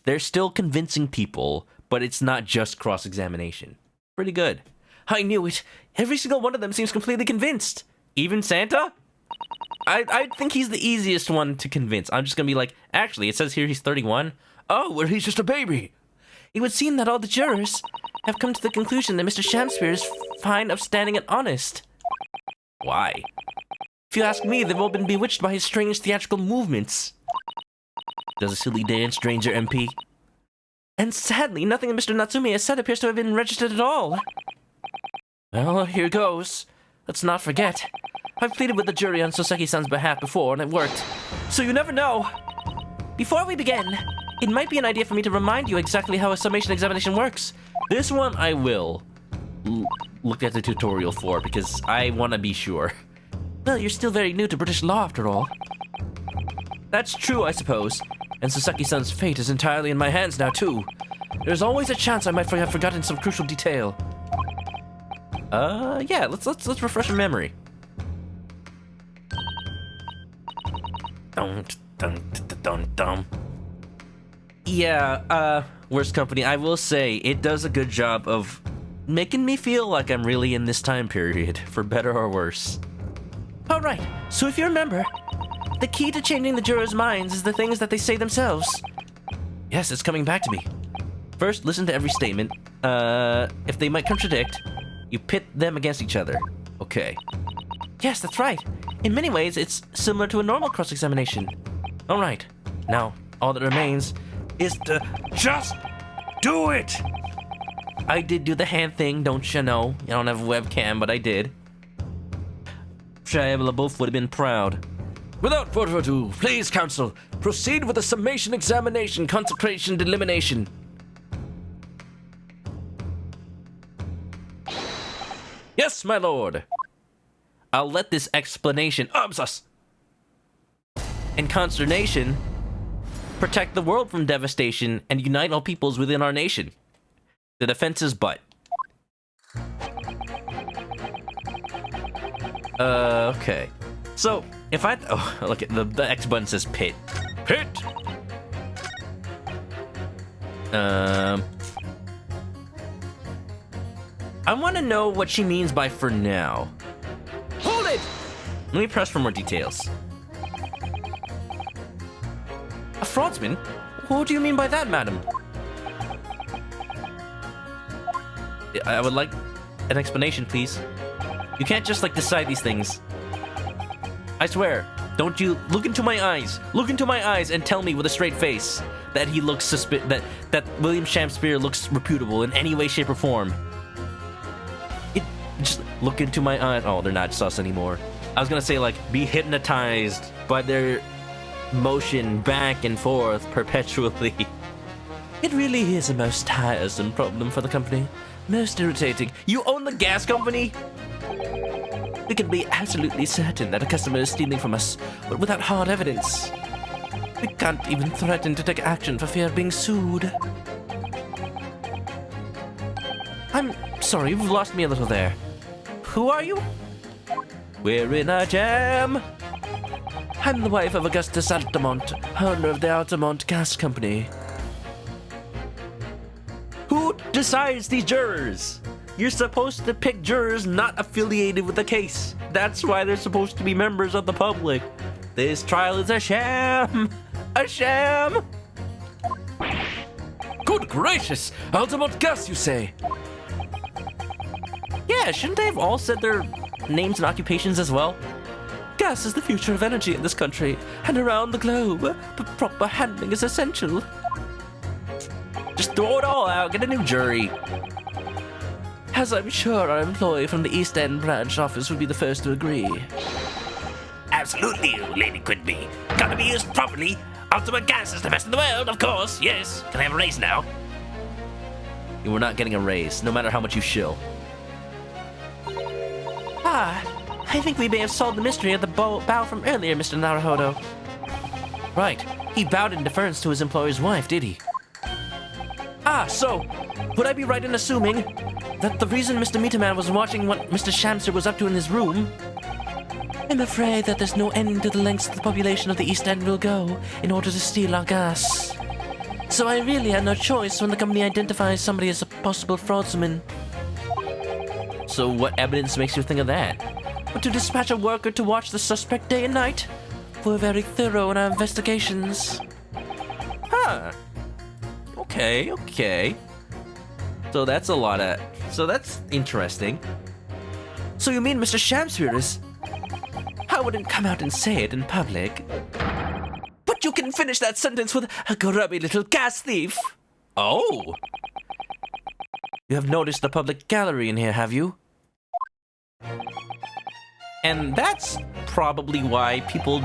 S2: they're still convincing people, but it's not just cross-examination. Pretty good. I knew it. Every single one of them seems completely convinced. Even Santa? I think he's the easiest one to convince. I'm just gonna be like, actually, it says here he's 31.
S3: Oh, well, he's just a baby.
S2: It would seem that all the jurors have come to the conclusion that Mr. Shamspeare is fine, upstanding, and honest. Why? If you ask me, they've all been bewitched by his strange theatrical movements. Does a silly dance, stranger MP? And sadly, nothing that Mr. Natsume has said appears to have been registered at all. Well, here goes. Let's not forget. I've pleaded with the jury on Soseki-san's behalf before, and it worked. So you never know. Before we begin, it might be an idea for me to remind you exactly how a summation examination works. This one I will look at the tutorial for, because I want to be sure. Well, you're still very new to British law, after all. That's true, I suppose. And Soseki-san's fate is entirely in my hands now, too. There's always a chance I might have forgotten some crucial detail. Yeah, let's refresh your memory. Dum. Yeah, Worst Company, I will say, it does a good job of making me feel like I'm really in this time period, for better or worse. Alright, so if you remember, the key to changing the jurors' minds is the things that they say themselves. Yes, it's coming back to me. First, listen to every statement. If they might contradict, you pit them against each other. Okay. Yes, that's right. In many ways, it's similar to a normal cross-examination. All right. Now, all that remains is to
S4: Just do it!
S2: I did do the hand thing, don't you know? I don't have a webcam, but I did. Shia and LaBeouf would have been proud. Without further ado, please, counsel, proceed with the summation examination, consecration, delimitation. Yes, my lord. I'll let this explanation, and consternation protect the world from devastation and unite all peoples within our nation. The defense is but. Okay. So, if I... Oh, look, at the X button says pit.
S3: Pit!
S2: I want to know what she means by for now. Hold it! Let me press for more details. A fraudsman? What do you mean by that, madam? I would like an explanation, please. You can't just, like, decide these things. I swear, don't you look into my eyes. Look into my eyes and tell me with a straight face that he looks that William Shakespeare looks reputable in any way, shape, or form. Just look into my eyes. Oh, they're not sus anymore. I was gonna say, like, be hypnotized by their motion back and forth perpetually. It really is a most tiresome problem for the company. Most irritating. You own the gas company? We can be absolutely certain that a customer is stealing from us, but without hard evidence. We can't even threaten to take action for fear of being sued. I'm sorry, you've lost me a little there. Who are you? We're in a jam. I'm the wife of Augustus Altamont, owner of the Altamont Gas Company. Who decides these jurors? You're supposed to pick jurors not affiliated with the case. That's why they're supposed to be members of the public. This trial is a sham! A sham! Good gracious! Altamont Gas, you say? Yeah, shouldn't they have all said their names and occupations as well? Gas is the future of energy in this country and around the globe, but proper handling is essential. Just throw it all out, get a new jury. As I'm sure our employee from the East End branch office would be the first to agree.
S4: Absolutely, Lady Quidby. Gotta be used properly. Ultimate gas is the best in the world, of course, yes. Can I have a raise now?
S2: You were not getting a raise, no matter how much you shill. Ah, I think we may have solved the mystery of the bow from earlier, Mr. Naruhodo. Right, he bowed in deference to his employer's wife, did he? Ah, so, would I be right in assuming that the reason Mr. Meterman was watching what Mr. Shamster was up to in his room? I'm afraid that there's no end to the lengths the population of the East End will go in order to steal our gas. So I really had no choice when the company identifies somebody as a possible fraudsman. So what evidence makes you think of that? But to dispatch a worker to watch the suspect day and night? We're very thorough in our investigations. Huh. Okay. So that's a lot of... So that's interesting. So you mean Mr. Shamspear is... I wouldn't come out and say it in public. But you can finish that sentence with a grubby little gas thief. Oh. You have noticed the public gallery in here, have you? And that's probably why people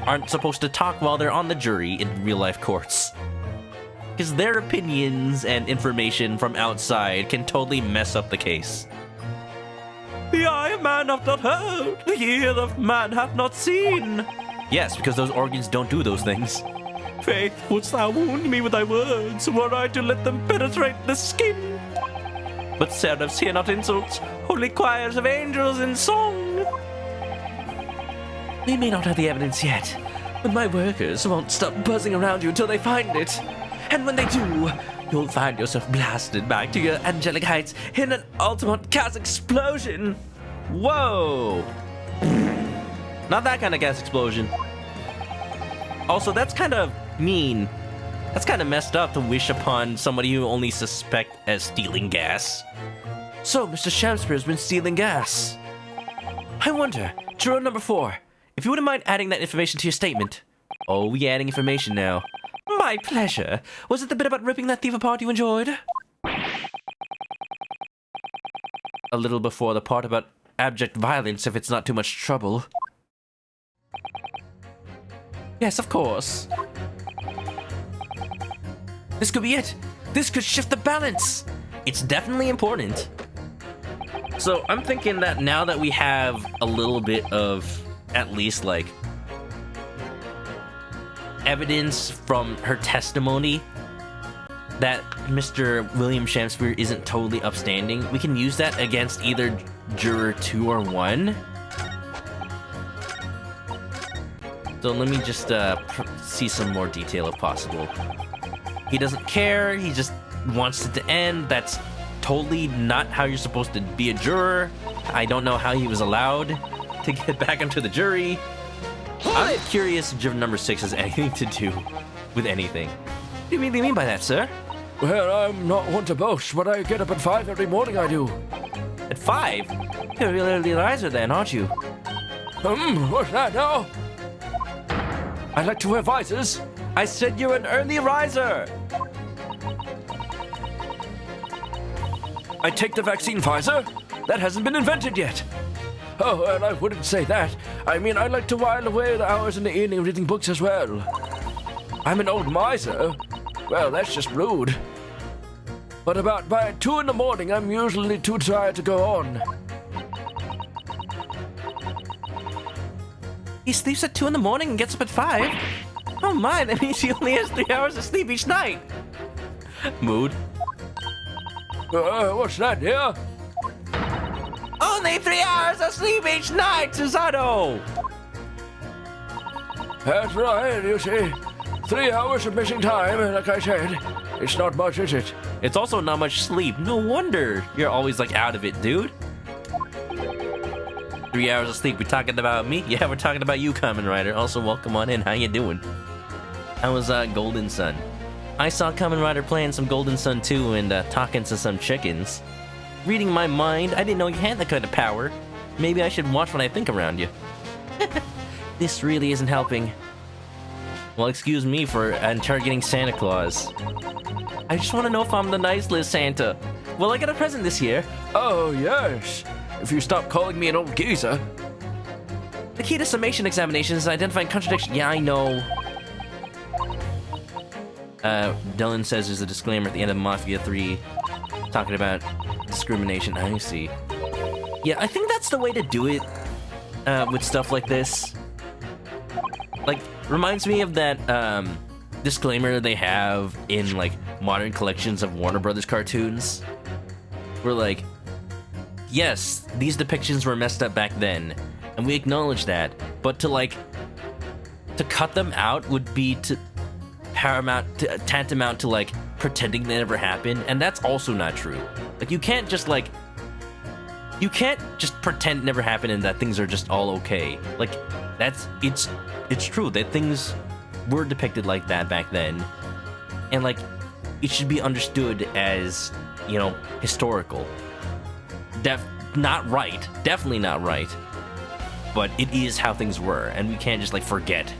S2: aren't supposed to talk while they're on the jury in real-life courts. Because their opinions and information from outside can totally mess up the case. The eye of man hath not heard, the ear of man hath not seen. Yes, because those organs don't do those things. Faith, wouldst thou wound me with thy words, were I to let them penetrate the skin? But seraphs hear not insults, only choirs of angels in song. We may not have the evidence yet, but my workers won't stop buzzing around you until they find it. And when they do, you'll find yourself blasted back to your angelic heights in an ultimate gas explosion. Whoa! Not that kind of gas explosion. Also, that's kind of mean.
S1: That's kind of messed up to wish upon somebody you only suspect as stealing gas.
S2: So, Mr. Shamspeare's been stealing gas. I wonder, juror number 4, if you wouldn't mind adding that information to your statement.
S1: Oh, we adding information now.
S2: My pleasure. Was it the bit about ripping that thief apart you enjoyed?
S1: A little before the part about
S2: Abject violence if it's not too much trouble. Yes, of course. This could be it. This could shift the balance.
S1: it's definitely important. So I'm thinking that now that we have a little bit of at least like evidence from her testimony that Mr. William Shakespeare isn't totally upstanding, we can use that against either juror 2 or 1. So let me just see some more detail if possible. He doesn't care, he just wants it to end. That's totally not how you're supposed to be a juror. I don't know how he was allowed to get back into the jury. I'm curious if juror number 6 has anything to do with anything.
S2: What do you mean by that, sir?
S3: Well, I'm not one to boast, but I get up at 5 every morning, I do.
S1: At 5?
S2: You're a real early riser then, aren't you?
S3: What's that now? I like to wear visors.
S2: I said you're an early riser!
S3: I take the vaccine visor. That hasn't been invented yet. Oh, well, I wouldn't say that. I mean, I like to while away the hours in the evening reading books as well. I'm an old miser. Well, that's just rude. But about by 2 in the morning, I'm usually too tired to go on.
S2: He sleeps at 2 in the morning and gets up at 5? Oh my, that means he only has 3 hours of sleep each night.
S1: Mood.
S3: What's that, dear?
S2: Only 3 hours of sleep each night, Susanoo!
S3: That's right, you see. 3 hours of missing time, and like I said, it's not much, is it?
S1: It's also not much sleep. No wonder you're always like out of it, dude. 3 hours of sleep. We talking about me? Yeah, we're talking about you, Kamen Rider. Also, welcome on in. How you doing? How was Golden Sun? I saw Kamen Rider playing some Golden Sun 2 and talking to some chickens. Reading my mind, I didn't know you had that kind of power. Maybe I should watch what I think around you. This really isn't helping. Well, excuse me for interrogating Santa Claus. I just want to know if I'm the nice list Santa. Will I get a present this year?
S3: Oh, yes. If you stop calling me an old geezer.
S2: The key to summation examinations is identifying contradiction. Yeah, I know.
S1: Dylan says there's a disclaimer at the end of Mafia 3 talking about discrimination. I see.
S2: Yeah, I think that's the way to do it
S1: with stuff like this. Like, reminds me of that disclaimer they have in like modern collections of Warner Brothers cartoons. Where like, yes, these depictions were messed up back then, and we acknowledge that, but to cut them out would be tantamount to like pretending they never happened, and that's also not true. Like, you can't just pretend it never happened and that things are just all okay. Like, it's true that things were depicted like that back then, and like, it should be understood as, you know, historical. Not right, definitely not right, but it is how things were, and we can't just like forget.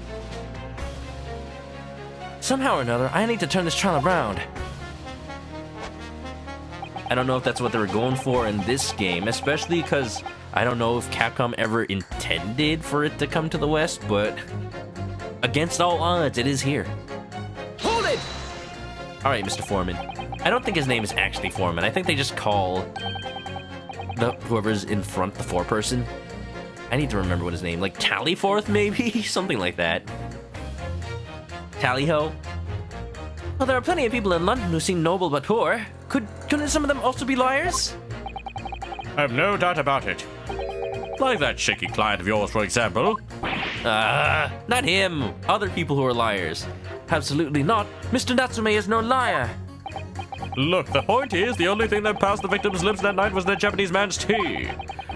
S2: Somehow or another, I need to turn this trial around.
S1: I don't know if that's what they were going for in this game, especially because I don't know if Capcom ever intended for it to come to the West, but against all odds, it is here.
S2: Hold it!
S1: Alright, Mr. Foreman. I don't think his name is actually Foreman. I think they just call whoever's in front the foreperson. I need to remember what his name, like Tallyforth maybe? Something like that. Tally-ho?
S2: Well, there are plenty of people in London who seem noble but poor. Couldn't some of them also be liars?
S5: I have no doubt about it. Like that shaky client of yours, for example.
S1: Not him. Other people who are liars.
S2: Absolutely not. Mr. Natsume is no liar.
S5: Look, the point is, the only thing that passed the victim's lips that night was the Japanese man's tea.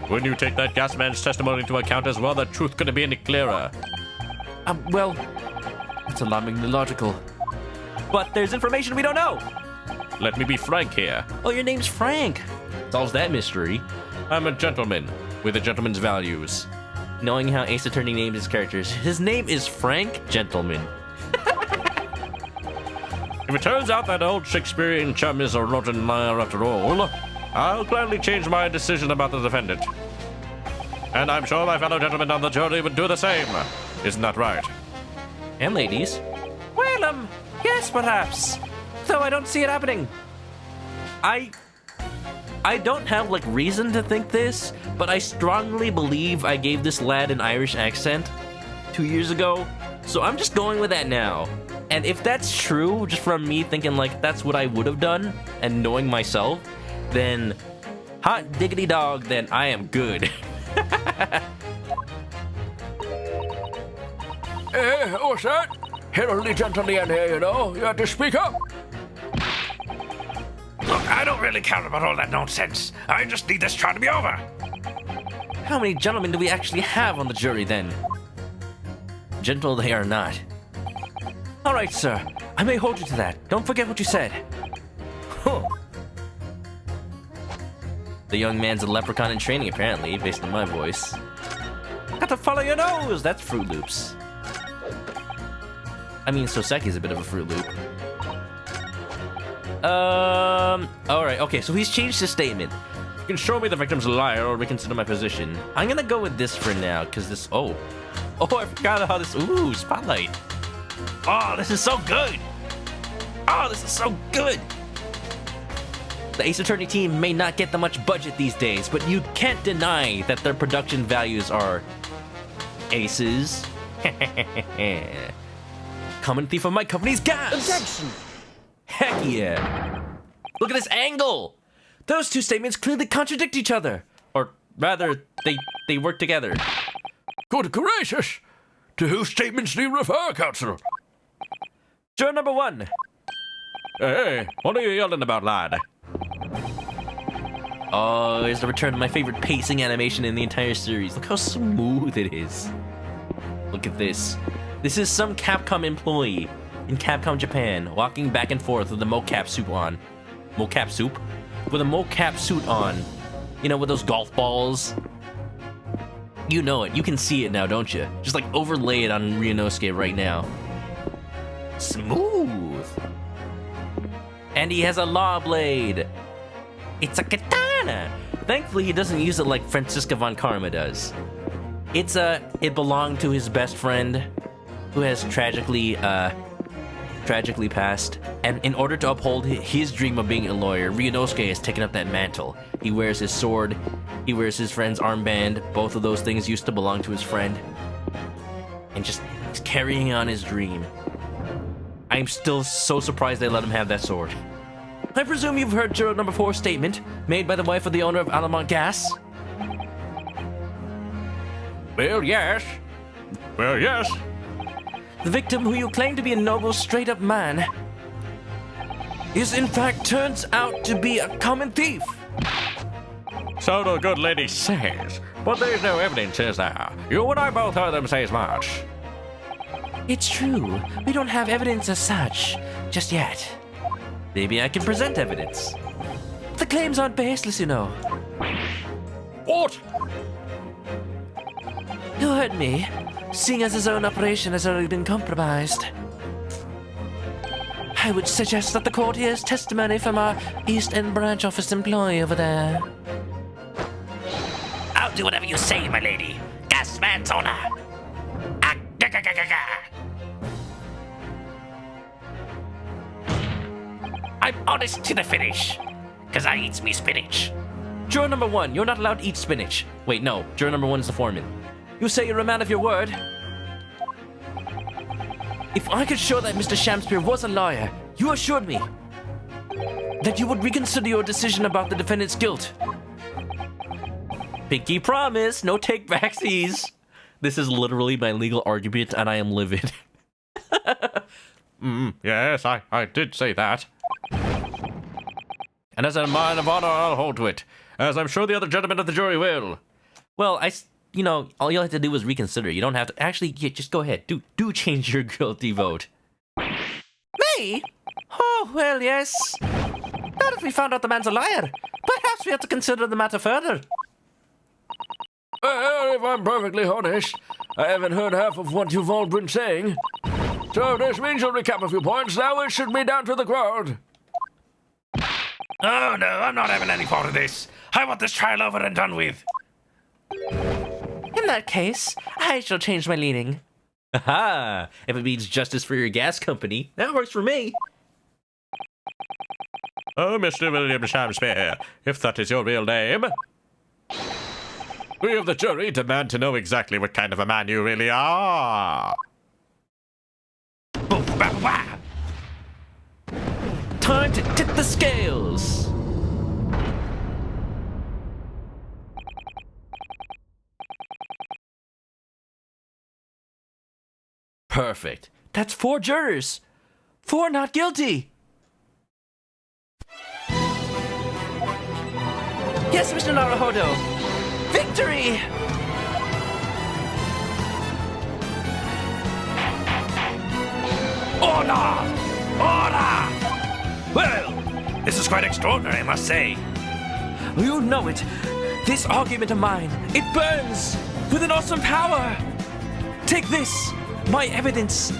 S5: When you take that gas man's testimony into account as well, the truth couldn't be any clearer.
S2: Well, it's alarmingly logical. But there's information we don't know.
S5: Let me be frank here.
S2: Oh, your name's Frank.
S1: Solves that mystery.
S5: I'm a gentleman with a gentleman's values.
S1: Knowing how Ace Attorney named his characters, his name is Frank Gentleman.
S5: If it turns out that old Shakespearean chum is a rotten liar after all, I'll gladly change my decision about the defendant. And I'm sure my fellow gentlemen on the jury would do the same. Isn't that right?
S1: And ladies.
S2: Well, yes, perhaps. Though I don't see it happening.
S1: I don't have, like, reason to think this, but I strongly believe I gave this lad an Irish accent 2 years ago, so I'm just going with that now. And if that's true, just from me thinking, like, that's what I would have done, and knowing myself, then hot diggity dog, then I am good.
S3: What's that? Heraldly gentleman here, you know. You have to speak up.
S4: Look, I don't really care about all that nonsense. I just need this trial to be over.
S2: How many gentlemen do we actually have on the jury, then?
S1: Gentle they are not.
S2: All right, sir. I may hold you to that. Don't forget what you said.
S1: Huh. The young man's a leprechaun in training, apparently, based on my voice.
S2: Got to follow your nose.
S1: That's Fruit Loops. I mean, Soseki's a bit of a Fruit Loop. Alright, okay, so he's changed his statement.
S5: You can show me the victim's liar or reconsider my position.
S1: I'm gonna go with this for now, because this. Oh, I forgot how this. Ooh, spotlight. Oh, this is so good. Oh, this is so good. The Ace Attorney team may not get that much budget these days, but you can't deny that their production values are aces. Common thief of my company's gas.
S6: Objection.
S1: Heck yeah. Look at this angle.
S2: Those two statements clearly contradict each other.
S1: Or rather, they work together.
S3: Good gracious. To whose statements do you refer, Counsel?
S2: Juror number 1.
S5: Hey, what are you yelling about, lad?
S1: Oh, here's the return of my favorite pacing animation in the entire series. Look how smooth it is. Look at this. This is some Capcom employee in Capcom Japan walking back and forth with a mocap suit on. Mocap soup? With a mocap suit on. You know, with those golf balls. You know it. You can see it now, don't you? Just like overlay it on Ryunosuke right now. Smooth. And he has a law blade. It's a katana. Thankfully, he doesn't use it like Franziska von Karma does. It belonged to his best friend, who has tragically passed. And in order to uphold his dream of being a lawyer, Ryunosuke has taken up that mantle. He wears his sword, he wears his friend's armband. Both of those things used to belong to his friend. And just carrying on his dream. I'm still so surprised they let him have that sword. I presume you've heard juror number 4's statement, made by the wife of the owner of Alamont Gas?
S3: Well, yes.
S5: Well, yes.
S2: The victim, who you claim to be a noble, straight-up man, is in fact turns out to be a common thief.
S5: So the good lady says, but there's no evidence, is there? You and I both heard them say as much.
S2: It's true. We don't have evidence as such, just yet.
S1: Maybe I can present evidence.
S2: The claims aren't baseless, you know.
S3: What?
S2: You heard me, seeing as his own operation has already been compromised. I would suggest that the court hears testimony from our East End branch office employee over there.
S4: I'll do whatever you say, my lady. Gas man's owner. Ah, ga, ga, ga, ga, ga. I'm honest to the finish, because I eats me spinach.
S2: Juror number 1, you're not allowed to eat spinach.
S1: Wait, no. Juror number 1 is the foreman.
S2: You say you're a man of your word. If I could show that Mr. Shamspeare was a liar, you assured me that you would reconsider your decision about the defendant's guilt.
S1: Pinky promise, no take backsies. This is literally my legal argument, and I am livid.
S5: Yes, I did say that. And as a man of honor, I'll hold to it, as I'm sure the other gentlemen of the jury will.
S1: Well, all you have to do is reconsider. You don't have to. Actually, just go ahead. Do change your guilty vote.
S2: Me? Oh, well, yes. Now that we found out the man's a liar, perhaps we have to consider the matter further.
S3: If I'm perfectly honest, I haven't heard half of what you've all been saying. So this means you'll recap a few points. Now it should be down to the crowd.
S4: Oh no, I'm not having any part of this. I want this trial over and done with.
S2: In that case, I shall change my leaning.
S1: Aha! If it means justice for your gas company, that works for me.
S5: Oh, Mr. William Shamspeare, if that is your real name. We of the jury demand to know exactly what kind of a man you really are.
S2: Time to tip the scales. Perfect. That's 4 jurors. 4 not guilty. Yes, Mr. Naruhodo. Victory!
S4: Order! Order! Well, this is quite extraordinary, I must say.
S2: You know it. This argument of mine, it burns with an awesome power. Take this, my evidence,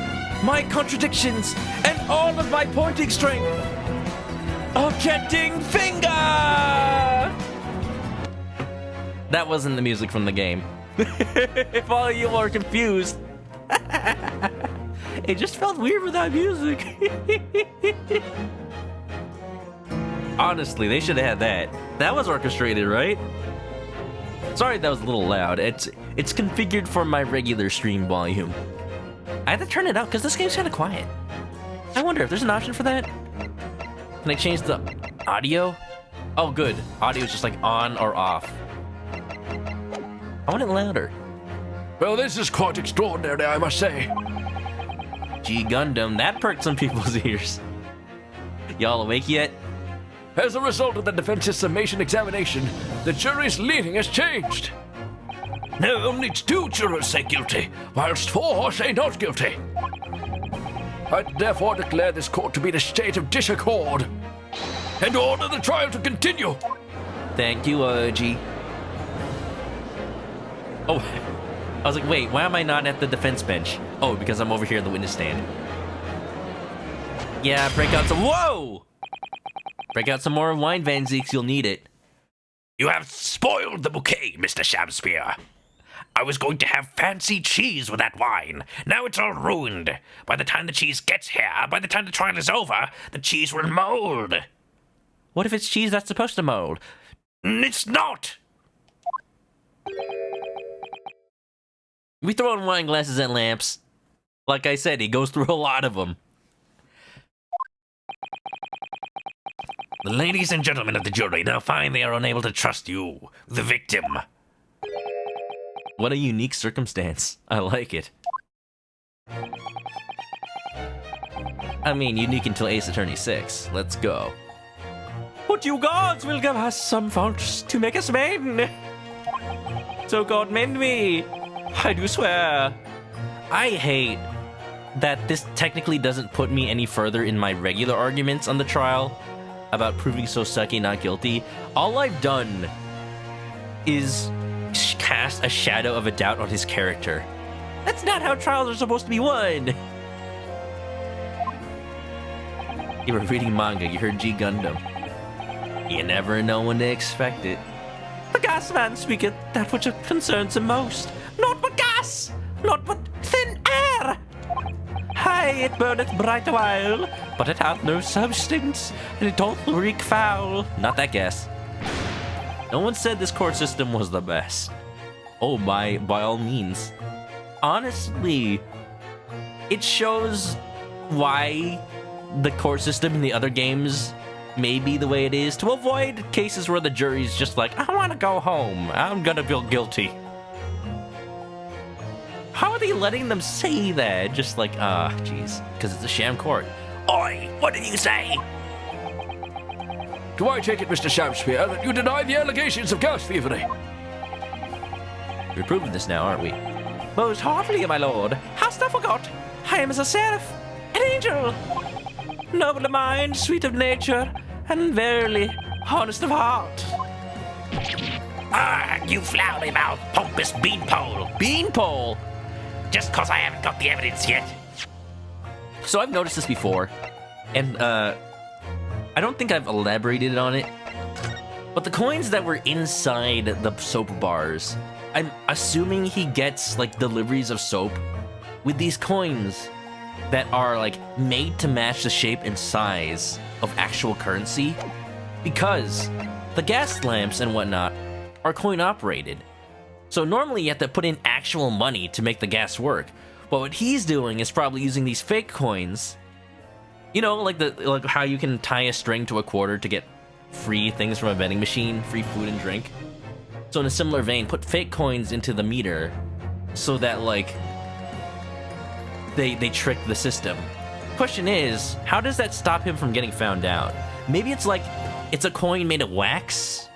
S2: my contradictions, and all of my pointing strength. Objecting finger! That wasn't the music from the game. If all of you are confused, it just felt weird without music. Honestly, they should have had that. That was orchestrated, right? Sorry that was a little loud. It's configured for my regular stream volume. I had to turn it up because this game's kind of quiet. I wonder if there's an option for that. Can I change the audio? Oh, good. Audio is just like on or off. I want it louder.
S3: Well, this is quite extraordinary, I must say.
S2: Gee, Gundam, that perked some people's ears. Y'all awake yet?
S3: As a result of the defense's summation examination, the jury's leaning has changed.
S4: No, only 2 jurors say guilty, whilst 4 say not guilty.
S3: I therefore declare this court to be in a state of disaccord and order the trial to continue.
S2: Thank you, Oji. Oh, I was like, wait, why am I not at the defense bench? Oh, because I'm over here in the witness stand. Yeah, break out some. Whoa! Break out some more wine, Van Zeeks. You'll need it.
S4: You have spoiled the bouquet, Mr. Shamspeare. I was going to have fancy cheese with that wine. Now it's all ruined. By the time the cheese gets here, by the time the trial is over, the cheese will mold.
S2: What if it's cheese that's supposed to mold?
S4: It's not.
S2: We throw in wine glasses at lamps. Like I said, he goes through a lot of them.
S4: The ladies and gentlemen of the jury now find they are unable to trust you, the victim.
S2: What a unique circumstance. I like it. I mean, unique until Ace Attorney 6. Let's go. But you gods will give us some faults to make us men. So God mend me. I do swear. I hate that this technically doesn't put me any further in my regular arguments on the trial about proving Soseki not guilty. All I've done is cast a shadow of a doubt on his character. That's not how trials are supposed to be won. You were reading manga, you heard G Gundam. You never know when to expect it. The gas man speaketh that which concerns him most. Not with gas, not with thin air. Aye, it burneth bright a while, but it hath no substance, and it doth reek foul. Not that gas. No one said this court system was the best. Oh, by all means. Honestly, it shows why the court system in the other games may be the way it is, to avoid cases where the jury's just like, I want to go home. I'm gonna feel guilty. How are they letting them say that? Just like, jeez. Because it's a sham court.
S4: Oi, what did you say?
S3: Do I take it, Mr. Shamspeare, that you deny the allegations of gas thievery?
S2: We're proving this now, aren't we? Most heartily, my lord. Hast thou forgot? I am as a seraph, an angel. noble of mind, sweet of nature, and verily honest of heart.
S4: Ah, you flowery mouth, pompous beanpole.
S2: Beanpole!
S4: Just 'cause I haven't got the evidence yet.
S1: So I've noticed this before, and I don't think I've elaborated on it, but the coins that were inside the soap bars, I'm assuming he gets like deliveries of soap with these coins that are like made to match the shape and size of actual currency, because the gas lamps and whatnot are coin operated. So normally you have to put in actual money to make the gas work. But what he's doing is probably using these fake coins. You know, like how you can tie a string to a quarter to get free things from a vending machine, free food and drink. So in a similar vein, put fake coins into the meter so that like they trick the system. Question is, how does that stop him from getting found out? Maybe it's like it's a coin made of wax?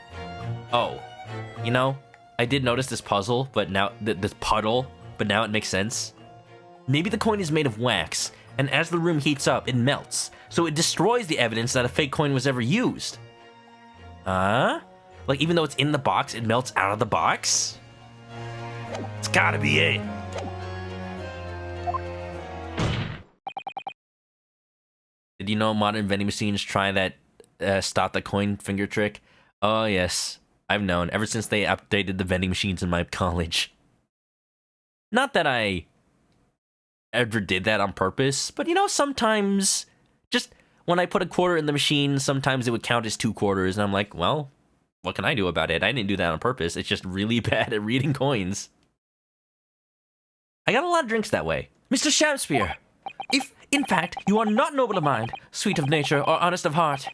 S1: Oh, you know, I did notice this puzzle, but now this puddle, but now it makes sense. Maybe the coin is made of wax, and as the room heats up, it melts, so it destroys the evidence that a fake coin was ever used. Like even though it's in the box, it melts out of the box?
S4: It's gotta be it.
S1: Did you know modern vending machines try that stop the coin finger trick? Oh yes, I've known ever since they updated the vending machines in my college. Not that I ever did that on purpose, but you know, sometimes just when I put a quarter in the machine, sometimes it would count as 2 quarters, and I'm like, well, what can I do about it? I didn't do that on purpose. It's just really bad at reading coins. I got a lot of drinks that way.
S2: Mr. Shamspeare, if, in fact, you are not noble of mind, sweet of nature, or honest of heart,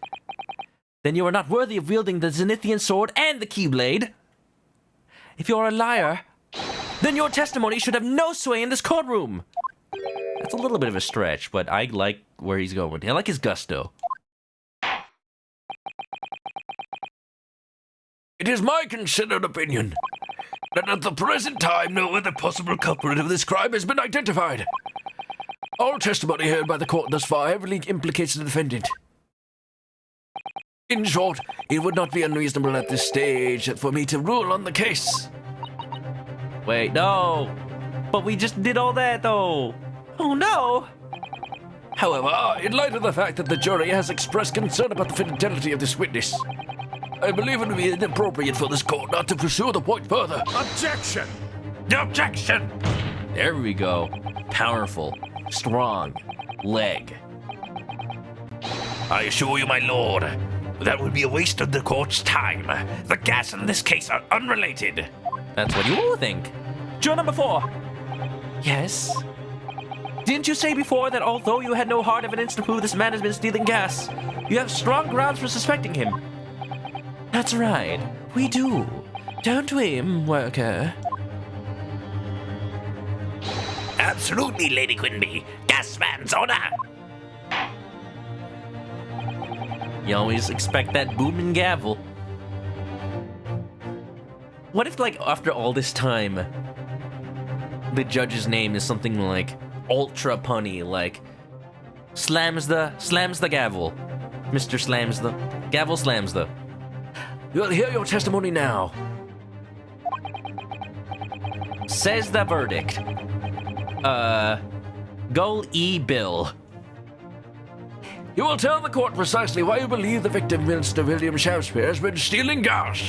S2: then you are not worthy of wielding the Zenithian sword and the Keyblade. If you are a liar, then your testimony should have no sway in this courtroom.
S1: That's a little bit of a stretch, but I like where he's going. I like his gusto.
S3: It is my considered opinion that at the present time no other possible culprit of this crime has been identified. All testimony heard by the court thus far heavily implicates the defendant. In short, it would not be unreasonable at this stage for me to rule on the case.
S1: Wait, no! But we just did all that, though!
S2: Oh no!
S3: However, in light of the fact that the jury has expressed concern about the fidelity of this witness, I believe it would be inappropriate for this court not to pursue the point further.
S4: Objection! Objection!
S1: There we go. Powerful. Strong. Leg.
S4: I assure you, my lord, that would be a waste of the court's time. The gas in this case are unrelated.
S1: That's what you all think.
S2: Juror number 4. Yes? Didn't you say before that although you had no hard evidence to prove this man has been stealing gas, you have strong grounds for suspecting him? That's right. We do. Don't we, worker?
S4: Absolutely, Lady Quinby. Gasman's honor.
S1: You always expect that booming gavel. What if, like, after all this time, the judge's name is something like ultra punny, like slams the gavel. Mr. Slams the gavel slams the.
S2: You'll hear your testimony now.
S1: Says the verdict. Go Bill.
S3: You will tell the court precisely why you believe the victim, Mr. William Shakespeare, has been stealing gas.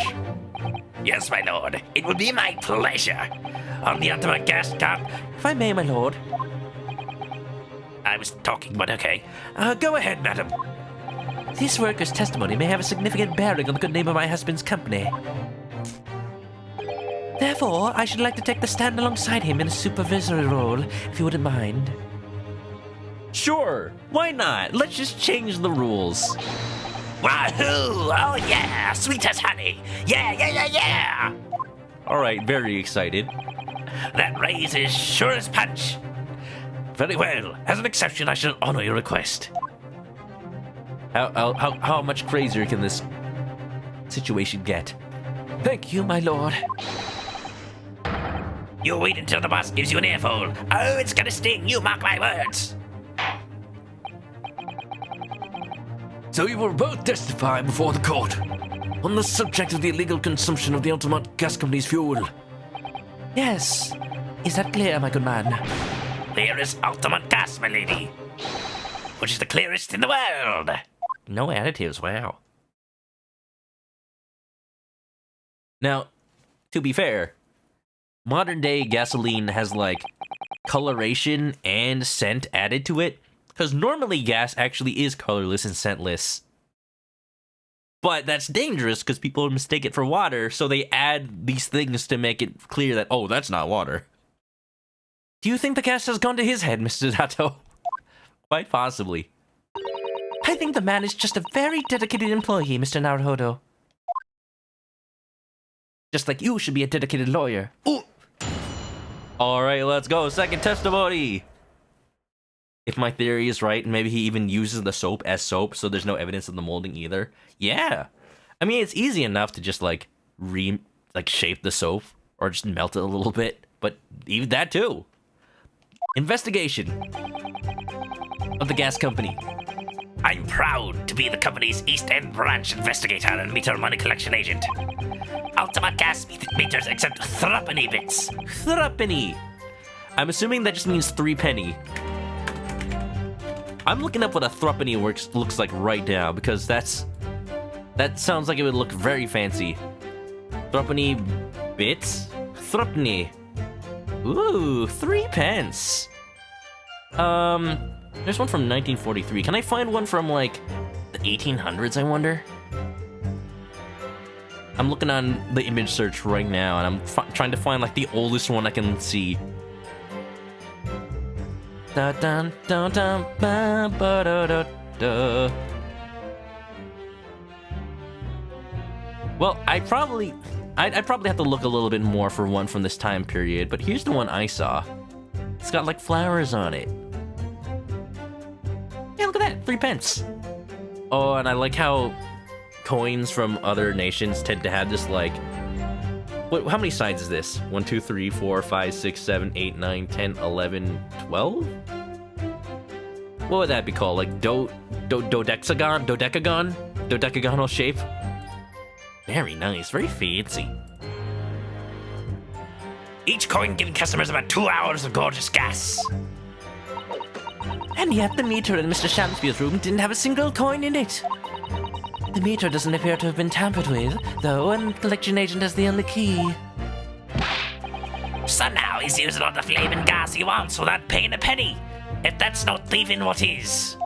S4: Yes, my lord. It would be my pleasure. On the ultimate gas cap.
S2: If I may, my lord.
S4: I was talking, but okay. Go ahead, madam.
S2: This worker's testimony may have a significant bearing on the good name of my husband's company. Therefore, I should like to take the stand alongside him in a supervisory role, if you wouldn't mind.
S1: Sure, why not? Let's just change the rules.
S4: Wahoo! Oh yeah! Sweet as honey! Yeah!
S1: Alright, very excited.
S4: That raise is sure as punch. Very well. As an exception, I shall honor your request.
S1: How much crazier can this situation get?
S2: Thank you, my lord.
S4: You wait until the boss gives you an earful. Oh, it's gonna sting, you mark my words.
S2: So you will both testify before the court on the subject of the illegal consumption of the Ultimate Gas Company's fuel. Yes. Is that clear, my good man?
S4: Clear as ultimate gas, my lady. Which is the clearest in the world.
S1: No additives, wow. Now, to be fair, modern day gasoline has like coloration and scent added to it, because normally gas actually is colorless and scentless. But that's dangerous because people mistake it for water, so they add these things to make it clear that, oh, that's not water. Do you think the gas has gone to his head, Mr. Dato? Quite possibly. I think the man is just a very dedicated employee, Mr. Naruhodo. Just like you should be a dedicated lawyer. Ooh. All right, let's go. Second testimony. If my theory is right, maybe he even uses the soap as soap, so there's no evidence of the molding either. Yeah. I mean, it's easy enough to just like shape the soap or just melt it a little bit, but even that too. Investigation of the gas company.
S4: I'm proud to be the company's East End branch investigator and meter money collection agent. Ultimate gas meters accept threepenny bits.
S1: Threepenny. I'm assuming that just means 3 penny. I'm looking up what a threepenny looks like right now because that sounds like it would look very fancy. Threepenny bits? Threepenny. Ooh, 3 pence. There's one from 1943. Can I find one from like the 1800s, I wonder? I'm looking on the image search right now, and I'm trying to find like the oldest one I can see. Da dun dun dun ba ba da da da. Well, I'd probably have to look a little bit more for one from this time period, but here's the one I saw. It's got like flowers on it. Yeah, look at that, 3 pence. Oh, and I like how coins from other nations tend to have this like, how many sides is this? 1, 2, 3, 4, 5, 6, 7, 8, 9, 10, 11, 12? What would that be called? Like dodecagonal shape? Very nice, very fancy.
S4: Each coin giving customers about 2 hours of gorgeous gas.
S2: And yet the meter in Mr. Shamspeare's room didn't have a single coin in it. The meter doesn't appear to have been tampered with, though, and the collection agent has the only key.
S4: So now he's using all the flaming gas he wants without paying a penny. If that's not thieving, what is?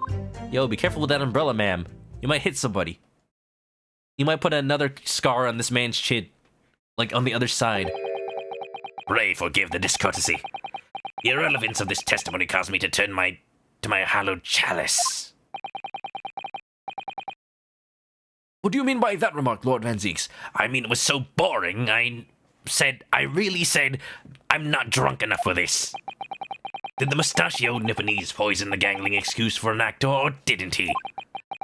S1: Yo, be careful with that umbrella, ma'am. You might hit somebody. You might put another scar on this man's chin. Like, on the other side.
S4: Pray forgive the discourtesy. The irrelevance of this testimony caused me to turn to my hallowed chalice.
S2: What do you mean by that remark, Lord Van Zeeks?
S4: I mean, it was so boring, I really said, I'm not drunk enough for this. Did the mustachioed Nipponese poison the gangling excuse for an actor, or didn't he?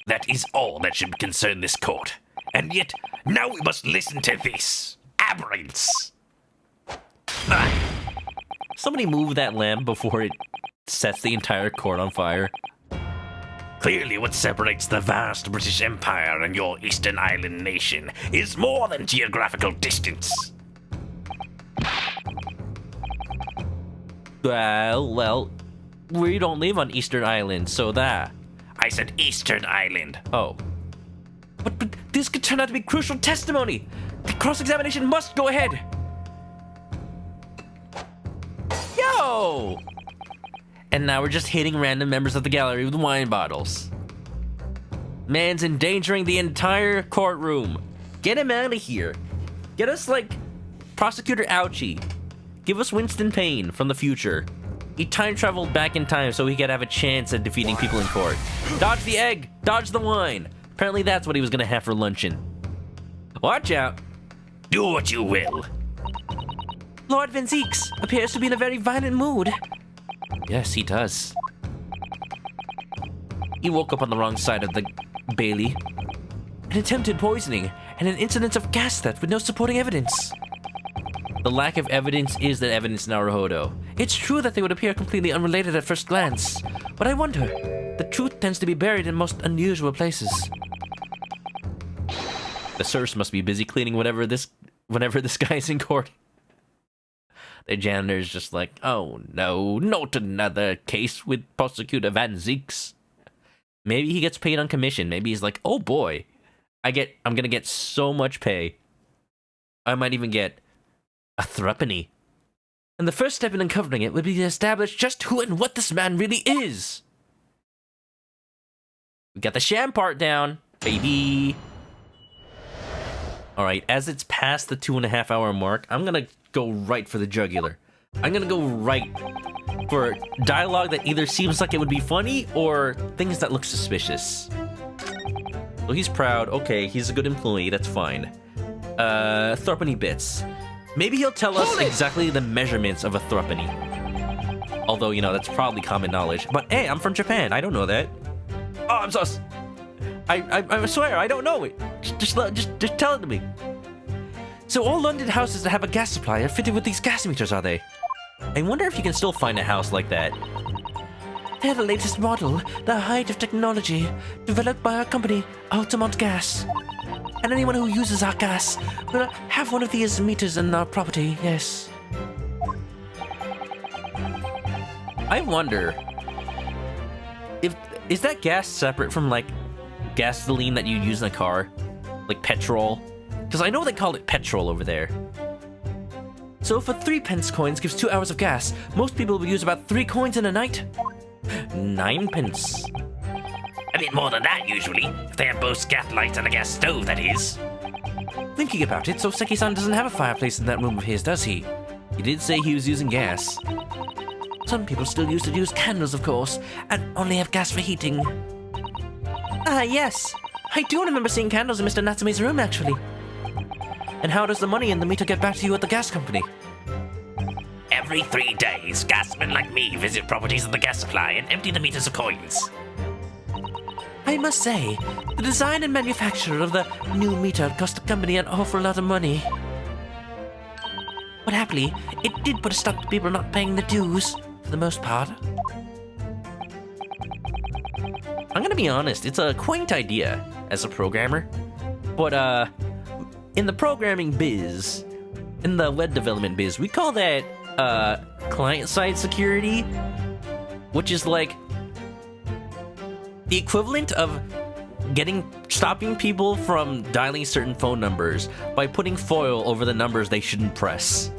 S4: That is all that should concern this court. And yet, now we must listen to this. Aberrance.
S1: Somebody move that lamp before it sets the entire court on fire.
S4: Clearly, what separates the vast British Empire and your Eastern Island nation is more than geographical distance.
S1: Well, we don't live on Eastern Island, so that.
S4: I said Eastern Island.
S1: Oh.
S2: But this could turn out to be crucial testimony. The cross-examination must go ahead.
S1: Yo! And now we're just hitting random members of the gallery with wine bottles. Man's endangering the entire courtroom. Get him out of here. Get us, like, Prosecutor Ouchie. Give us Winston Payne from the future. He time traveled back in time so he could have a chance at defeating people in court. Dodge the egg! Dodge the wine! Apparently that's what he was gonna have for luncheon. Watch out!
S4: Do what you will.
S2: Lord Van Zeeks appears to be in a very violent mood.
S1: Yes, he does. He woke up on the wrong side of the Bailey.
S2: An attempted poisoning and an incident of gas theft with no supporting evidence.
S1: The lack of evidence is the evidence, Naruhodo.
S2: It's true that they would appear completely unrelated at first glance, but I wonder, The truth tends to be buried in most unusual places. The serfs must be busy cleaning whenever this guy's in court. The janitor's just like, oh no, not another case with Prosecutor Van Zeeks. Maybe he gets paid on commission. Maybe he's like, oh boy, I'm gonna get so much pay. I might even get a threepenny. And the first step in uncovering it would be to establish just who and what this man really is. We got the Sham part down, baby. Alright, as it's past the 2.5 hour mark, I'm gonna go right for the jugular. I'm gonna go right for dialogue that either seems like it would be funny or things that look suspicious. So he's proud. Okay, he's a good employee. That's fine. Threepenny bits. Maybe he'll tell us exactly the measurements of a threepenny. Although, you know, that's probably common knowledge. But hey, I'm from Japan. I don't know that. Oh, I'm sus. I swear, I don't know it. Just tell it to me. So all London houses that have a gas supply are fitted with these gas meters, are they? I wonder if you can still find a house like that. They're the latest model, the height of technology, developed by our company, Altamont Gas. And anyone who uses our gas will have one of these meters in our property, yes. I wonder, is that gas separate from, like, gasoline that you use in a car? Like petrol? Because I know they call it petrol over there. So for 3 pence coins gives 2 hours of gas, most people will use about 3 coins in a night. 9 pence.
S4: A bit more than that, usually. If they have both gas lights and a gas stove, that is.
S2: Thinking about it, so Seki-san doesn't have a fireplace in that room of his, does he? He did say he was using gas. Some people still used to use candles, of course, and only have gas for heating. Ah, yes. I do remember seeing candles in Mr. Natsume's room, actually. And how does the money in the meter get back to you at the gas company?
S4: Every 3 days, gasmen like me visit properties of the gas supply and empty the meters of coins.
S2: I must say, the design and manufacture of the new meter cost the company an awful lot of money. But happily, it did put a stop to people not paying the dues, for the most part. I'm gonna be honest, it's a quaint idea as a programmer. But, in the programming biz, in the web development biz, we call that, client-side security, which is like the equivalent of stopping people from dialing certain phone numbers by putting foil over the numbers they shouldn't press.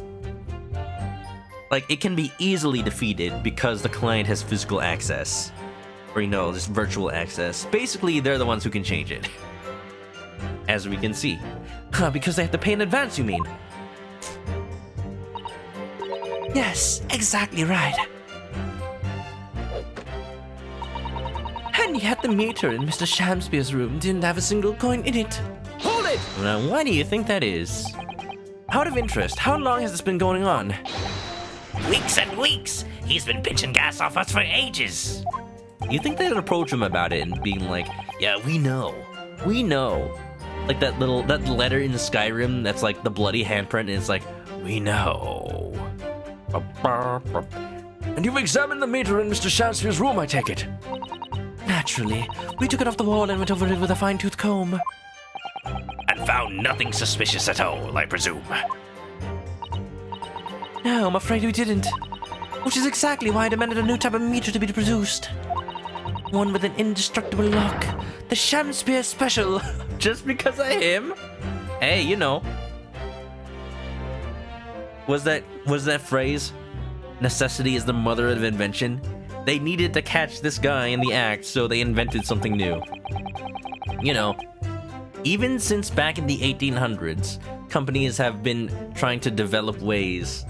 S2: Like, it can be easily defeated because the client has physical access. Or, you know, just virtual access. Basically, they're the ones who can change it. As we can see. Because they have to pay in advance, you mean? Yes, exactly right. And yet the meter in Mr. Shamspeare's room didn't have a single coin in it. Hold it! Now, why do you think that is? Out of interest, how long has this been going on?
S4: Weeks and weeks! He's been pinching gas off us for ages.
S1: You think they'd approach him about it and being like, yeah, we know. We know. Like that letter in Skyrim that's like the bloody handprint and it's like, we know.
S3: And you've examined the meter in Mr. Shamspeare's room, I take it?
S2: Naturally. We took it off the wall and went over it with a fine-tooth comb.
S4: And found nothing suspicious at all, I presume.
S2: No, I'm afraid we didn't. Which is exactly why I demanded a new type of meter to be produced. One with an indestructible lock. The Shamspeare Special.
S1: Just because of him? Hey, you know. Was that phrase? Necessity is the mother of invention? They needed to catch this guy in the act, so they invented something new. You know, even since back in the 1800s, companies have been trying to develop ways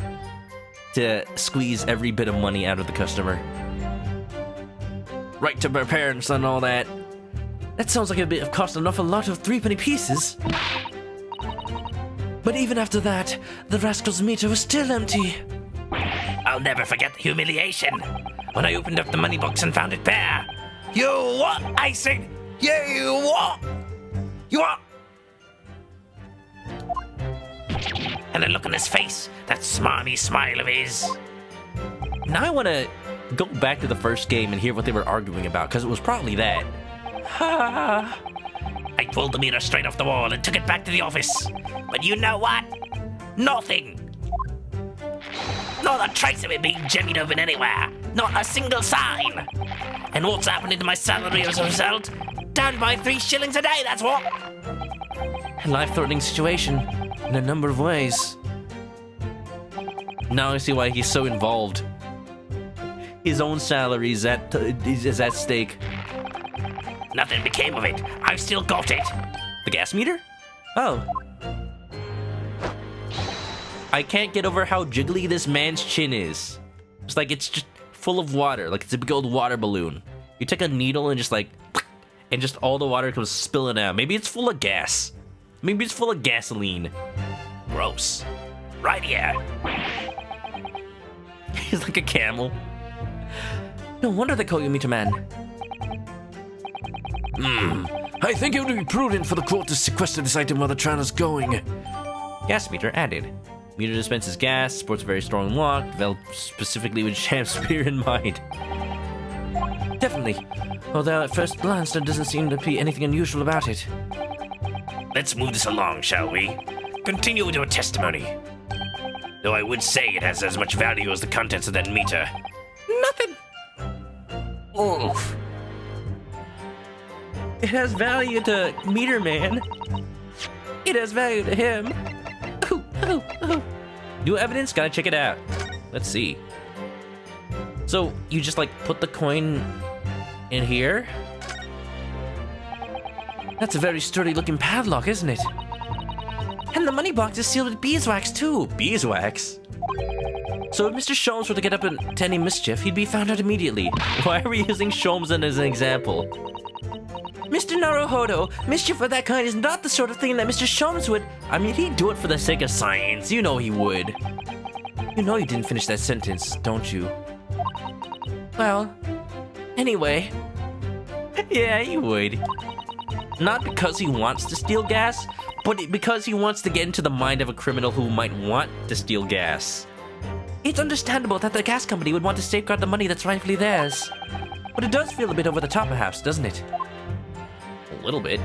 S1: to squeeze every bit of money out of the customer. Right to their parents and all that.
S2: That sounds like it would have cost an awful lot of threepenny pieces. But even after that, the rascal's meter was still empty.
S4: I'll never forget the humiliation when I opened up the money box and found it bare. You what? I said, you what? You what? And the look on his face, that smarmy smile of his.
S1: Now I want to
S2: go back to the first game and hear what they were arguing about, because it was probably that.
S4: I pulled the meter straight off the wall and took it back to the office. But you know what? Nothing. Not a trace of it being jimmied open anywhere. Not a single sign. And what's happening to my salary as a result? Down by 3 shillings a day, that's what.
S2: A life-threatening situation in a number of ways. Now I see why he's so involved. His own salary is at stake.
S4: Nothing became of it. I've still got it.
S2: The gas meter? Oh. I can't get over how jiggly this man's chin is. It's like it's just full of water, like it's a big old water balloon. You take a needle and just like, and just all the water comes spilling out. Maybe it's full of gas. Maybe it's full of gasoline.
S4: Gross. Right here.
S2: He's like a camel. No wonder they call you Meter Man.
S3: I think it would be prudent for the court to sequester this item while the trial is going.
S2: Gas meter added. Meter dispenses gas, sports a very strong lock, developed specifically with Sham's spear in mind. Definitely. Although at first glance there doesn't seem to be anything unusual about it.
S4: Let's move this along, shall we? Continue with your testimony. Though I would say it has as much value as the contents of that meter.
S2: Nothing. Oof. It has value to Meter Man. It has value to him. Ooh, ooh, ooh. New evidence? Gotta check it out. Let's see. So, you just like put the coin in here? That's a very sturdy looking padlock, isn't it? And the money box is sealed with beeswax too. Beeswax? So if Mr. Sholmes were to get up to any mischief, he'd be found out immediately. Why are we using Sholmes as an example? Mr. Naruhodo, mischief of that kind is not the sort of thing that Mr. Sholmes would... I mean, he'd do it for the sake of science. You know he would. You know you didn't finish that sentence, don't you? Well, anyway. Yeah, he would. Not because he wants to steal gas, but because he wants to get into the mind of a criminal who might want to steal gas. It's understandable that the gas company would want to safeguard the money that's rightfully theirs. But it does feel a bit over the top, perhaps, doesn't it? A little bit.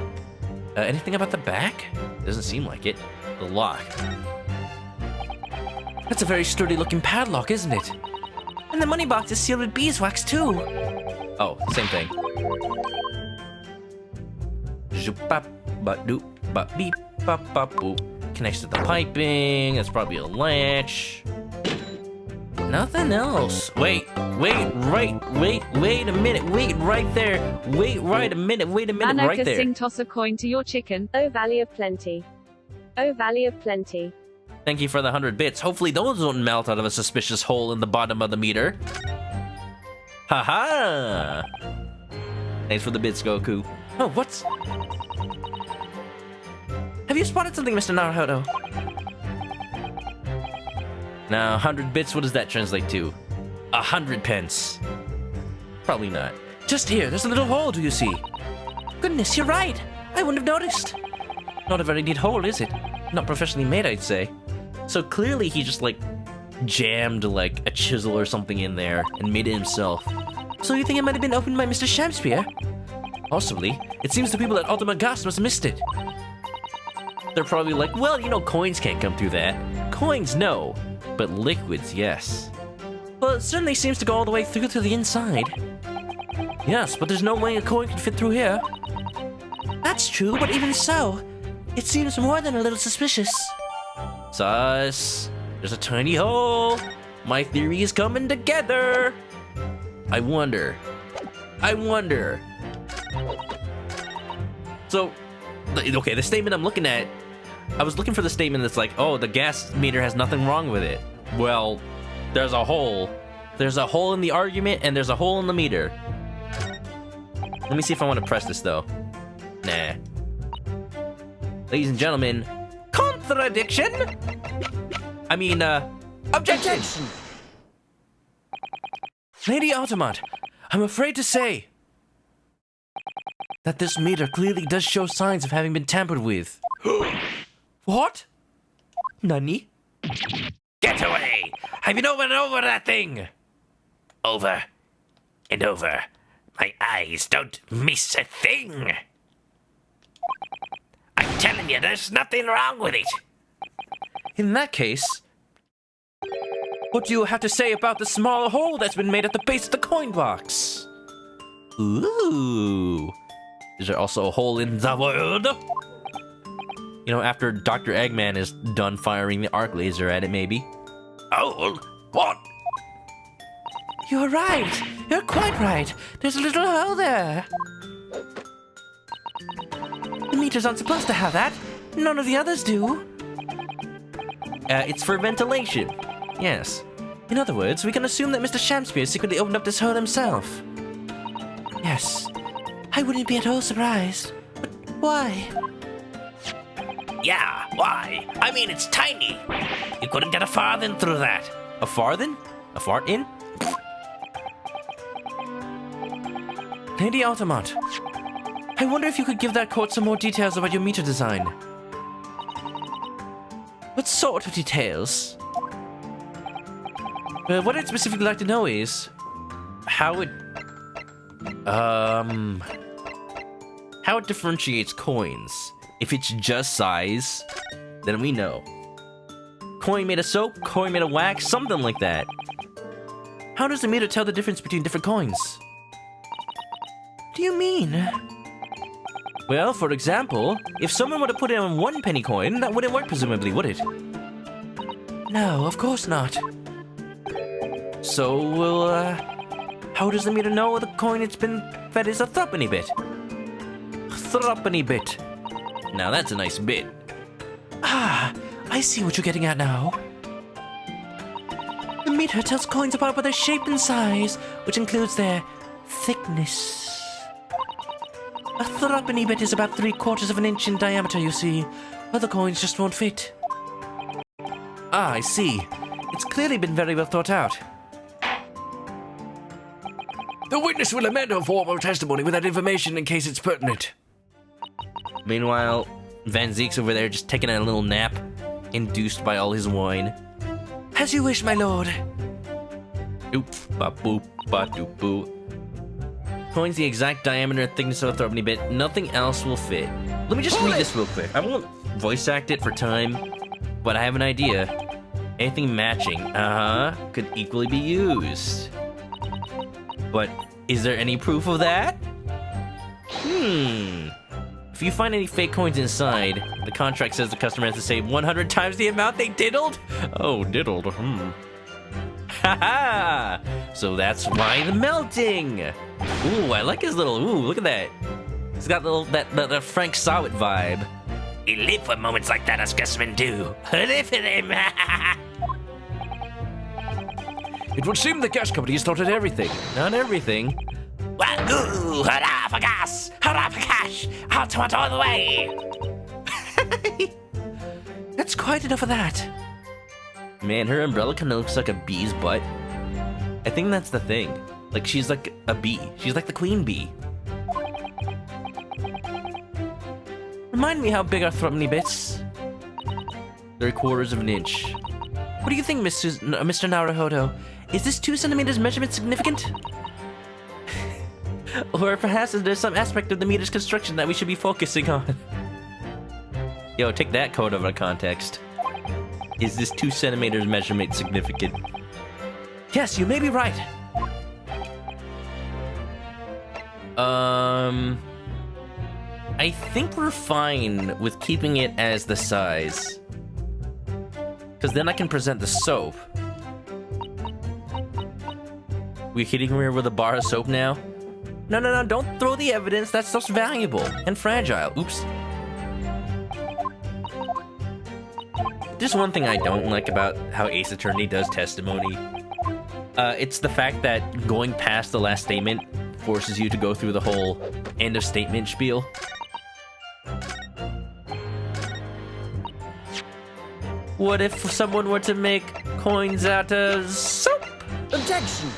S2: Anything about the back? Doesn't seem like it. The lock. That's a very sturdy looking padlock, isn't it? And the money box is sealed with beeswax, too. Oh, same thing. Connects to the piping. That's probably a latch. Nothing else. Wait a minute. Wait right there. Wait a minute right there.
S7: Sing toss a coin to your chicken. Oh, valley of plenty. Oh, valley of plenty.
S2: Thank you for the 100 bits. Hopefully those don't melt out of a suspicious hole in the bottom of the meter. Haha! Thanks for the bits, Goku. Oh, what's... Have you spotted something, Mr. Naruhodo? Now, 100 bits, what does that translate to? 100 pence. Probably not. Just here, there's a little hole, do you see? Goodness, you're right. I wouldn't have noticed. Not a very neat hole, is it? Not professionally made, I'd say. So clearly he just, like, jammed, like, a chisel or something in there and made it himself. So you think it might have been opened by Mr. Shamspeare? Possibly. It seems the people at Ultimate Gas must have missed it. They're probably like, well, you know, coins can't come through that. Coins, no. But liquids, yes. Well, it certainly seems to go all the way through to the inside. Yes, but there's no way a coin can fit through here. That's true, but even so, it seems more than a little suspicious. Sus. There's a tiny hole. My theory is coming together. I wonder. So, okay, the statement I'm looking at, I was looking for the statement that's like, oh, the gas meter has nothing wrong with it. Well, there's a hole. There's a hole in the argument, and there's a hole in the meter. Let me see if I want to press this, though. Nah. Ladies and gentlemen, contradiction? I mean, objection! Lady Automat, I'm afraid to say that this meter clearly does show signs of having been tampered with. What? Nani?
S4: Get away! I've been over and over that thing! Over and over. My eyes don't miss a thing. I'm telling you, there's nothing wrong with it.
S2: In that case, what do you have to say about the small hole that's been made at the base of the coin box? Ooh. Is there also a hole in the world? You know, after Dr. Eggman is done firing the arc laser at it, maybe.
S4: Oh, what?
S2: You're right. You're quite right. There's a little hole there. The meters aren't supposed to have that. None of the others do.
S1: It's for ventilation.
S2: Yes. In other words, we can assume that Mr. Shamspear secretly opened up this hole himself. Yes. I wouldn't be at all surprised. But why?
S4: Yeah, why? I mean, it's tiny. You couldn't get a farthing through that.
S2: A farthing? A fart in? Lady Altamont, I wonder if you could give that court some more details about your meter design. What sort of details? What I'd specifically like to know is how it differentiates coins. If it's just size, then we know. Coin made of soap, coin made of wax, something like that. How does the meter tell the difference between different coins? What do you mean? Well, for example, if someone were to put it on 1 penny coin, that wouldn't work presumably, would it? No, of course not. So, how does the meter know the coin it's been fed is a threepenny bit? Threepenny bit. Now that's a nice bit. Ah, I see what you're getting at now. The meter tells coins apart by their shape and size, which includes their thickness. A threepenny bit is about 3/4 of an inch in diameter, you see. Other coins just won't fit. Ah, I see. It's clearly been very well thought out.
S3: The witness will amend her formal testimony with that information in case it's pertinent.
S1: Meanwhile, Van Zeek's over there just taking a little nap, induced by all his wine.
S2: As you wish, my lord.
S1: Oop, ba boop, ba doop boo. Coin's the exact diameter and thickness of a threepenny bit. Nothing else will fit. Let me just read this real quick. I won't voice act it for time, but I have an idea. Anything matching, could equally be used. But is there any proof of that? If you find any fake coins inside, the contract says the customer has to save 100 times the amount they diddled? Oh, diddled, Haha! So that's why the melting! Ooh, I like his little, look at that. He's got that Frank Sawit vibe.
S4: We live for moments like that, as Gusman do. Live for them.
S3: It would seem the gas company has thought of everything.
S1: Not everything.
S4: Wahoo! Hurrah for gas! Hurrah for cash! Ultimate all the way!
S2: That's quite enough of that.
S1: Man, her umbrella kind of looks like a bee's butt. I think that's the thing. Like, she's like a bee. She's like the queen bee.
S2: Remind me how big are threepenny bits?
S1: 3/4 of an inch.
S2: What do you think, Mr. Naruhodo? Is this 2 centimeters measurement significant? Or perhaps is there some aspect of the meter's construction that we should be focusing on?
S1: Yo, take that code out of context. Is this 2 centimeters measurement significant?
S2: Yes, you may be right.
S1: I think we're fine with keeping it as the size. Because then I can present the soap. We hitting her with a bar of soap now? No, don't throw the evidence. That stuff's valuable and fragile. Oops. There's one thing I don't like about how Ace Attorney does testimony. It's the fact that going past the last statement forces you to go through the whole end of statement spiel. What if someone were to make coins out of soap?
S6: Objection.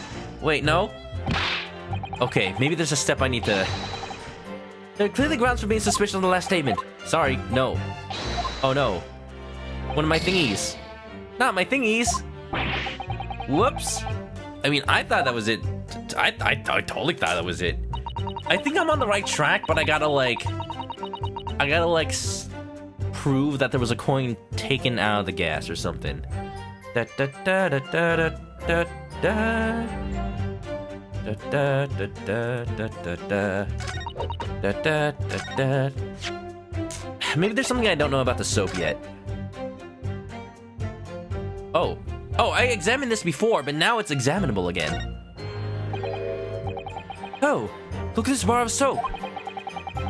S1: Wait, no? Okay, maybe there's a step I need to...
S2: There are clearly grounds for being suspicious of the last statement.
S1: Sorry, no. Oh no. One of my thingies. Not my thingies! Whoops! I mean, I thought that was it.
S2: I totally thought that was it. I think I'm on the right track, but I gotta prove that there was a coin taken out of the gas or something. Da da da da da da da da da da da da da da da da da. Maybe there's something I don't know about the soap yet. Oh, I examined this before, but now it's examinable again. Oh, look at this bar of soap.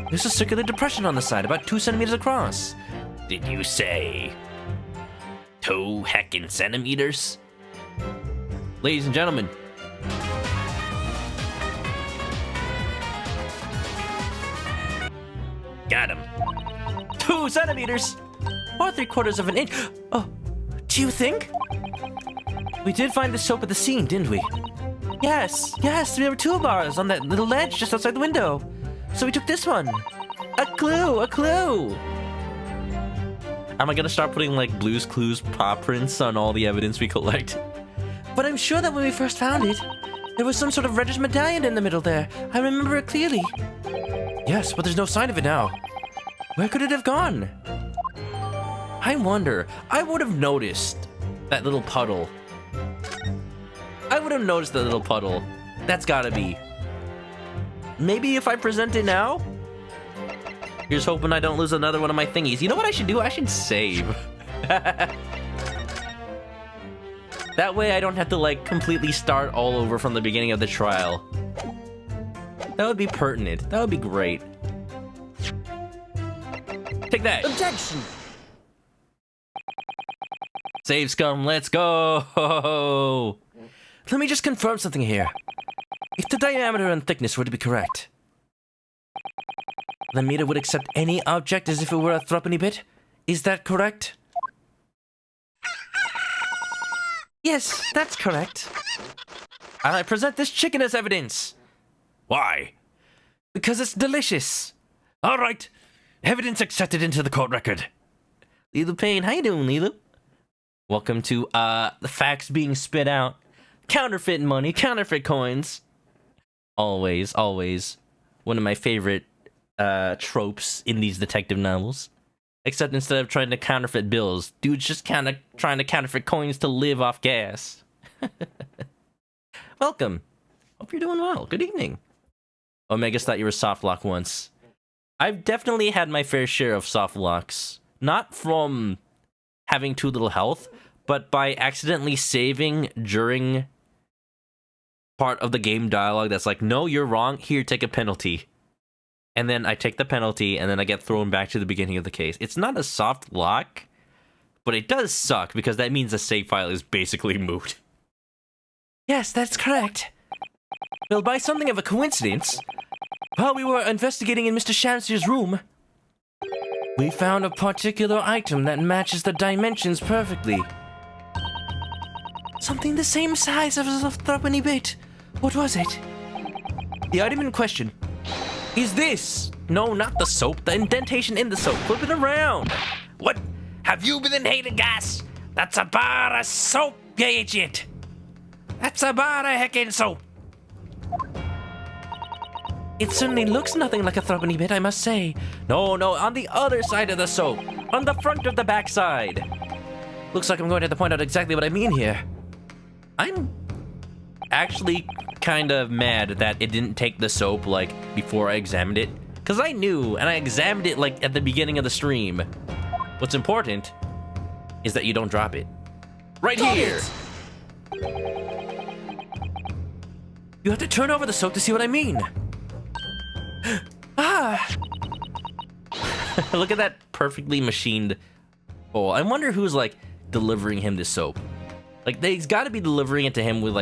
S2: There's a circular depression on the side, about 2 centimeters across.
S1: Did you say 2 heckin' centimeters?
S2: Ladies and gentlemen,
S1: Got him.
S2: 2 centimeters, or 3/4 of an inch. Oh, do you think? We did find the soap at the scene, didn't we? Yes, there were 2 bars on that little ledge just outside the window. So we took this one. A clue. Am I gonna start putting like Blue's Clues paw prints on all the evidence we collect? But I'm sure that when we first found it, there was some sort of reddish medallion in the middle there. I remember it clearly. Yes, but there's no sign of it now. Where could it have gone? I wonder. I would have noticed that little puddle. That's gotta be. Maybe if I present it now? Here's hoping I don't lose another one of my thingies. You know what I should do? I should save. That way I don't have to like completely start all over from the beginning of the trial. That would be pertinent. That would be great. Take that.
S6: Objection.
S2: Save scum, let's go! Let me just confirm something here. If the diameter and thickness were to be correct, the meter would accept any object as if it were a threepenny bit? Is that correct? Yes, that's correct. And I present this chicken as evidence.
S4: Why?
S2: Because it's delicious.
S4: All right. Evidence accepted into the court record.
S2: Lilu Payne, how you doing, Lilu? Welcome to, the facts being spit out. Counterfeit money, counterfeit coins. Always. One of my favorite, tropes in these detective novels. Except instead of trying to counterfeit bills, dude's just kind of trying to counterfeit coins to live off gas. Welcome. Hope you're doing well. Good evening. Omega's thought you were soft lock once. I've definitely had my fair share of soft locks. Not from having too little health, but by accidentally saving during part of the game dialogue that's like, no, you're wrong, here, take a penalty. And then I take the penalty, and then I get thrown back to the beginning of the case. It's not a soft lock, but it does suck, because that means the save file is basically moot. Yes, that's correct. Well, by something of a coincidence, while we were investigating in Mr. Shamsier's room, we found a particular item that matches the dimensions perfectly. Something the same size as a threepenny bit. What was it? The item in question is this. No, not the soap. The indentation in the soap. Flip it around.
S4: What? Have you been inhaling gas? That's a bar of soap, you idiot. That's a bar of heckin' soap.
S2: It certainly looks nothing like a threepenny bit, I must say. No, on the other side of the soap. On the front of the backside. Looks like I'm going to have to point out exactly what I mean here. I'm actually kind of mad that it didn't take the soap, like, before I examined it. Because I knew, and I examined it, like, at the beginning of the stream. What's important is that you don't drop it. Right here! You have to turn over the soap to see what I mean. Ah! Look at that perfectly machined bowl. I wonder who's, like, delivering him this soap. Like, they've got to be delivering it to him with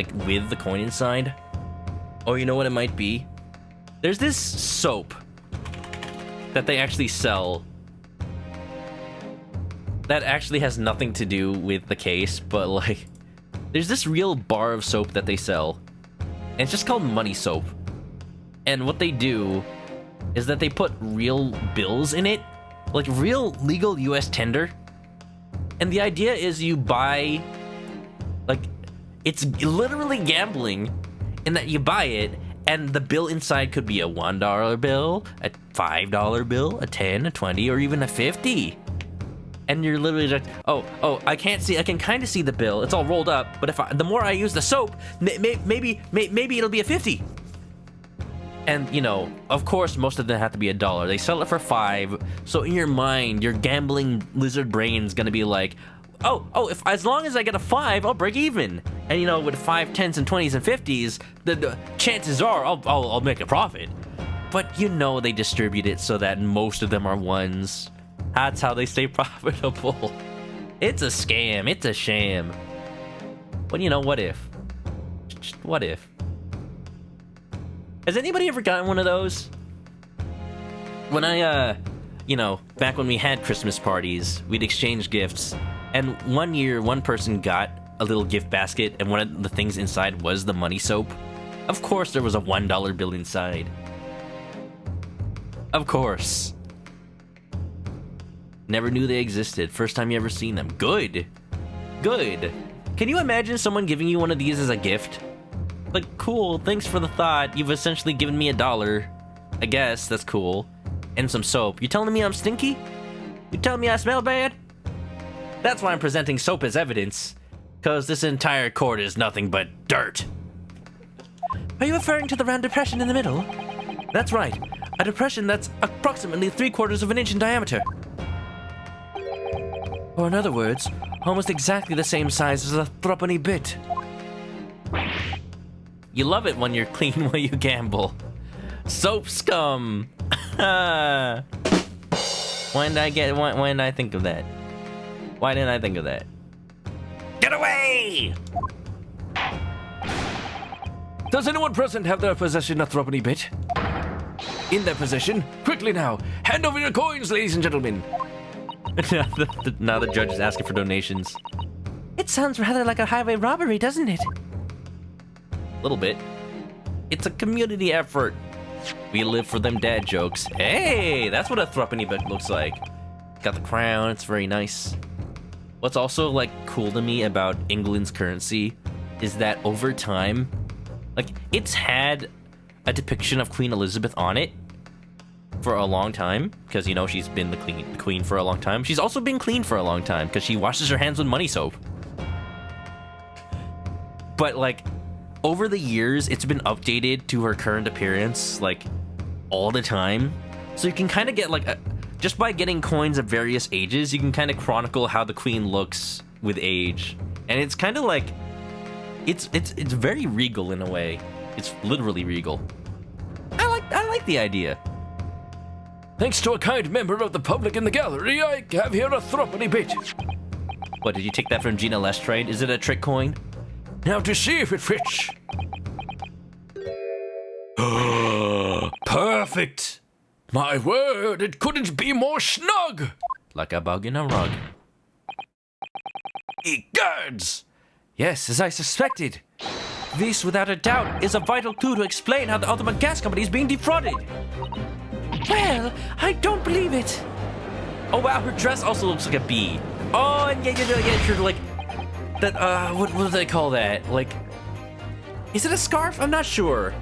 S2: the coin inside. Oh, you know what it might be? There's this soap that they actually sell that actually has nothing to do with the case, but, like, there's this real bar of soap that they sell, and it's just called money soap. And what they do is that they put real bills in it, like real legal US tender. And the idea is you buy, like, it's literally gambling in that you buy it, and the bill inside could be a $1 bill, a $5 bill, a 10, a 20, or even a 50. And you're literally like, oh, I can't see. I can kind of see the bill. It's all rolled up. But the more I use the soap, maybe it'll be a 50. And you know, of course, most of them have to be $1. They sell it for $5. So in your mind, your gambling lizard brain's gonna be like, oh, if as long as I get a 5, I'll break even. And you know, with 5, 10s, and 20s, and 50s, the chances are I'll make a profit. But you know, they distribute it so that most of them are 1s. That's how they stay profitable. It's a scam. It's a sham. But you know, what if? Just what if? Has anybody ever gotten one of those? When I, you know, back when we had Christmas parties, we'd exchange gifts. And one year, one person got a little gift basket, and one of the things inside was the money soap. Of course, there was a $1 bill inside. Of course. Never knew they existed. First time you ever seen them. Good. Good. Can you imagine someone giving you one of these as a gift? Like, cool, thanks for the thought. You've essentially given me $1. I guess, that's cool. And some soap. You telling me I'm stinky? You telling me I smell bad? That's why I'm presenting soap as evidence. Cause this entire court is nothing but dirt. Are you referring to the round depression in the middle? That's right. A depression that's approximately 3/4 of an inch in diameter. Or in other words, almost exactly the same size as a threepenny bit. You love it when you're clean while you gamble. Soap scum! When did I think of that? Why didn't I think of that?
S4: Get away!
S3: Does anyone present have their possession a threepenny bit? In their possession? Quickly now! Hand over your coins, ladies and gentlemen!
S2: Now the judge is asking for donations. It sounds rather like a highway robbery, doesn't it? A little bit. It's a community effort. We live for them dad jokes. Hey, that's what a threepenny bit looks like. Got the crown, it's very nice. What's also like cool to me about England's currency is that over time, like it's had a depiction of Queen Elizabeth on it for a long time, because you know she's been the queen for a long time. She's also been clean for a long time because she washes her hands with money soap. But like over the years, it's been updated to her current appearance like all the time, so you can kind of get like just by getting coins of various ages, you can kind of chronicle how the queen looks with age, and it's kind of like it's very regal in a way. It's literally regal. I like the idea.
S3: Thanks to a kind member of the public in the gallery, I have here a threepenny bit.
S2: What, did you take that from Gina Lestrade? Is it a trick coin?
S3: Now to see if it fits. Perfect! My word, it couldn't be more snug!
S2: Like a bug in a rug.
S3: Egads!
S2: Yes, as I suspected. This, without a doubt, is a vital clue to explain how the Ultimate Gas Company is being defrauded. Well, I don't believe it. Oh wow, her dress also looks like a bee. Oh, and yeah, sure, like that. What do they call that? Like, is it a scarf? I'm not sure.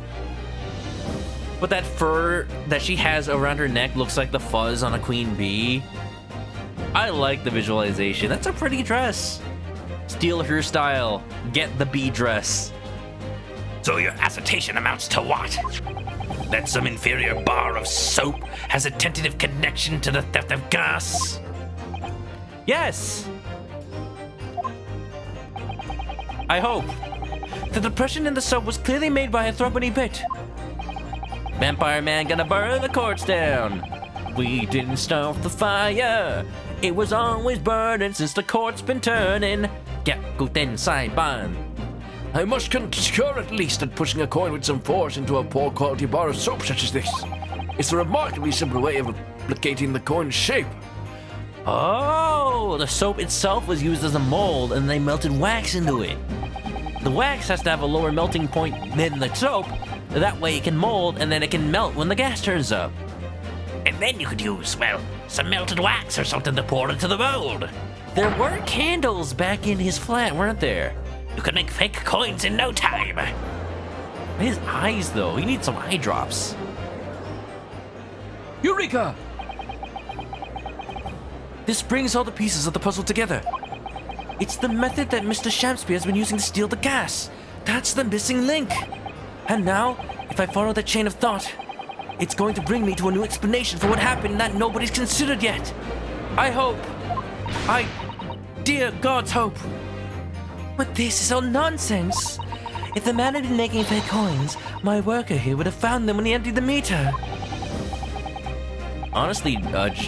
S2: But that fur that she has around her neck looks like the fuzz on a queen bee. I like the visualization. That's a pretty dress. Steal her style. Get the bee dress.
S4: So your assertion amounts to what? That some inferior bar of soap has a tentative connection to the theft of gas?
S2: Yes. I hope. The depression in the soap was clearly made by a threepenny bit. Vampire Man gonna burn the courts down. We didn't start the fire. It was always burning since the court's been turning. Get good inside, ban.
S3: I must concur at least at pushing a coin with some force into a poor quality bar of soap such as this. It's a remarkably simple way of replicating the coin's shape.
S2: Oh, the soap itself was used as a mold and they melted wax into it. The wax has to have a lower melting point than the soap. That way it can mold and then it can melt when the gas turns up.
S4: And then you could use, well, some melted wax or something to pour into the mold.
S2: There were candles back in his flat, weren't there?
S4: You could make fake coins in no time.
S2: His eyes, though. He needs some eye drops.
S3: Eureka!
S2: This brings all the pieces of the puzzle together. It's the method that Mr. Shamspear has been using to steal the gas. That's the missing link. And now, if I follow that chain of thought, it's going to bring me to a new explanation for what happened that nobody's considered yet. Dear God's hope. But this is all nonsense. If the man had been making fake coins, my worker here would have found them when he emptied the meter.
S1: Honestly,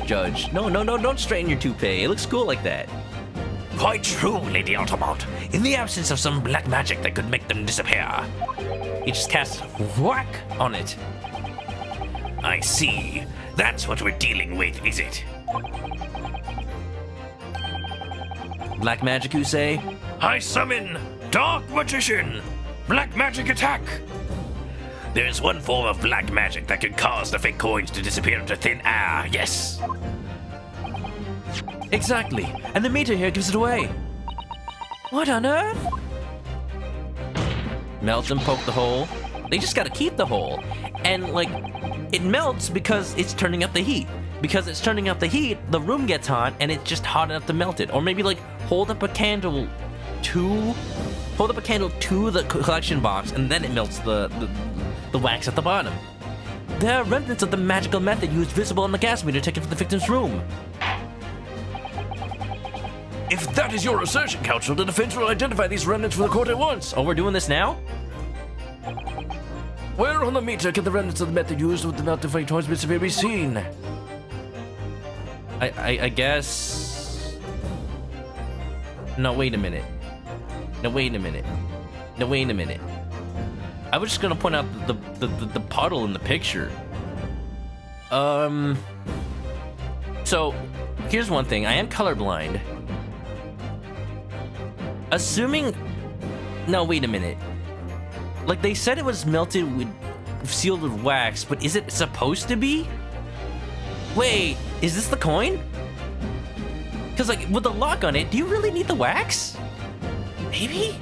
S1: Judge, no, don't straighten your toupee. It looks cool like that.
S4: Quite true, Lady Altamont. In the absence of some black magic that could make them disappear.
S2: He just casts whack on it.
S4: I see. That's what we're dealing with, is it?
S2: Black magic, you say?
S4: I summon Dark Magician! Black magic attack! There's one form of black magic that can cause the fake coins to disappear into thin air, yes.
S2: Exactly. And the meter here gives it away. What on earth? Melt and poke the hole. They just gotta keep the hole. And, like, it melts because it's turning up the heat. Because it's turning up the heat, the room gets hot, and it's just hot enough to melt it. Or maybe, like, hold up a candle to the collection box, and then it melts the wax at the bottom. There are remnants of the magical method used visible on the gas meter taken from the victim's room.
S3: If that is your assertion, Counsel, the defense will identify these remnants for the court at once.
S2: Oh, we're doing this now?
S3: Where on the meter can the remnants of the method used with the melted fake coins be seen?
S2: I guess... No, wait a minute. I was just gonna point out the puddle in the picture. So, here's one thing. I am colorblind. Assuming... No, wait a minute. Like, they said it was melted with... sealed with wax, but is it supposed to be? Wait, is this the coin? Because, like, with the lock on it, do you really need the wax? Maybe?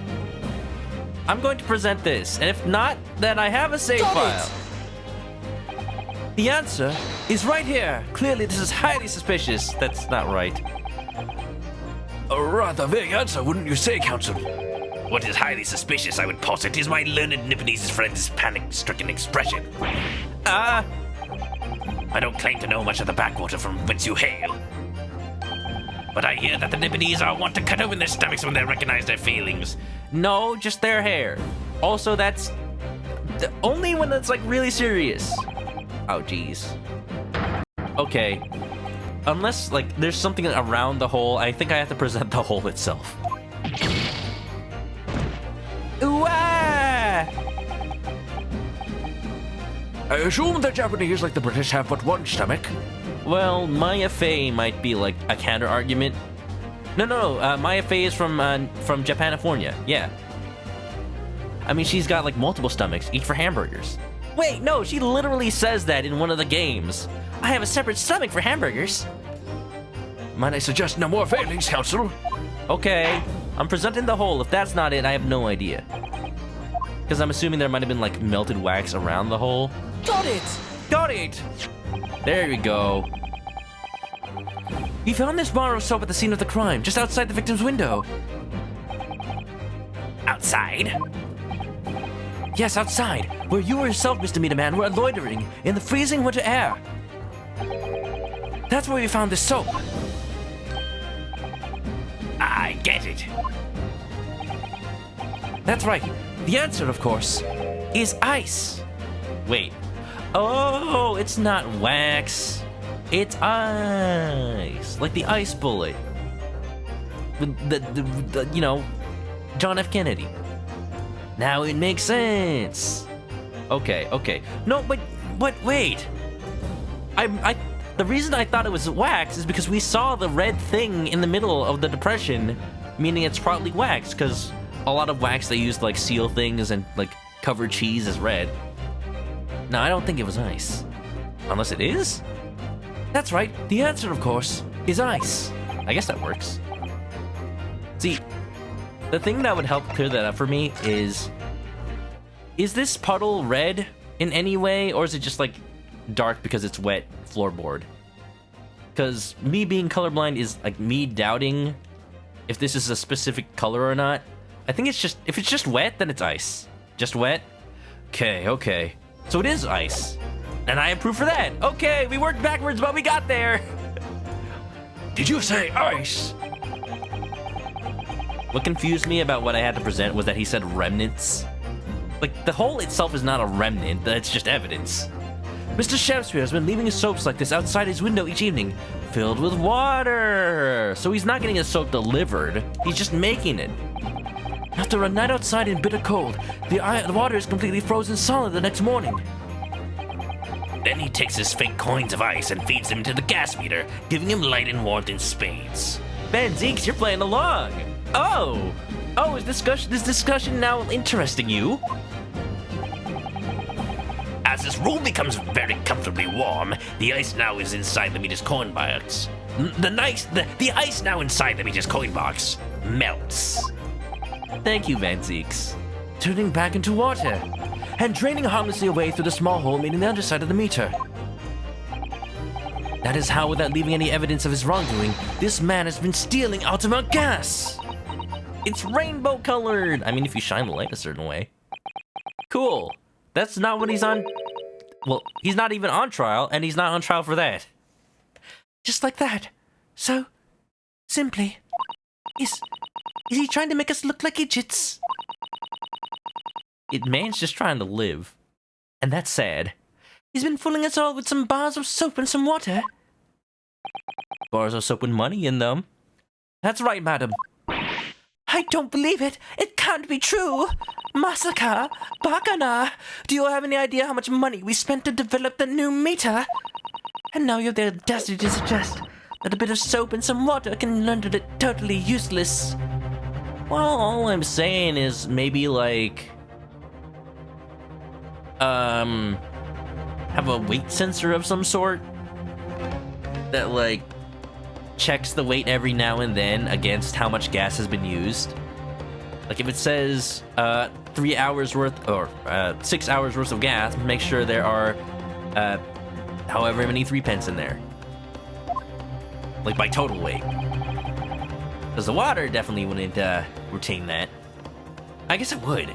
S2: I'm going to present this, and if not, then I have a save file. The answer is right here. Clearly, this is highly suspicious. That's not right.
S3: A rather vague answer, wouldn't you say, Counsel?
S4: What is highly suspicious, I would posit, is my learned Nipponese friend's panic-stricken expression. I don't claim to know much of the backwater from whence you hail. But I hear that the Nipponese are wont to cut open their stomachs when they recognize their feelings.
S2: No, just their hair. Also, that's only when it's, like, really serious. Oh, jeez. Okay. Unless, like, there's something around the hole, I think I have to present the hole itself. Ooh-ah!
S3: I assume the Japanese, like the British, have but one stomach.
S2: Well, Maya Fey might be, like, a counter-argument. No, Maya Fey is from Japanifornia, yeah. I mean, she's got, like, multiple stomachs, each for hamburgers. Wait, no, she literally says that in one of the games. I have a separate stomach for hamburgers.
S3: Might I suggest no more failings, Counsel?
S2: Okay, I'm presenting the hole. If that's not it, I have no idea. Because I'm assuming there might have been, like, melted wax around the hole. Got it! There we go. We found this bar of soap at the scene of the crime, just outside the victim's window.
S4: Outside?
S2: Yes, outside, where you yourself, Mr. Meter Man, were loitering in the freezing winter air. That's where we found this soap.
S4: I get it.
S2: That's right. The answer, of course, is ice. Wait. Oh, it's not wax. It's ice. Like the ice bullet. The you know, John F. Kennedy. Now it makes sense. Okay. No, but wait. The reason I thought it was wax is because we saw the red thing in the middle of the depression, meaning it's probably wax, because a lot of wax they use to, like, seal things and, like, cover cheese as red. No, I don't think it was ice. Unless it is? That's right. The answer, of course, is ice. I guess that works. See, the thing that would help clear that up for me is Is this puddle red in any way, or is it just like dark because it's wet floorboard? Because me being colorblind is like me doubting if this is a specific color or not. I think it's just, if it's just wet, then it's ice. Just wet? Okay. So it is ice. And I approve for that. Okay, we worked backwards, but we got there.
S3: Did you say ice?
S2: What confused me about what I had to present was that he said remnants. Like, the hole itself is not a remnant, that's just evidence. Mr. Shakespeare has been leaving his soaps like this outside his window each evening, filled with water. So he's not getting his soap delivered, he's just making it. After a night outside in bitter cold, the water is completely frozen solid the next morning.
S4: Then he takes his fake coins of ice and feeds them into the gas meter, giving him light and warmth in spades.
S2: Ben Zeeks, you're playing along. Oh, is this discussion now interesting you?
S4: As this room becomes very comfortably warm, the ice now is inside the meter's coin box. The ice now inside the meter's coin box melts.
S2: Thank you, Van Zeeks. Turning back into water and draining harmlessly away through the small hole made in the underside of the meter. That is how, without leaving any evidence of his wrongdoing, this man has been stealing ultimate gas. It's rainbow colored. I mean, if you shine the light a certain way. Cool. That's not what he's on. Well, he's not even on trial, and he's not on trial for that. Just like that. So, simply. Is he trying to make us look like idiots? Man's just trying to live. And that's sad. He's been fooling us all with some bars of soap and some water. Bars of soap with money in them. That's right, madam. I don't believe it. It can't be true. Masaka, Bakana, do you have any idea how much money we spent to develop the new meter? And now you have the audacity to suggest that a bit of soap and some water can render it totally useless. Well, all I'm saying is maybe like... have a weight sensor of some sort that like checks the weight every now and then against how much gas has been used. Like if it says 3 hours worth or 6 hours worth of gas, make sure there are however many 3 pence in there, like by total weight, because the water definitely wouldn't retain that. I guess it would,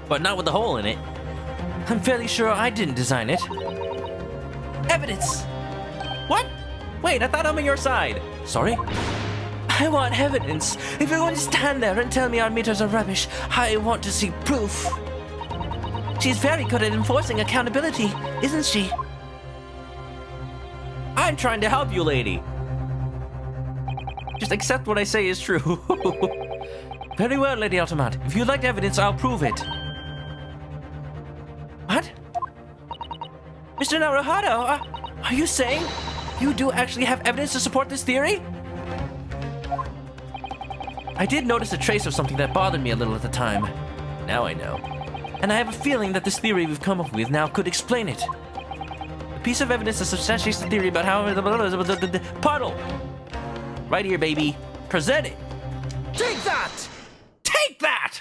S2: but not with the hole in it. I'm fairly sure I didn't design it. Evidence! What? Wait, I thought I'm on your side. Sorry? I want evidence. If you're going to stand there and tell me our meters are rubbish, I want to see proof. She's very good at enforcing accountability, isn't she? I'm trying to help you, lady. Just accept what I say is true. Very well, Lady Ultimate. If you'd like evidence, I'll prove it. What? Mr. Naruhado, are you saying you do actually have evidence to support this theory? I did notice a trace of something that bothered me a little at the time. Now I know. And I have a feeling that this theory we've come up with now could explain it. A piece of evidence that substantiates the theory about how... Puddle! Right here, baby. Present it!
S6: Take that!
S2: Take that!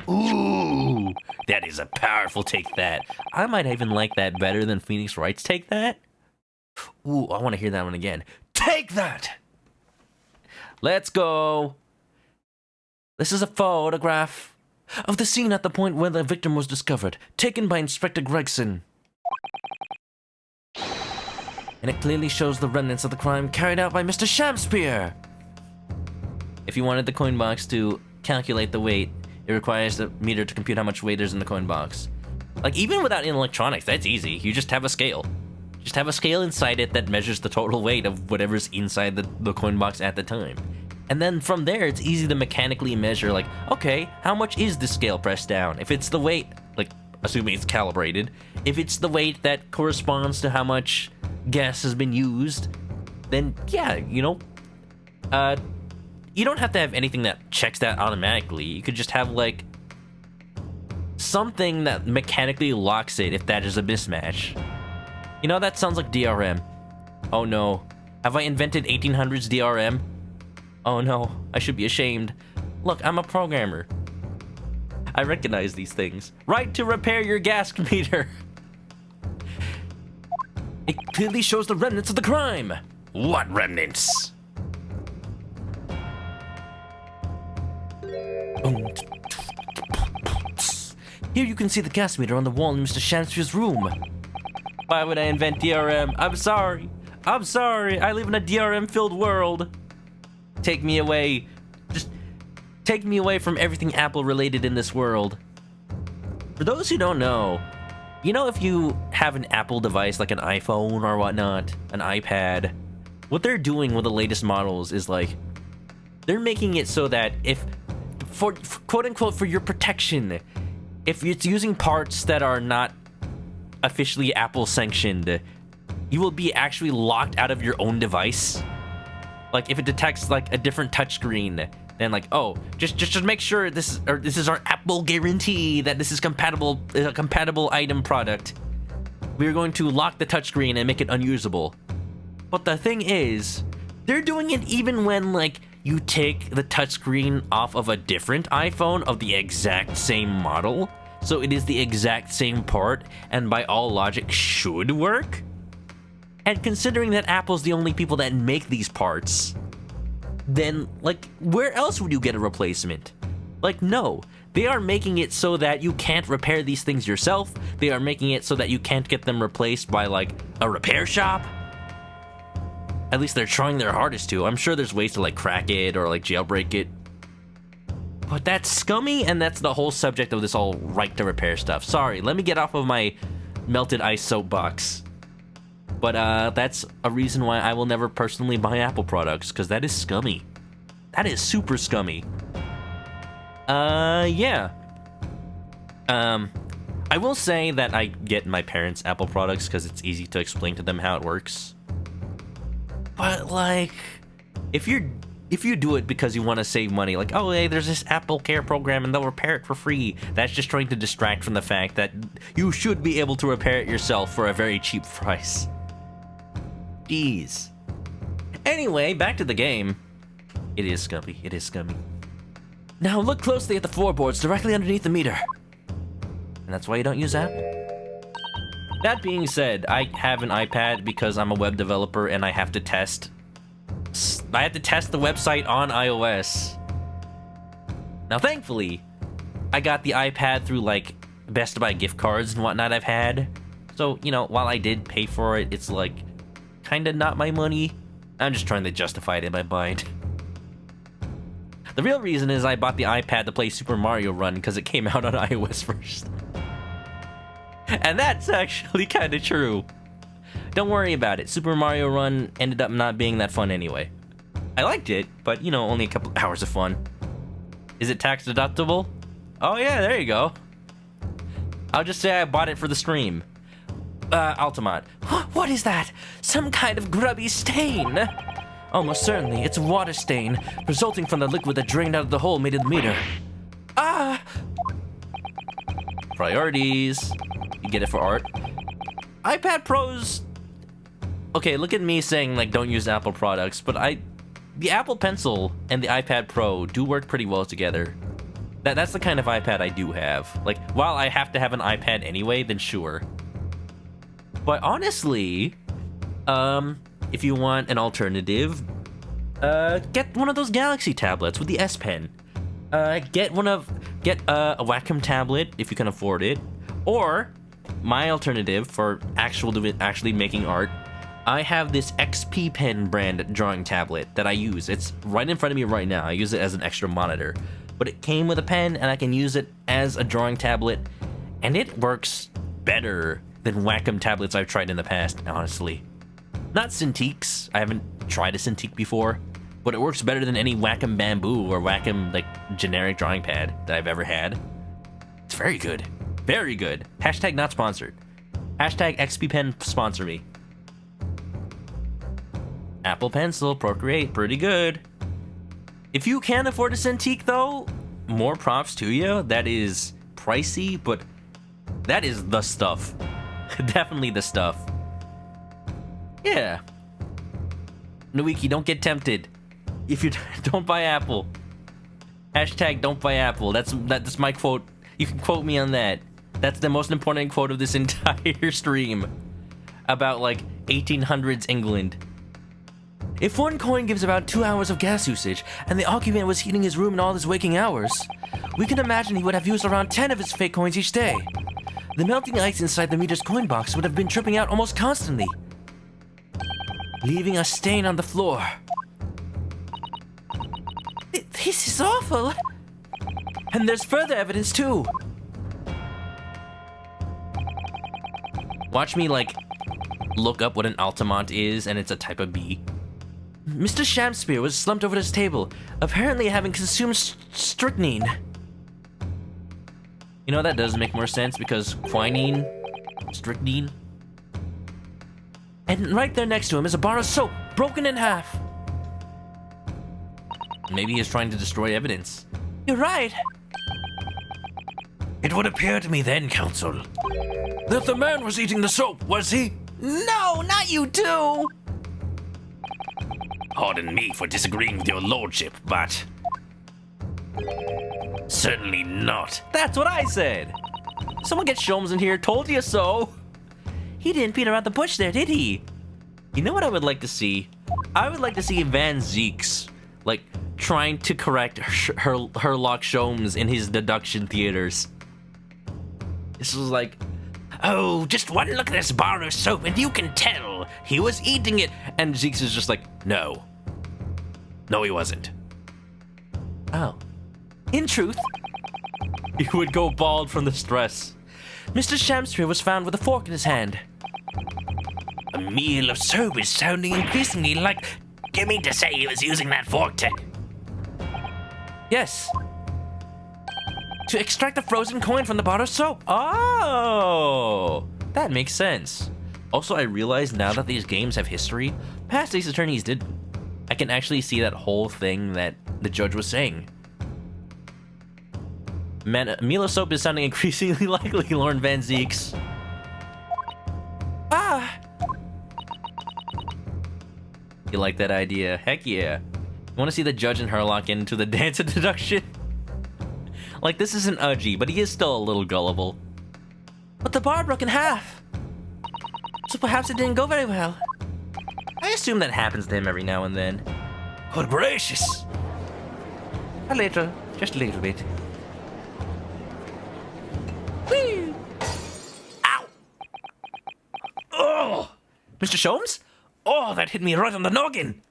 S4: Ooh, that is a powerful
S2: Take that. I might even like that better than Phoenix Wright's Take That. Ooh, I want to hear that one again. Take that! Let's go. This is a photograph of the scene at the point where the victim was discovered, taken by Inspector Gregson. And it clearly shows the remnants of the crime carried out by Mr. Shamspear. If you wanted the coin box to calculate the weight, it requires the meter to compute how much weight there's in the coin box. Like, even without any electronics, that's easy. You just have a scale. Just have a scale inside it that measures the total weight of whatever's inside the coin box at the time. And then from there, it's easy to mechanically measure, like, okay, how much is this scale pressed down? If it's the weight, like, assuming it's calibrated, if it's the weight that corresponds to how much gas has been used, then yeah, you know, you don't have to have anything that checks that automatically. You could just have, like, something that mechanically locks it if that is a mismatch. You know, that sounds like DRM. Oh no. Have I invented 1800s DRM? Oh no, I should be ashamed. Look, I'm a programmer. I recognize these things. Right to repair your gas meter. It clearly shows the remnants of the crime.
S4: What remnants?
S2: Here you can see the gas meter on the wall in Mr. Shams's room. Why would I invent DRM? I'm sorry. I'm sorry. I live in a DRM-filled world. Take me away. Just take me away from everything Apple-related in this world. For those who don't know, you know, if you have an Apple device like an iPhone or whatnot, an iPad, what they're doing with the latest models is like, they're making it so that if, for quote-unquote, for your protection, if it's using parts that are not officially Apple sanctioned, you will be actually locked out of your own device. Like if it detects like a different touchscreen, then like, oh, just make sure this is our Apple guarantee that this is a compatible item product. We're going to lock the touchscreen and make it unusable. But the thing is, they're doing it even when like you take the touchscreen off of a different iPhone of the exact same model. So it is the exact same part, and by all logic should work. And considering that Apple's the only people that make these parts, then, like, where else would you get a replacement? Like, no. They are making it so that you can't repair these things yourself. They are making it so that you can't get them replaced by, like, a repair shop. At least they're trying their hardest to. I'm sure there's ways to, like, crack it or, like, jailbreak it. But that's scummy, and that's the whole subject of this whole right to repair stuff. Sorry, let me get off of my melted ice soapbox. But that's a reason why I will never personally buy Apple products, because that is scummy. That is super scummy. Yeah. I will say that I get my parents' Apple products because it's easy to explain to them how it works. But, like, if you do it because you want to save money, like, oh, hey, there's this Apple Care program and they'll repair it for free, that's just trying to distract from the fact that you should be able to repair it yourself for a very cheap price. Jeez. Anyway, back to the game. It is scummy. It is scummy. Now look closely at the floorboards directly underneath the meter. And that's why you don't use Apple. That being said, I have an iPad because I'm a web developer and I have to test the website on iOS. Now, thankfully, I got the iPad through, like, Best Buy gift cards and whatnot I've had. So, you know, while I did pay for it, it's, like, kind of not my money. I'm just trying to justify it in my mind. The real reason is I bought the iPad to play Super Mario Run because it came out on iOS first. And that's actually kind of true. Don't worry about it. Super Mario Run ended up not being that fun anyway. I liked it, but, you know, only a couple hours of fun. Is it tax deductible? Oh yeah, there you go. I'll just say I bought it for the stream. Altamont. What is that? Some kind of grubby stain? Almost certainly, it's a water stain, resulting from the liquid that drained out of the hole made in the meter. Ah! Priorities. You get it for art. iPad Pros... Okay, look at me saying, like, don't use Apple products, but the Apple Pencil and the iPad Pro do work pretty well together. That's the kind of iPad I do have. Like, while I have to have an iPad anyway, then sure. But honestly, if you want an alternative, get one of those Galaxy tablets with the S Pen. Get a Wacom tablet if you can afford it, or my alternative for actually making art. I have this XP Pen brand drawing tablet that I use. It's right in front of me right now. I use it as an extra monitor, but it came with a pen and I can use it as a drawing tablet, and it works better than Wacom tablets I've tried in the past, honestly. Not Cintiqs. I haven't tried a Cintiq before, but it works better than any Wacom Bamboo or Wacom, like, generic drawing pad that I've ever had. It's very good. Very good. Hashtag not sponsored. Hashtag XP Pen sponsor me. Apple Pencil, Procreate, pretty good. If you can afford a Cintiq, though, more props to you. That is pricey, but that is the stuff. Definitely the stuff. Yeah. Nwiki, don't get tempted. If you don't buy Apple. Hashtag don't buy Apple. That's my quote You can quote me on that. That's the most important quote of this entire stream. About, like, 1800s England. If one coin gives about 2 hours of gas usage, and the occupant was heating his room in all his waking hours, we can imagine he would have used around 10 of his fake coins each day. The melting ice inside the meter's coin box would have been dripping out almost constantly, leaving a stain on the floor. This is awful. And there's further evidence too. Watch me, like, look up what an Altamont is, and it's a type of bee. Mr. Shamspeare was slumped over his table, apparently having consumed strychnine. You know, that does make more sense because quinine, strychnine. And right there next to him is a bar of soap, broken in half. Maybe he's trying to destroy evidence. You're right.
S4: It would appear to me then, Counsel, that the man was eating the soap, was he?
S2: No, not you too.
S4: Pardon me for disagreeing with your lordship, but certainly not.
S2: That's what I said. Someone get Sholmes in here, told you so. He didn't beat around the bush there, did he? You know what I would like to see? I would like to see Van Zeeks, like, trying to correct Herlock Sholmes in his deduction theaters. This was like,
S4: Oh, just one look at this bar of soap and you can tell he was eating it.
S2: and Zeeks is just like,
S4: No. No, he wasn't.
S2: oh. In truth, he would go bald from the stress. Mr. Shamspeare was found with a fork in his hand.
S4: A meal of soap is sounding increasingly like... Do you mean to say he was using that fork to...
S2: Yes. To extract a frozen coin from the bar of soap. Oh, that makes sense. Also, I realize now that these games have history, past Ace Attorneys did. I can actually see that whole thing that the judge was saying. Man, a meal of soap is sounding increasingly likely, Lauren Van Zeeks. Ah! You like that idea? Heck yeah. You want to see the judge and Herlock get into the dance of deduction? Like, this isn't Udgy, but he is still a little gullible. But the bar broke in half. So perhaps it didn't go very well. I assume that happens to him every now and then.
S4: Good gracious.
S2: A little, just a little bit. Whee!
S4: Ow! Oh!
S2: Mr. Sholmes?
S4: Oh, that hit me right on the noggin.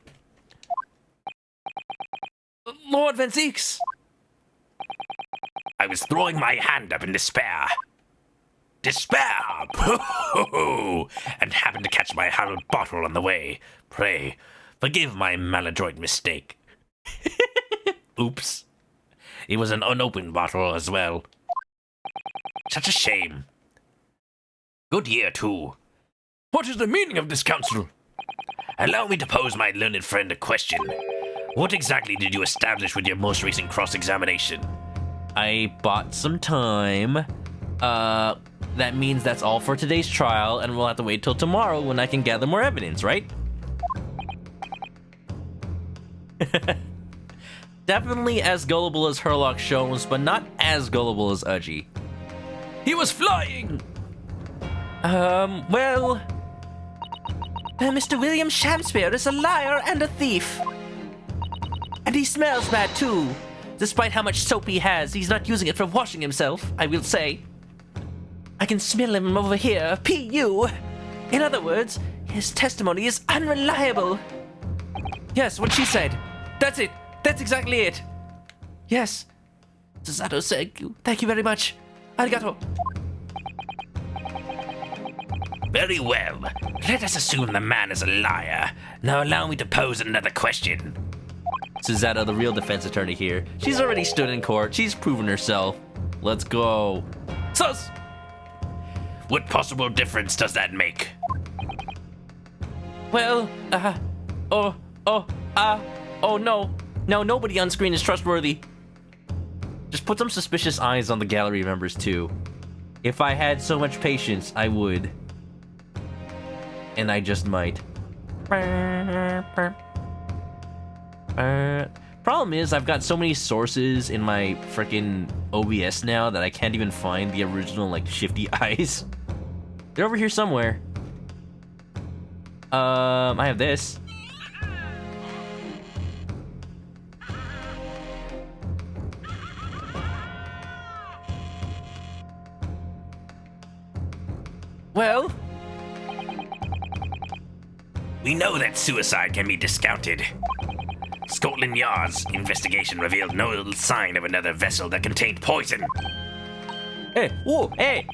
S2: Lord Van Zeeks!
S4: I was throwing my hand up in despair. Despair! And happened to catch my hallowed bottle on the way. Pray, forgive my maladroit mistake. Oops. It was an unopened bottle as well. Such a shame. Good year, too. What is the meaning of this, Counsel? Allow me to pose my learned friend a question. What exactly did you establish with your most recent cross-examination?
S2: I bought some time. That means that's all for today's trial, and we'll have to wait till tomorrow when I can gather more evidence, right? Definitely as gullible as Herlock Sholmes, but not as gullible as Udgy.
S4: He was flying!
S2: Well... Mr. William Shamspeare is a liar and a thief. And he smells bad too. Despite how much soap he has, he's not using it for washing himself, I will say. I can smell him over here, P.U. In other words, his testimony is unreliable. Yes, what she said. That's it. That's exactly it. Yes. Susato, thank you. Thank you very much. Arigato.
S4: Very well. Let us assume the man is a liar. Now allow me to pose another question.
S2: Susato, the real defense attorney here. She's already stood in court. She's proven herself. Let's go.
S4: Sus! What possible difference does that make?
S2: Well, oh no. No, nobody on screen is trustworthy. Just put some suspicious eyes on the gallery members too. If I had so much patience, I would. And I just might. Problem is, I've got so many sources in my freaking OBS now that I can't even find the original, like, shifty eyes. They're over here somewhere. I have this. Well,
S4: We know that suicide can be discounted. Scotland Yard's investigation revealed no sign of another vessel that contained poison.
S2: hey, whoa, hey!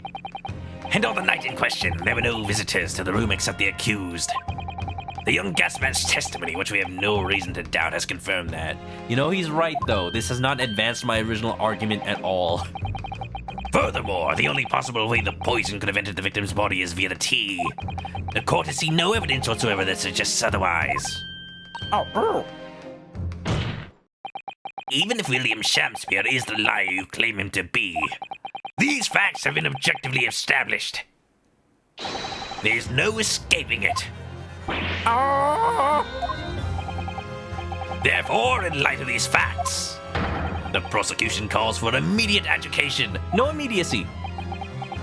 S4: And on the night in question, there were no visitors to the room except the accused. The young gasman's testimony, which we have no reason to doubt, has confirmed that.
S2: You know, he's right, though. This has not advanced my original argument at all.
S4: Furthermore, the only possible way the poison could have entered the victim's body is via the tea. The court has seen no evidence whatsoever that suggests otherwise. Even if William Shakespeare is the liar you claim him to be, these facts have been objectively established. There's no escaping it. Therefore, in light of these facts, the prosecution calls for immediate education.
S2: No immediacy.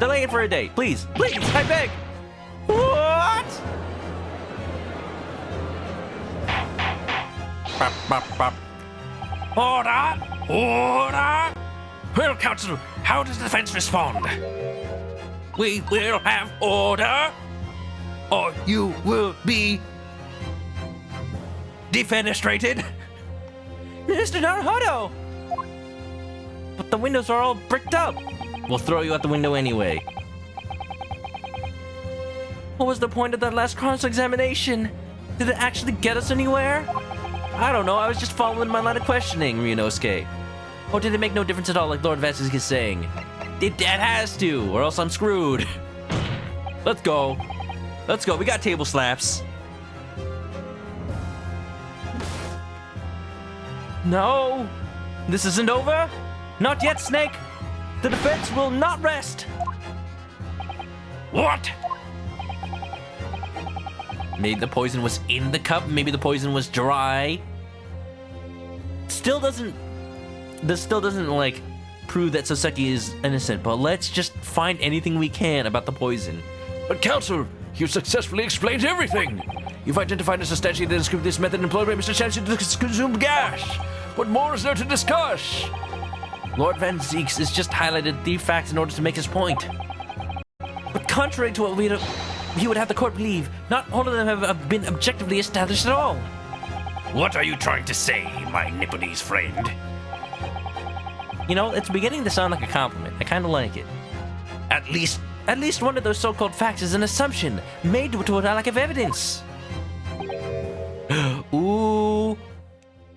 S2: Delay it for a day. Please, please, I beg. What?
S4: Order! Order! Well, counsel, how does the defense respond? We will have order, or you will be defenestrated.
S2: Mr. Naruhodo! But the windows are all bricked up. We'll throw you out the window anyway. What was the point of that last cross-examination? Did it actually get us anywhere? I don't know, I was just following my line of questioning, Ryunosuke. Or did it make no difference at all, like Lord Vasquez is saying? That has to, or else I'm screwed. Let's go. Let's go, we got table slaps. No! This isn't over? Not yet, Snake! The defense will not rest!
S4: What?
S2: Maybe the poison was in the cup, maybe the poison was dry. This still doesn't, like, prove that Soseki is innocent, but let's just find anything we can about the poison.
S3: But counsel, you successfully explained everything. You've identified and substantiated and described this method employed by Mr. Shansi to consume gas. What more is there to discuss?
S2: Lord Van Zeeks has just highlighted the facts in order to make his point. But contrary to what he would have the court believe, not all of them have been objectively established at all.
S4: What are you trying to say, my Nipponese friend?
S2: You know, it's beginning to sound like a compliment. I kind of like it.
S4: At least
S2: one of those so-called facts is an assumption made to a lack of evidence. Ooh.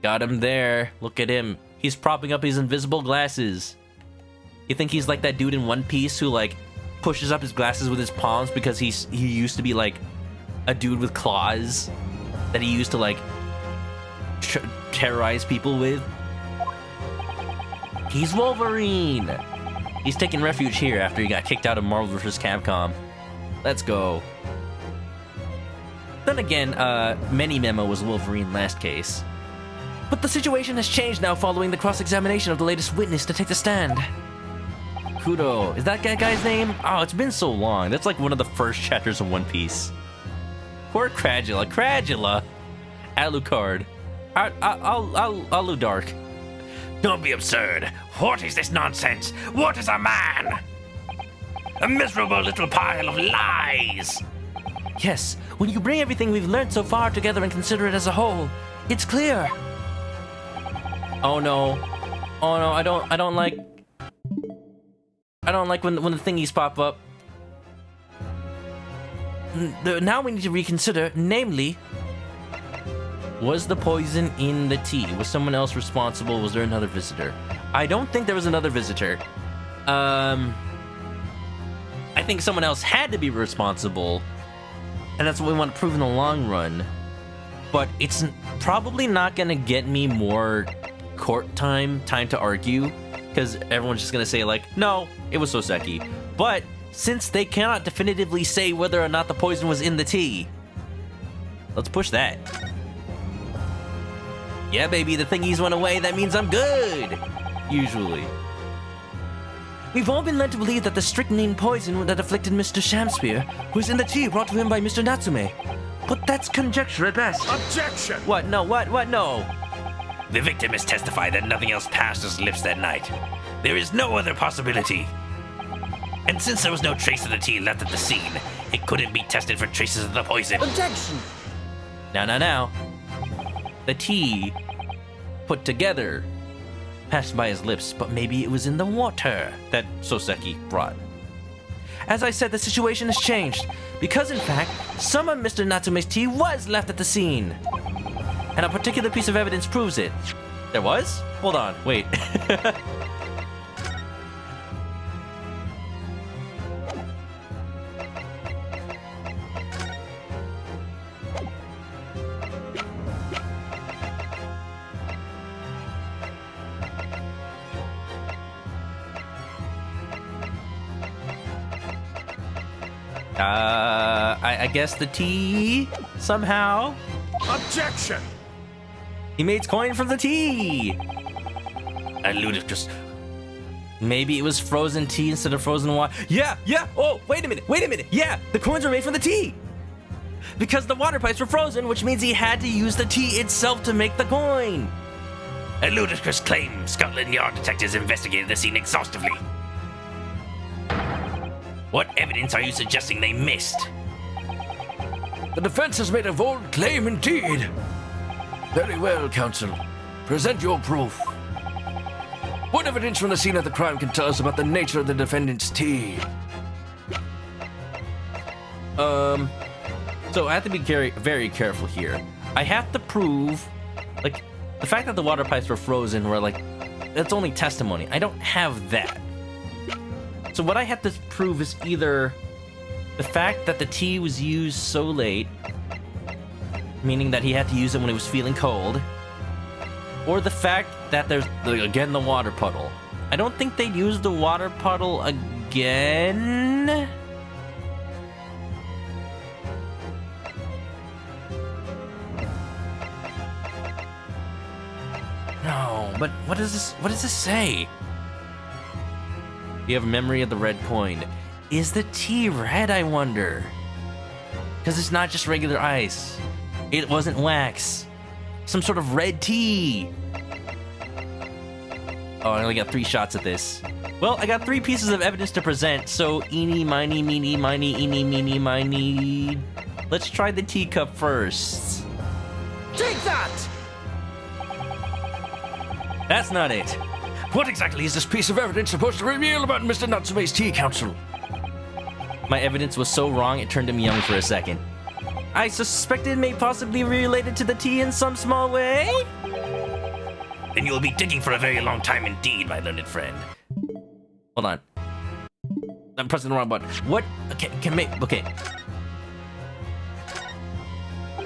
S2: Got him there. Look at him. He's propping up his invisible glasses. You think he's like that dude in One Piece who, like, pushes up his glasses with his palms because he used to be, like, a dude with claws that he used to, like, terrorize people with? He's Wolverine. He's taking refuge here after he got kicked out of Marvel vs. Capcom. Let's go. Then again, Many Memo was Wolverine last case. But the situation has changed now following the cross-examination of the latest witness to take the stand. Kudo. Is that guy's name? Oh, it's been so long. That's like one of the first chapters of One Piece. Poor Cradula. Cradula. Alucard. Aludark.
S4: don't be absurd. What is this nonsense? What is a man? A miserable little pile of lies.
S2: Yes, when you bring everything we've learned so far together and consider it as a whole, it's clear. Oh no. Oh no, I don't like when the thingies pop up. Now we need to reconsider, namely, was the poison in the tea? Was someone else responsible? Was there another visitor? I don't think there was another visitor. I think someone else had to be responsible, and that's what we want to prove in the long run. But it's probably not gonna get me more court time to argue, because everyone's just gonna say like, no, it was Soseki. But since they cannot definitively say whether or not the poison was in the tea, let's push that. Yeah, baby, the thingies went away. That means I'm good. Usually. We've all been led to believe that the strychnine poison that afflicted Mr. Shamspear was in the tea brought to him by Mr. Natsume. But that's conjecture at best.
S3: Objection!
S2: What? No, what? No.
S4: The victim has testified that nothing else passed his lips that night. There is no other possibility. And since there was no trace of the tea left at the scene, it couldn't be tested for traces of the poison.
S6: Objection.
S2: Now. The tea, put together, passed by his lips, but maybe it was in the water that Soseki brought. As I said, the situation has changed, because in fact, some of Mr. Natsume's tea was left at the scene. And a particular piece of evidence proves it. There was? Hold on, wait. I guess the tea, somehow.
S3: Objection!
S2: He made coin from the tea.
S4: A ludicrous.
S2: Maybe it was frozen tea instead of frozen water. Yeah. Oh, wait a minute. Yeah, the coins were made from the tea. Because the water pipes were frozen, which means he had to use the tea itself to make the coin.
S4: A ludicrous claim. Scotland Yard detectives investigated the scene exhaustively. What evidence are you suggesting they missed?
S3: The defense has made a bold claim indeed. Very well, counsel. Present your proof. What evidence from the scene of the crime can tell us about the nature of the defendant's tea?
S2: So I have to be very careful here. I have to prove, like, the fact that the water pipes were frozen were like, that's only testimony. I don't have that. So what I have to prove is either the fact that the tea was used so late, meaning that he had to use it when he was feeling cold, or the fact that there's, again, the water puddle. I don't think they'd use the water puddle again. No, but what does this say? You have a memory of the red coin. Is the tea red, I wonder? Because it's not just regular ice. It wasn't wax. Some sort of red tea. Oh, I only got 3 shots at this. Well, I got 3 pieces of evidence to present, so eeny, miny, meeny, miny, eeny, meeny, miny. Let's try the teacup first.
S6: Take that!
S2: That's not it.
S3: What exactly is this piece of evidence supposed to reveal about Mr. Natsume's tea, counsel?
S2: My evidence was so wrong, it turned him young for a second. I suspected it may possibly be related to the tea in some small way.
S4: Then you'll be digging for a very long time indeed, my learned friend.
S2: Hold on. I'm pressing the wrong button. What? Okay.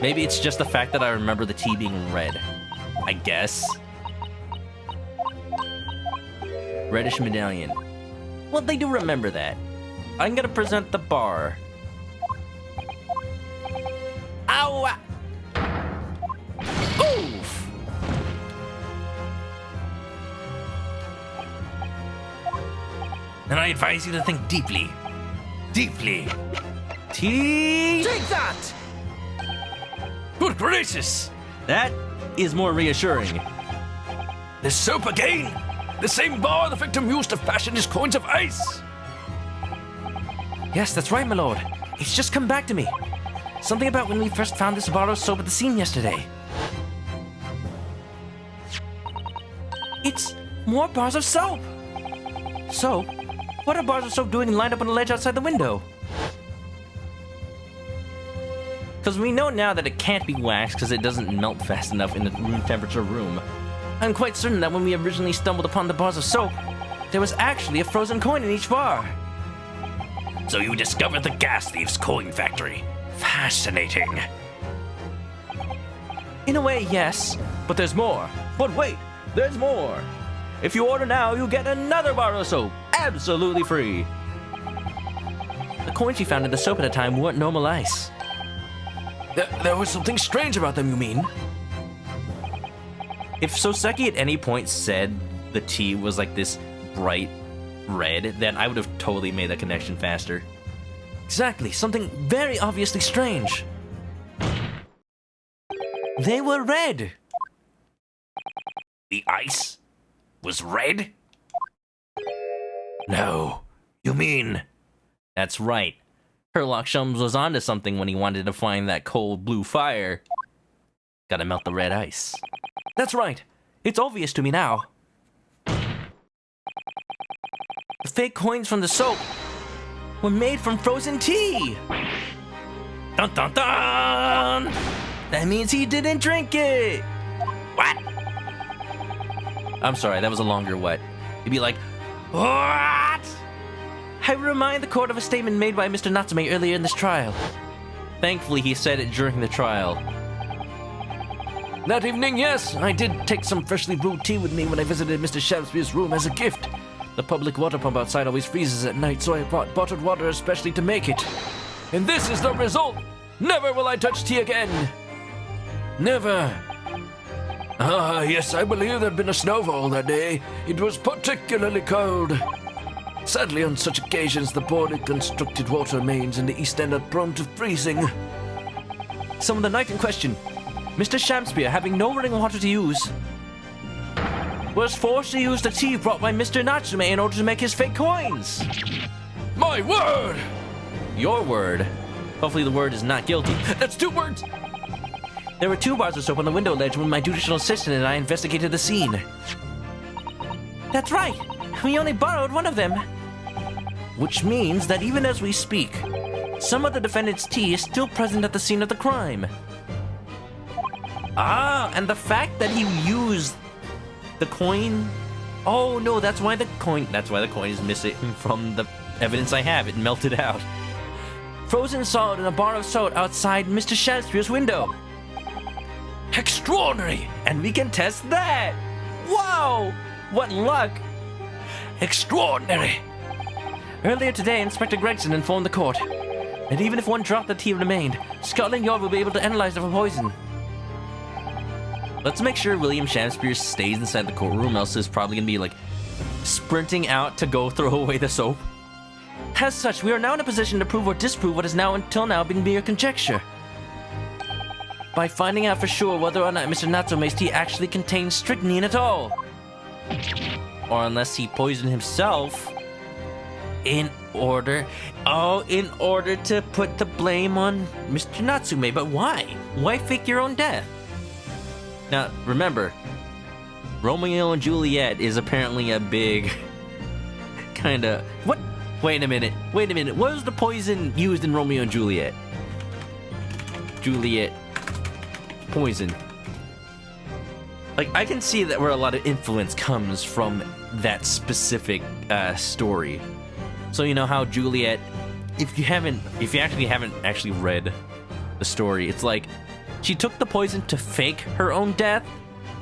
S2: Maybe it's just the fact that I remember the tea being red. I guess. Reddish medallion. Well, they do remember that. I'm gonna present the bar. Ow! Oof!
S4: And I advise you to think deeply. Deeply.
S2: Tea!
S6: Take that!
S3: Good gracious!
S2: That is more reassuring.
S3: The soap again! The same bar the victim used to fashion his coins of ice!
S2: Yes, that's right, my lord. It's just come back to me. Something about when we first found this bar of soap at the scene yesterday. It's more bars of soap! Soap? What are bars of soap doing lined up on the ledge outside the window? Because we know now that it can't be wax because it doesn't melt fast enough in the room temperature room. I'm quite certain that when we originally stumbled upon the bars of soap, there was actually a frozen coin in each bar.
S4: So you discovered the gas thief's coin factory. Fascinating.
S2: In a way, yes, but there's more. But wait, there's more. If you order now, you get another bar of soap, absolutely free. The coins you found in the soap at the time weren't normal ice.
S3: There was something strange about them, you mean?
S1: If Soseki at any point said the tea was like this bright red, then I would have totally made that connection faster.
S2: Exactly, something very obviously strange. They were red.
S4: The ice was red? No. You mean...
S1: That's right. Herlock Shums was onto something when he wanted to find that cold blue fire. Gotta melt the red ice.
S2: That's right. It's obvious to me now. The fake coins from the soap were made from frozen tea.
S1: Dun dun dun!
S2: That means he didn't drink it.
S4: what?
S1: I'm sorry, that was a longer what. He'd be like, what?
S2: I remind the court of a statement made by Mr. Natsume earlier in this trial.
S1: Thankfully, he said it during the trial.
S2: That evening, yes, I did take some freshly brewed tea with me when I visited Mr. Shakespeare's room as a gift. The public water pump outside always freezes at night, so I bought bottled water especially to make it. And this is the result! Never will I touch tea again! Never! Ah, yes, I believe there'd been a snowfall that day. It was particularly cold. Sadly, on such occasions, the poorly constructed water mains in the East End are prone to freezing. So on the night in question, Mr. Shamspeare, having no running water to use, was forced to use the tea brought by Mr. Natsume in order to make his fake coins. My word!
S1: Your word. Hopefully the word is not guilty.
S2: That's 2 words! There were 2 bars of soap on the window ledge when my judicial assistant and I investigated the scene. That's right! We only borrowed one of them. Which means that even as we speak, some of the defendant's tea is still present at the scene of the crime. Ah, and the fact that he used the coin... Oh no, that's why the coin is missing from the evidence I have. It melted out. Frozen solid in a bar of soap outside Mr. Shakespeare's window. Extraordinary! And we can test that! Wow! What luck! Extraordinary! Earlier today, Inspector Gregson informed the court that even if one drop of tea remained, Scotland Yard will be able to analyze it for poison.
S1: Let's make sure William Shakespeare stays inside the courtroom, else he's probably gonna be like sprinting out to go throw away the soap.
S2: As such, we are now in a position to prove or disprove what has now until now been mere conjecture. By finding out for sure whether or not Mr. Natsume's tea actually contains strychnine at all.
S1: Or unless he poisoned himself
S2: In order to put the blame on Mr. Natsume. But why? Why fake your own death?
S1: Now, remember, Romeo and Juliet is apparently a big kind of... What? Wait a minute. What was the poison used in Romeo and Juliet? Juliet. Poison. Like, I can see that where a lot of influence comes from that specific story. So you know how Juliet... If you actually haven't read the story, it's like she took the poison to fake her own death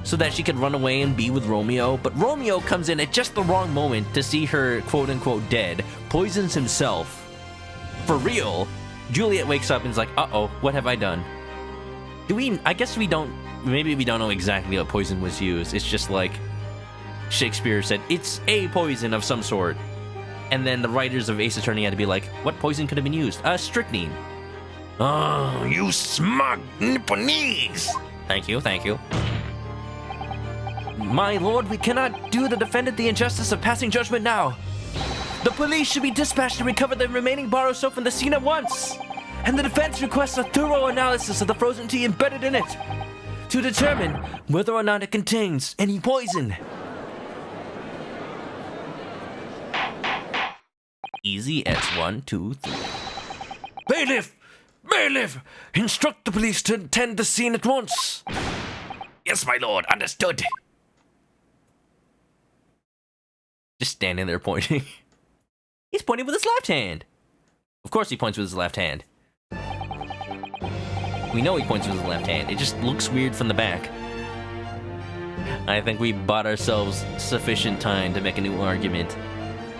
S1: so that she could run away and be with Romeo, but Romeo comes in at just the wrong moment to see her quote-unquote dead, poisons himself. For real. Juliet wakes up and is like, uh-oh, what have I done? I guess we don't know exactly what poison was used. It's just like Shakespeare said, it's a poison of some sort. And then the writers of Ace Attorney had to be like, what poison could have been used? Strychnine.
S4: Oh, you smart Nipponese!
S1: Thank you.
S2: My lord, we cannot do the defendant the injustice of passing judgment now. The police should be dispatched to recover the remaining bar of soap from the scene at once. And the defense requests a thorough analysis of the frozen tea embedded in it to determine whether or not it contains any poison.
S1: Easy as 1, 2, 3.
S2: Bailiff! Instruct the police to attend the scene at once.
S4: Yes, my lord, understood.
S1: Just standing there pointing. He's pointing with his left hand. Of course he points with his left hand. We know he points with his left hand. It just looks weird from the back. I think we bought ourselves sufficient time to make a new argument.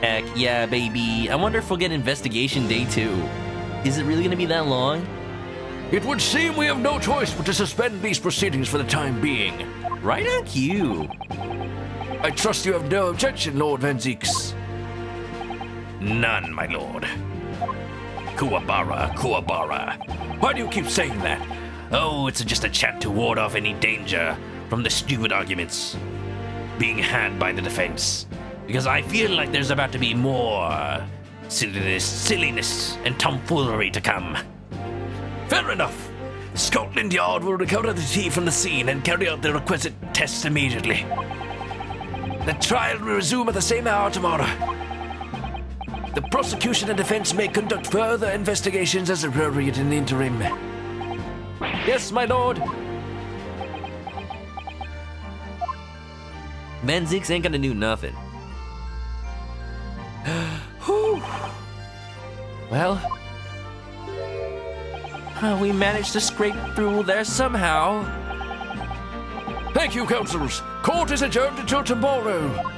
S1: Heck yeah, baby. I wonder if we'll get investigation day 2. Is it really gonna be that long?
S3: It would seem we have no choice but to suspend these proceedings for the time being.
S2: Right on cue.
S3: I trust you have no objection, Lord Van Zeeks.
S4: None, my lord. Kuwabara, Kuwabara. Why do you keep saying that? Oh, it's just a chant to ward off any danger from the stupid arguments being had by the defense. Because I feel like there's about to be more silliness and tomfoolery to come. Fair enough. Scotland Yard will recover the tea from the scene and carry out the requisite tests immediately. The trial will resume at the same hour tomorrow. The prosecution and defense may conduct further investigations as appropriate in the interim.
S2: Yes, my lord. Van Zeeks ain't gonna do nothing. Whew. Well, we managed to scrape through there somehow.
S3: Thank you, councilors. Court is adjourned until tomorrow.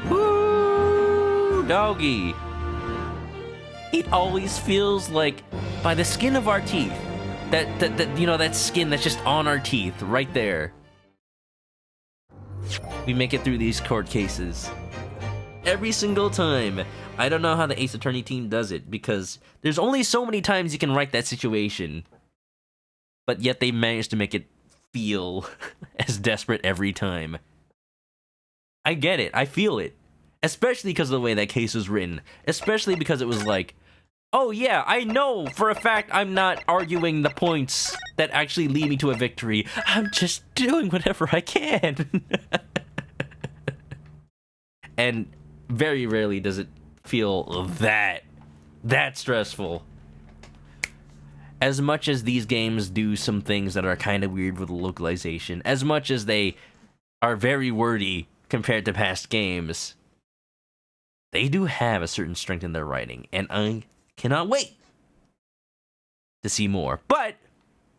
S2: Woo, doggy. It always feels like by the skin of our teeth. That you know, that skin that's just on our teeth, right there. We make it through these court cases. Every single time. I don't know how the Ace Attorney team does it, because there's only so many times you can write that situation. But yet they manage to make it feel as desperate every time. I get it. I feel it. Especially because of the way that case was written. Especially because it was like, oh yeah, I know for a fact I'm not arguing the points that actually lead me to a victory. I'm just doing whatever I can. And very rarely does it feel that stressful. As much as these games do some things that are kind of weird with the localization, as much as they are very wordy compared to past games, they do have a certain strength in their writing, and I cannot wait to see more. But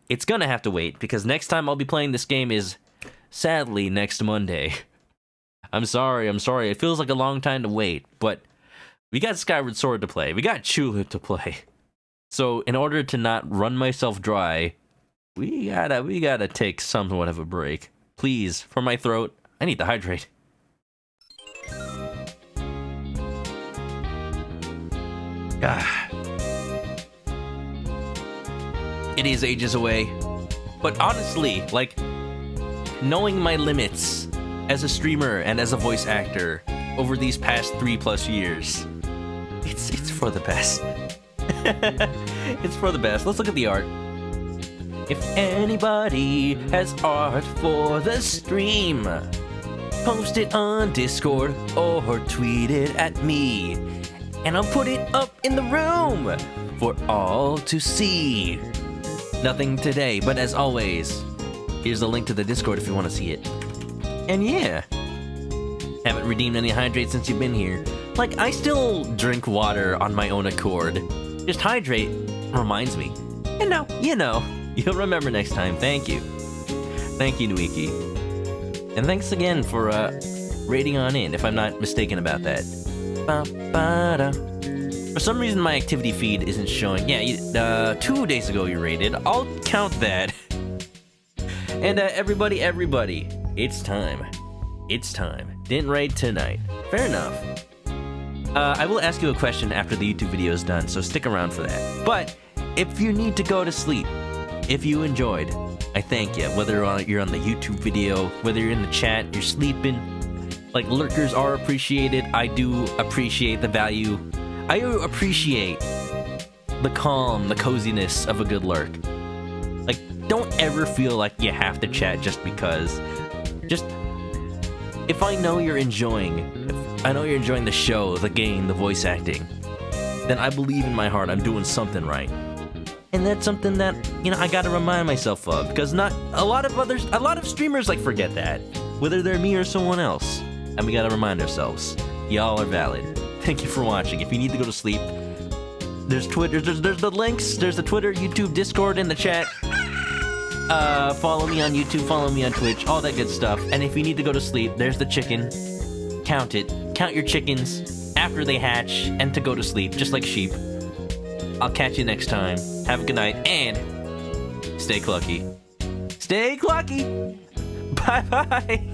S2: it's gonna have to wait, because next time I'll be playing this game is, sadly, next Monday. I'm sorry. It feels like a long time to wait, but we got Skyward Sword to play. We got Tulip to play. So in order to not run myself dry, we gotta take somewhat of a break. Please, for my throat, I need to hydrate. It is ages away, but honestly, like, knowing my limits as a streamer and as a voice actor over these past 3+ years, it's for the best. It's for the best. Let's look at the art. If anybody has art for the stream, post it on Discord or tweet it at me, and I'll put it up in the room for all to see. Nothing today, but as always, here's the link to the Discord if you want to see it. And yeah, haven't redeemed any hydrate since you've been here. Like, I still drink water on my own accord. Just hydrate reminds me. And now, you'll remember next time. Thank you. Thank you, Nuiki. And thanks again for raiding on in, if I'm not mistaken about that. For some reason, my activity feed isn't showing. Yeah, 2 days ago you raided. I'll count that. And everybody, it's time. It's time. Didn't raid tonight. Fair enough. I will ask you a question after the YouTube video is done, so stick around for that. But if you need to go to sleep, if you enjoyed, I thank you. Whether you're on the YouTube video, whether you're in the chat, you're sleeping, like, lurkers are appreciated. I do appreciate the value. I appreciate the calm, the coziness of a good lurk. Like, don't ever feel like you have to chat just because. Just, if I know you're enjoying, if I know you're enjoying the show, the game, the voice acting, then I believe in my heart I'm doing something right. And that's something that, I gotta remind myself of, because not a lot of streamers like forget that, whether they're me or someone else. And we gotta remind ourselves, y'all are valid. Thank you for watching. If you need to go to sleep, there's Twitter, there's the links, there's the Twitter, YouTube, Discord in the chat. Follow me on YouTube, follow me on Twitch, all that good stuff. And if you need to go to sleep, there's the chicken. Count it. Count your chickens after they hatch and to go to sleep, just like sheep. I'll catch you next time. Have a good night and stay clucky. Stay clucky. Bye bye.